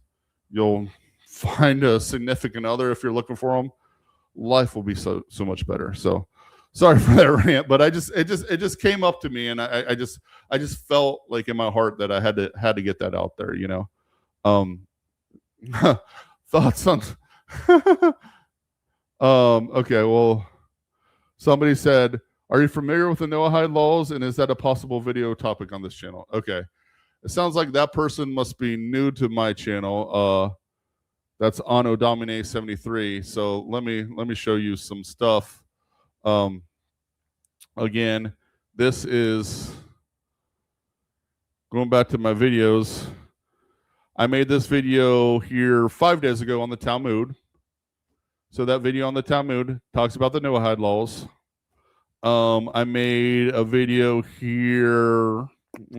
You'll find a significant other if you're looking for them. Life will be so much better. So sorry for that rant, but it just came up to me, and I just felt like in my heart that I had to get that out there, Thoughts on okay, well, somebody said, are you familiar with the Noahide laws, and is that a possible video topic on this channel? Okay. It sounds like that person must be new to my channel. That's Anno Domine 73. So let me show you some stuff. Again, this is going back to my videos. I made this video here 5 days ago on the Talmud. So that video on the Talmud talks about the Noahide laws. I made a video here 3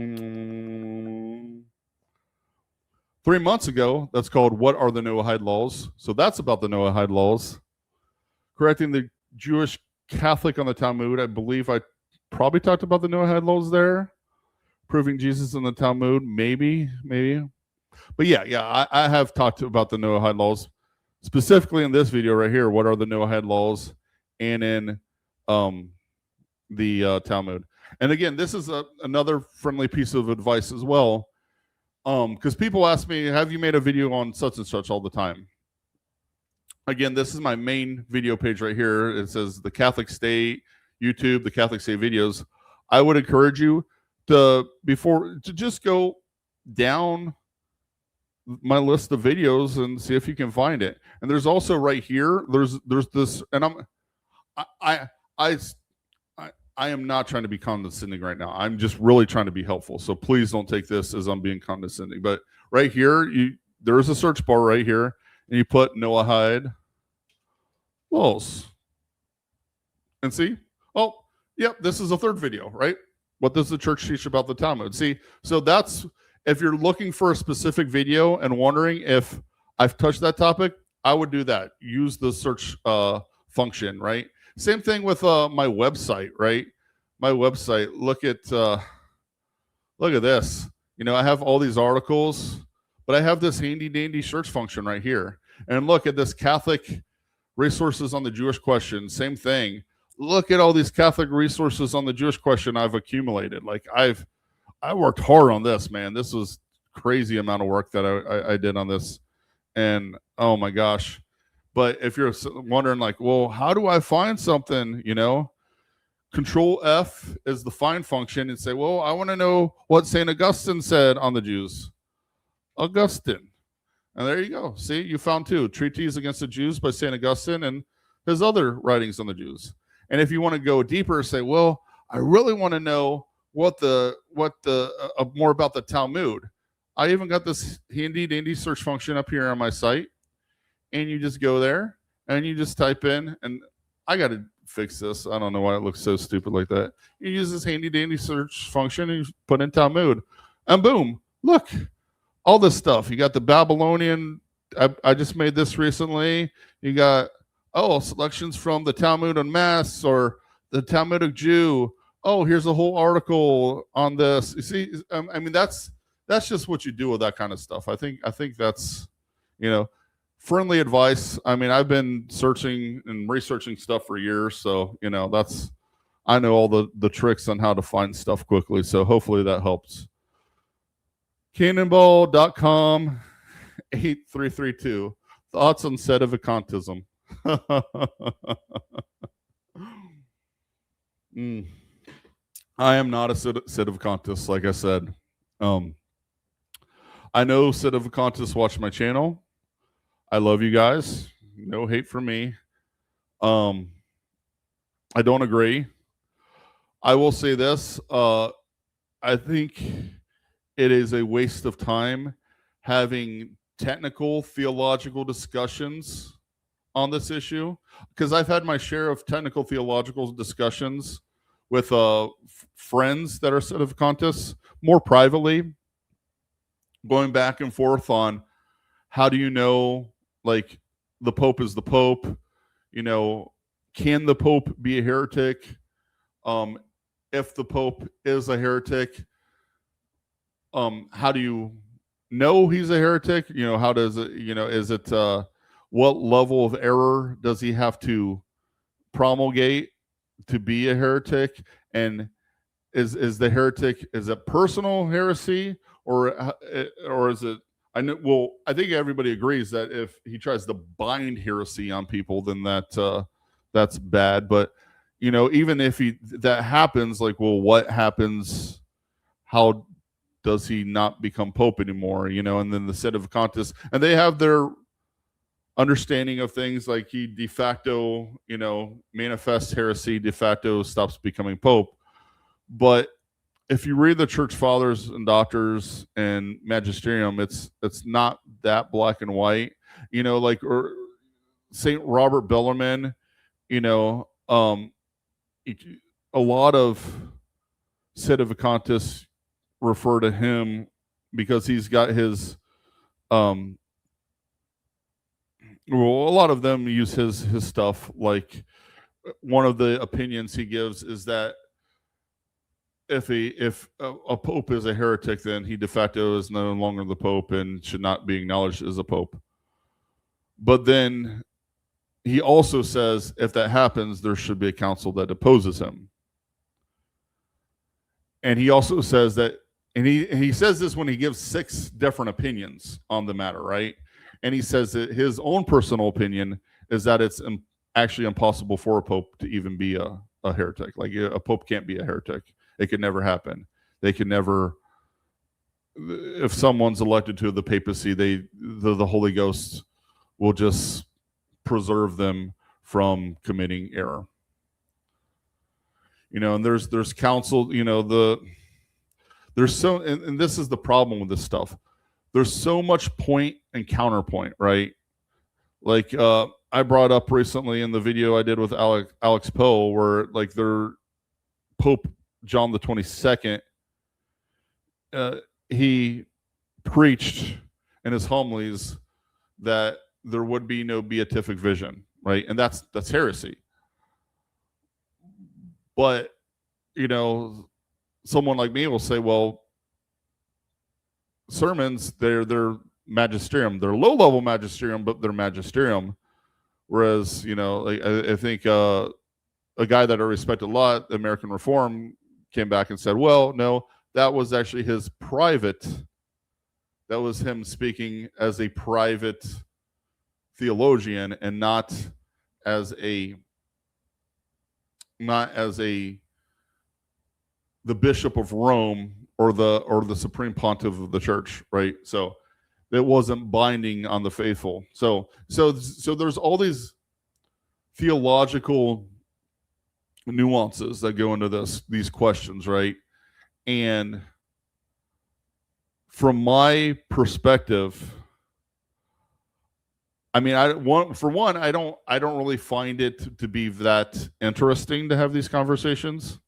months ago that's called What Are the Noahide Laws? So that's about the Noahide laws. Correcting the Jewish Catholic on the Talmud. I believe I probably talked about the Noahide laws there. Proving Jesus in the Talmud, maybe. But yeah, I have talked about the Noahide laws, specifically in this video right here. What are the Noahide laws? And in the Talmud. And again, this is another friendly piece of advice as well, because people ask me, have you made a video on such and such all the time? Again, this is my main video page right here. It says the Catholic State YouTube, the Catholic State videos. I would encourage you to just go down my list of videos and see if you can find it. And there's also right here, there's this, and I am not trying to be condescending right now. I'm just really trying to be helpful. So please don't take this as I'm being condescending. But right here, there is a search bar right here, and you put Noahide laws. And see? Oh, yep, this is a third video, right? What does the church teach about the Talmud? See, so that's, if you're looking for a specific video and wondering if I've touched that topic, I would do that. Use the search function, right? Same thing with my website, right? My website. Look at this. I have all these articles, but I have this handy dandy search function right here. And look at this Catholic resources on the Jewish question. Same thing. Look at all these Catholic resources on the Jewish question I've accumulated. Like I worked hard on this, man. This was crazy amount of work that I did on this, and oh my gosh. But if you're wondering, like, well, how do I find something? Control F is the find function, and say, well, I want to know what St. Augustine said on the Jews. Augustine. And there you go. See, you found two: Treatise Against the Jews by St. Augustine and his other writings on the Jews. And if you want to go deeper, say, well, I really want to know more about the Talmud. I even got this handy dandy search function up here on my site. And you just go there and you just type in, and I got to fix this. I don't know why it looks so stupid like that. You use this handy dandy search function and you put in Talmud, and boom, look, all this stuff. You got the Babylonian. I just made this recently. You got, selections from the Talmud on Mass or the Talmudic Jew. Oh, here's a whole article on this. You see, I mean, that's just what you do with that kind of stuff. I think that's, friendly advice. I mean, I've been searching and researching stuff for years, so I know all the tricks on how to find stuff quickly. So hopefully that helps. Cannonball.com 8332. Thoughts on sedevacantism. I am not a sedevacantist, like I said. I know sedevacantists watch my channel. I love you guys. No hate for me. I don't agree. I will say this. I think it is a waste of time having technical theological discussions on this issue, because I've had my share of technical theological discussions with friends that are sedevacantists, more privately, going back and forth on how do you know, like, the Pope is the Pope? Can the Pope be a heretic? If the Pope is a heretic, how do you know he's a heretic? How does it, is it, what level of error does he have to promulgate to be a heretic? And is the heretic, is it personal heresy, or is it, I think everybody agrees that if he tries to bind heresy on people, then that's bad. But even if that happens, like, well, what happens? How does he not become Pope anymore? And then the sedevacantists, and they have their understanding of things, like he de facto, manifests heresy, de facto stops becoming Pope. But if you read the church fathers and doctors and magisterium, it's not that black and white, like, or St. Robert Bellarmine, a lot of sedevacantists refer to him because he's got his well, a lot of them use his stuff. Like, one of the opinions he gives is that if a pope is a heretic, then he de facto is no longer the pope and should not be acknowledged as a pope. But then he also says if that happens, there should be a council that opposes him. And he also says that, and he says this when he gives 6 different opinions on the matter, right? And he says that his own personal opinion is that it's actually impossible for a pope to even be a heretic. Like, a pope can't be a heretic. It could never happen. They could never. If someone's elected to the papacy, the Holy Ghost will just preserve them from committing error. And there's counsel. There's so, and this is the problem with this stuff. There's so much point and counterpoint, right? Like, I brought up recently in the video I did with Alex Poe, where, like, their Pope John the 22nd, he preached in his homilies that there would be no beatific vision, right? And that's heresy. But someone like me will say, well, sermons, they're magisterium, they're low-level magisterium, but they're magisterium. Whereas, like, I think a guy that I respect a lot, American Reform, came back and said, well, no, that was actually his private, that was him speaking as a private theologian, and not as the Bishop of Rome or the Supreme Pontiff of the Church, right? So it wasn't binding on the faithful. So there's all these theological nuances that go into these questions, right? And from my perspective, I mean, I don't really find it to be that interesting to have these conversations.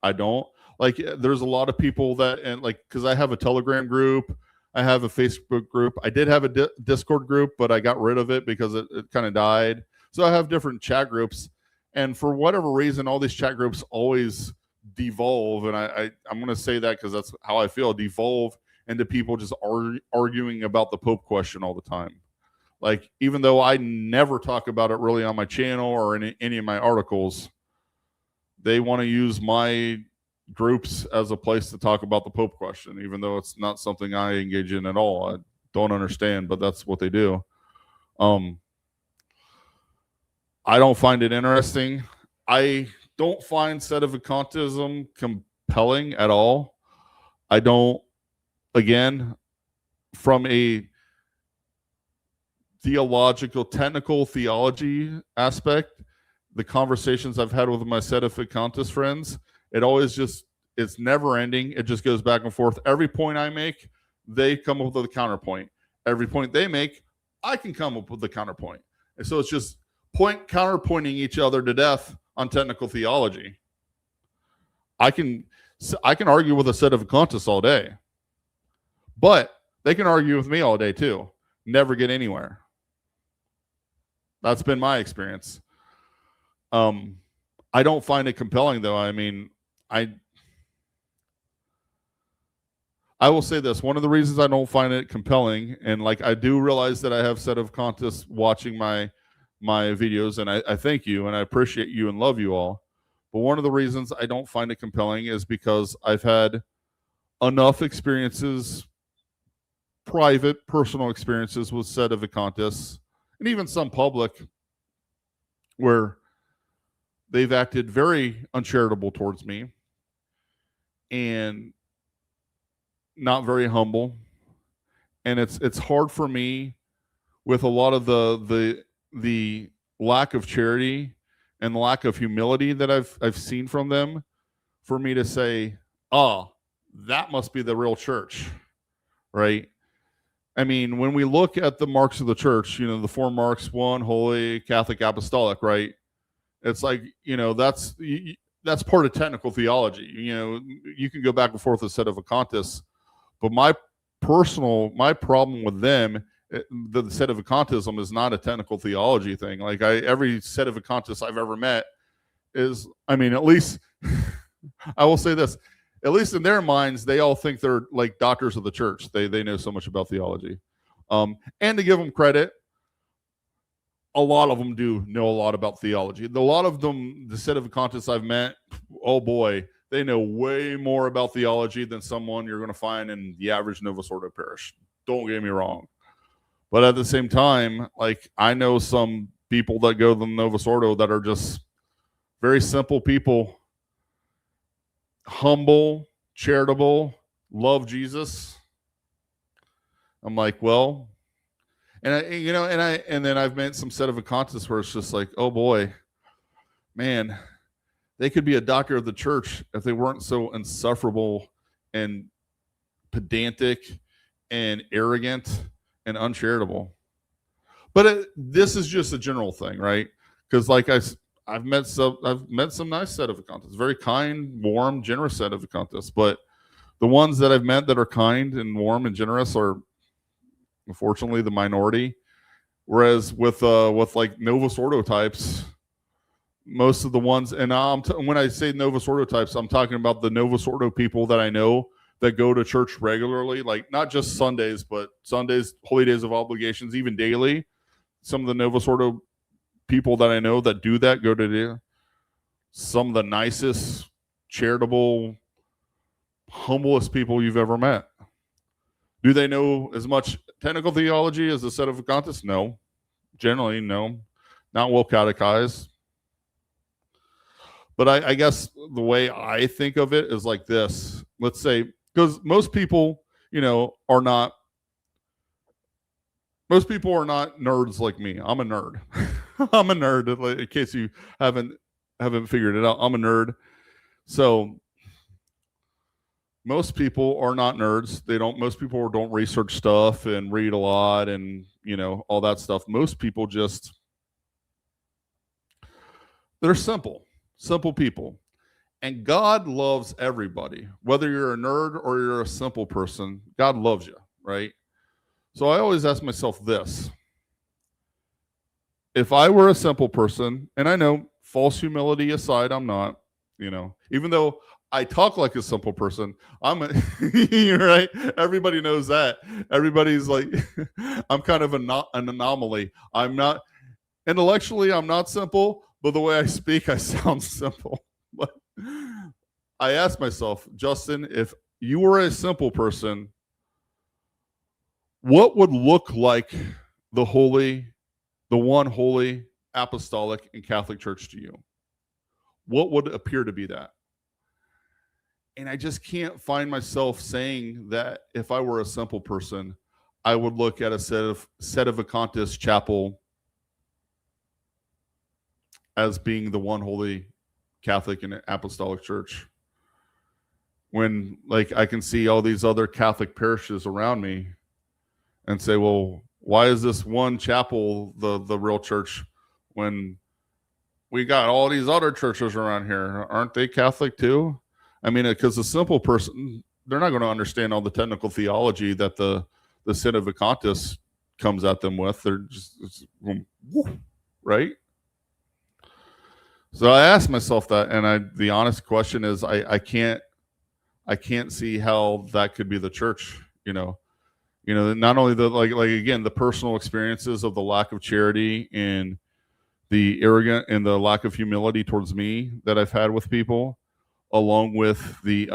I don't. Like, there's a lot of people that, and like, because I have a Telegram group, I have a Facebook group, I did have a Discord group, but I got rid of it because it kind of died. So I have different chat groups, and for whatever reason, all these chat groups always devolve, and I'm going to say that because that's how I feel, devolve into people just arguing about the Pope question all the time. Like, even though I never talk about it really on my channel or in any of my articles, they want to use my groups as a place to talk about the Pope question, even though it's not something I engage in at all. I don't understand, but that's what they do. I don't find it interesting. I don't find sedevacantism compelling at all. I don't, again, from a theological, technical theology aspect, the conversations I've had with my sedevacantist friends, it always just, it's never ending. It just goes back and forth. Every point I make, they come up with a counterpoint. Every point they make, I can come up with a counterpoint. And so it's just counterpointing each other to death on technical theology. I can argue with a sedevacantist all day, but they can argue with me all day too. Never get anywhere. That's been my experience. I don't find it compelling, though. I mean, I will say this. One of the reasons I don't find it compelling, and like I do realize that I have sedevacantists watching my videos, and I thank you, and I appreciate you and love you all. But one of the reasons I don't find it compelling is because I've had enough experiences, private, personal experiences with sedevacantists, and even some public, where they've acted very uncharitable towards me and not very humble. And it's hard for me, with a lot of the lack of charity and the lack of humility that I've seen from them, for me to say, oh, that must be the real church, right? I mean, when we look at the marks of the church, you know, the 4 marks: 1, holy, Catholic, apostolic, right? It's like, you know, that's part of technical theology. You know, you can go back and forth with sedevacantists, but my problem with them, the sedevacantism, is not a technical theology thing. Like, every sedevacantist I've ever met is, I mean, at least I will say this, at least in their minds, they all think they're like doctors of the church. They know so much about theology. And to give them credit, a lot of them do know a lot about theology. A lot of them, the sedevacantists I've met, oh boy, they know way more about theology than someone you're going to find in the average Novus Ordo parish. Don't get me wrong. But at the same time, like, I know some people that go to the Novus Ordo that are just very simple people, humble, charitable, love Jesus. I'm like, well, and then I've met some sedevacantists where it's just like, oh boy, man, they could be a doctor of the church if they weren't so insufferable and pedantic and arrogant and uncharitable. But this is just a general thing, right? Because like I've met some nice sedevacantists, very kind, warm, generous sedevacantists. But the ones that I've met that are kind and warm and generous are, unfortunately, the minority. Whereas with like Novus Ordo types, most of the ones, and when I say Novus Ordo types, I'm talking about the Novus Ordo people that I know that go to church regularly, like not just Sundays, but Sundays, holy days of obligations, even daily. Some of the Novus Ordo people that I know that do that go to some of the nicest, charitable, humblest people you've ever met. Do they know as much technical theology as the sedevacantists? No. Generally, no. Not well catechized. But I guess the way I think of it is like this. Let's say, because most people, you know, are not nerds like me. I'm a nerd. I'm a nerd. In case you haven't figured it out, I'm a nerd. So most people are not nerds. Most people don't research stuff and read a lot and, you know, all that stuff. Most people they're simple people. And God loves everybody. Whether you're a nerd or you're a simple person, God loves you, right? So I always ask myself this. If I were a simple person, and I know, false humility aside, I'm not, you know, even though I talk like a simple person. You're right. Everybody knows that. Everybody's like, I'm kind of an anomaly. I'm not intellectually, I'm not simple, but the way I speak, I sound simple. But I asked myself, Justin, if you were a simple person, what would look like the one holy, apostolic, and Catholic Church to you? What would appear to be that? And I just can't find myself saying that if I were a simple person, I would look at a Sedevacantist chapel as being the one holy Catholic and Apostolic Church. When like I can see all these other Catholic parishes around me and say, well, why is this one chapel the real church when we got all these other churches around here? Aren't they Catholic too? I mean, because a simple person, they're not going to understand all the technical theology that the Sedevacantists comes at them with. They're just right. So I asked myself that, and the honest question is, I can't see how that could be the church. You know, not only the like again the personal experiences of the lack of charity and the arrogant and the lack of humility towards me that I've had with people, along with the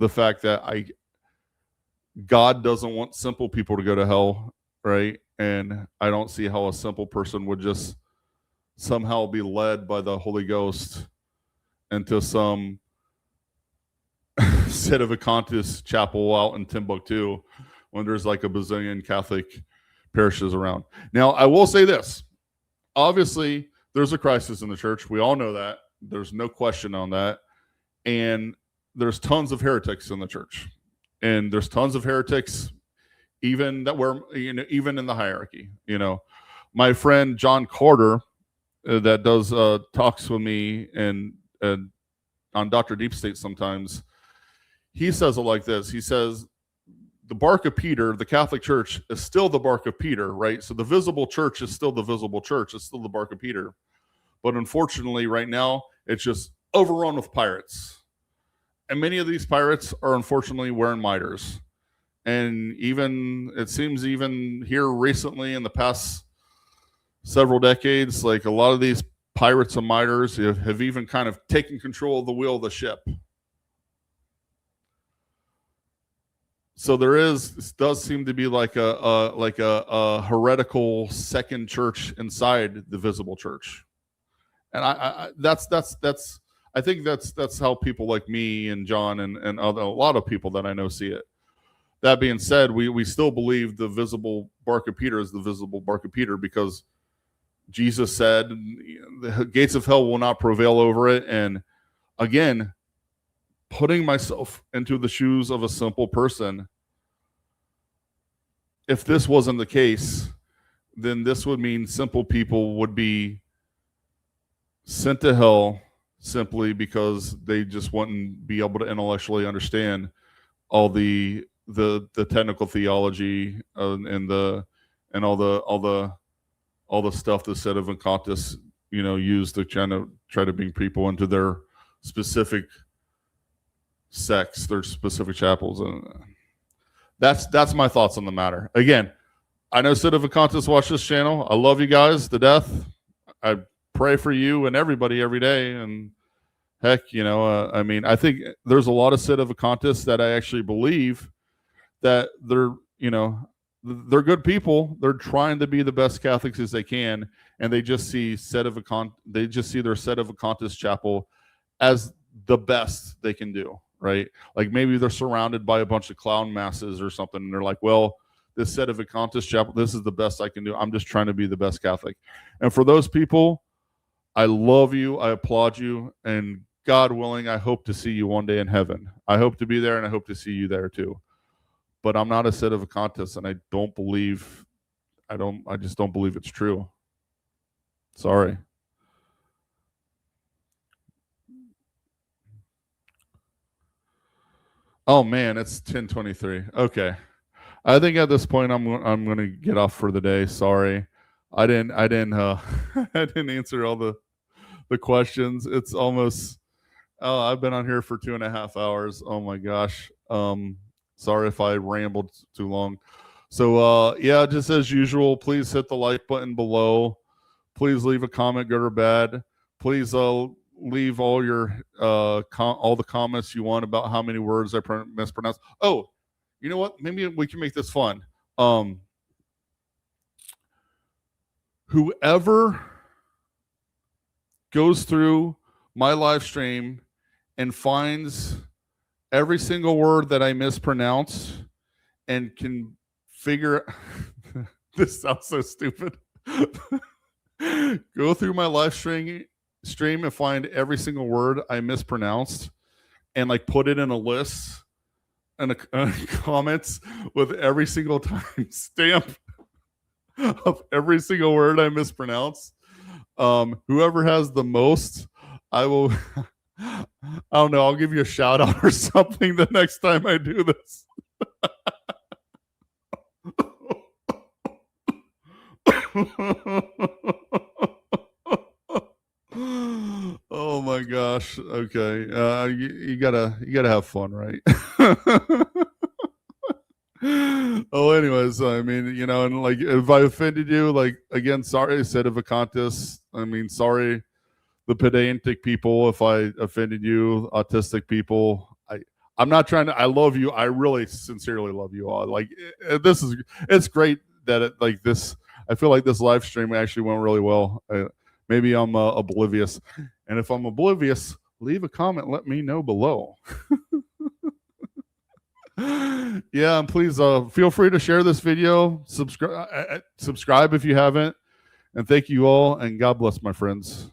fact that God doesn't want simple people to go to hell, right? And I don't see how a simple person would just somehow be led by the Holy Ghost into some Sedevacantist chapel out in Timbuktu when there's like a bazillion Catholic parishes around. Now, I will say this. Obviously, there's a crisis in the church. We all know that. There's no question on that. And there's tons of heretics in the church. And there's tons of heretics even that were, even in the hierarchy. My friend John Carter that does talks with me and on Dr. Deep State sometimes, he says it like this. He says, the bark of Peter, the Catholic Church, is still the bark of Peter, right? So the visible church is still the visible church. It's still the bark of Peter. But unfortunately, right now, it's just overrun with pirates. And many of these pirates are unfortunately wearing miters. And even, it seems even here recently in the past several decades, like a lot of these pirates and miters have even kind of taken control of the wheel of the ship. So does seem to be like a heretical second church inside the visible church, and I think that's how people like me and John and a lot of people that I know see it. That being said, we still believe the visible bark of Peter is the visible bark of Peter because Jesus said the gates of hell will not prevail over it. And again, putting myself into the shoes of a simple person, if this wasn't the case, then this would mean simple people would be sent to hell simply because they just wouldn't be able to intellectually understand all the technical theology and all the stuff the Sedevacantists use to try to bring people into their specific sects, their specific chapels. That's my thoughts on the matter. Again, I know Sedevacantists watch this channel. I love you guys to death. I pray for you and everybody every day. And heck, I mean, I think there's a lot of Sedevacantists that I actually believe that they're good people. They're trying to be the best Catholics as they can, and they just see their Sedevacantist chapel as the best they can do. Right? Like maybe they're surrounded by a bunch of clown masses or something, and they're like, well, this Sedevacantist chapel, this is the best I can do. I'm just trying to be the best Catholic. And for those people, I love you. I applaud you. And God willing, I hope to see you one day in heaven. I hope to be there, and I hope to see you there too. But I'm not a Sedevacantist, and I just don't believe it's true. Sorry. Oh man, it's 10:23. Okay, I think at this point I'm going to get off for the day. Sorry, I didn't I didn't answer all the questions. It's almost Oh, I've been on here for 2.5 hours. Oh my gosh. Sorry if I rambled too long. So yeah, just as usual, please hit the like button below. Please leave a comment, good or bad. Please leave all your all the comments you want about how many words I mispronounced. Oh, you know what? Maybe we can make this fun. Whoever goes through my live stream and finds every single word that I mispronounce and can figure this sounds so stupid. Go through my live stream and find every single word I mispronounced and like put it in a list and comments with every single time stamp of every single word I mispronounce. Whoever has the most, I will I don't know, I'll give you a shout out or something the next time I do this. Oh my gosh. Okay. You gotta have fun, right? Oh, anyways, I mean, you know, and like if I offended you, like again, sorry, sedevacantis. I mean, sorry, the pedantic people, if I offended you, autistic people. I'm not trying to. I love you. I really sincerely love you all. Like this is. It's great that it like this. I feel like this live stream actually went really well. Maybe I'm oblivious, and if I'm oblivious, leave a comment. Let me know below. Yeah, and please feel free to share this video. Subscribe if you haven't, and thank you all. And God bless, my friends.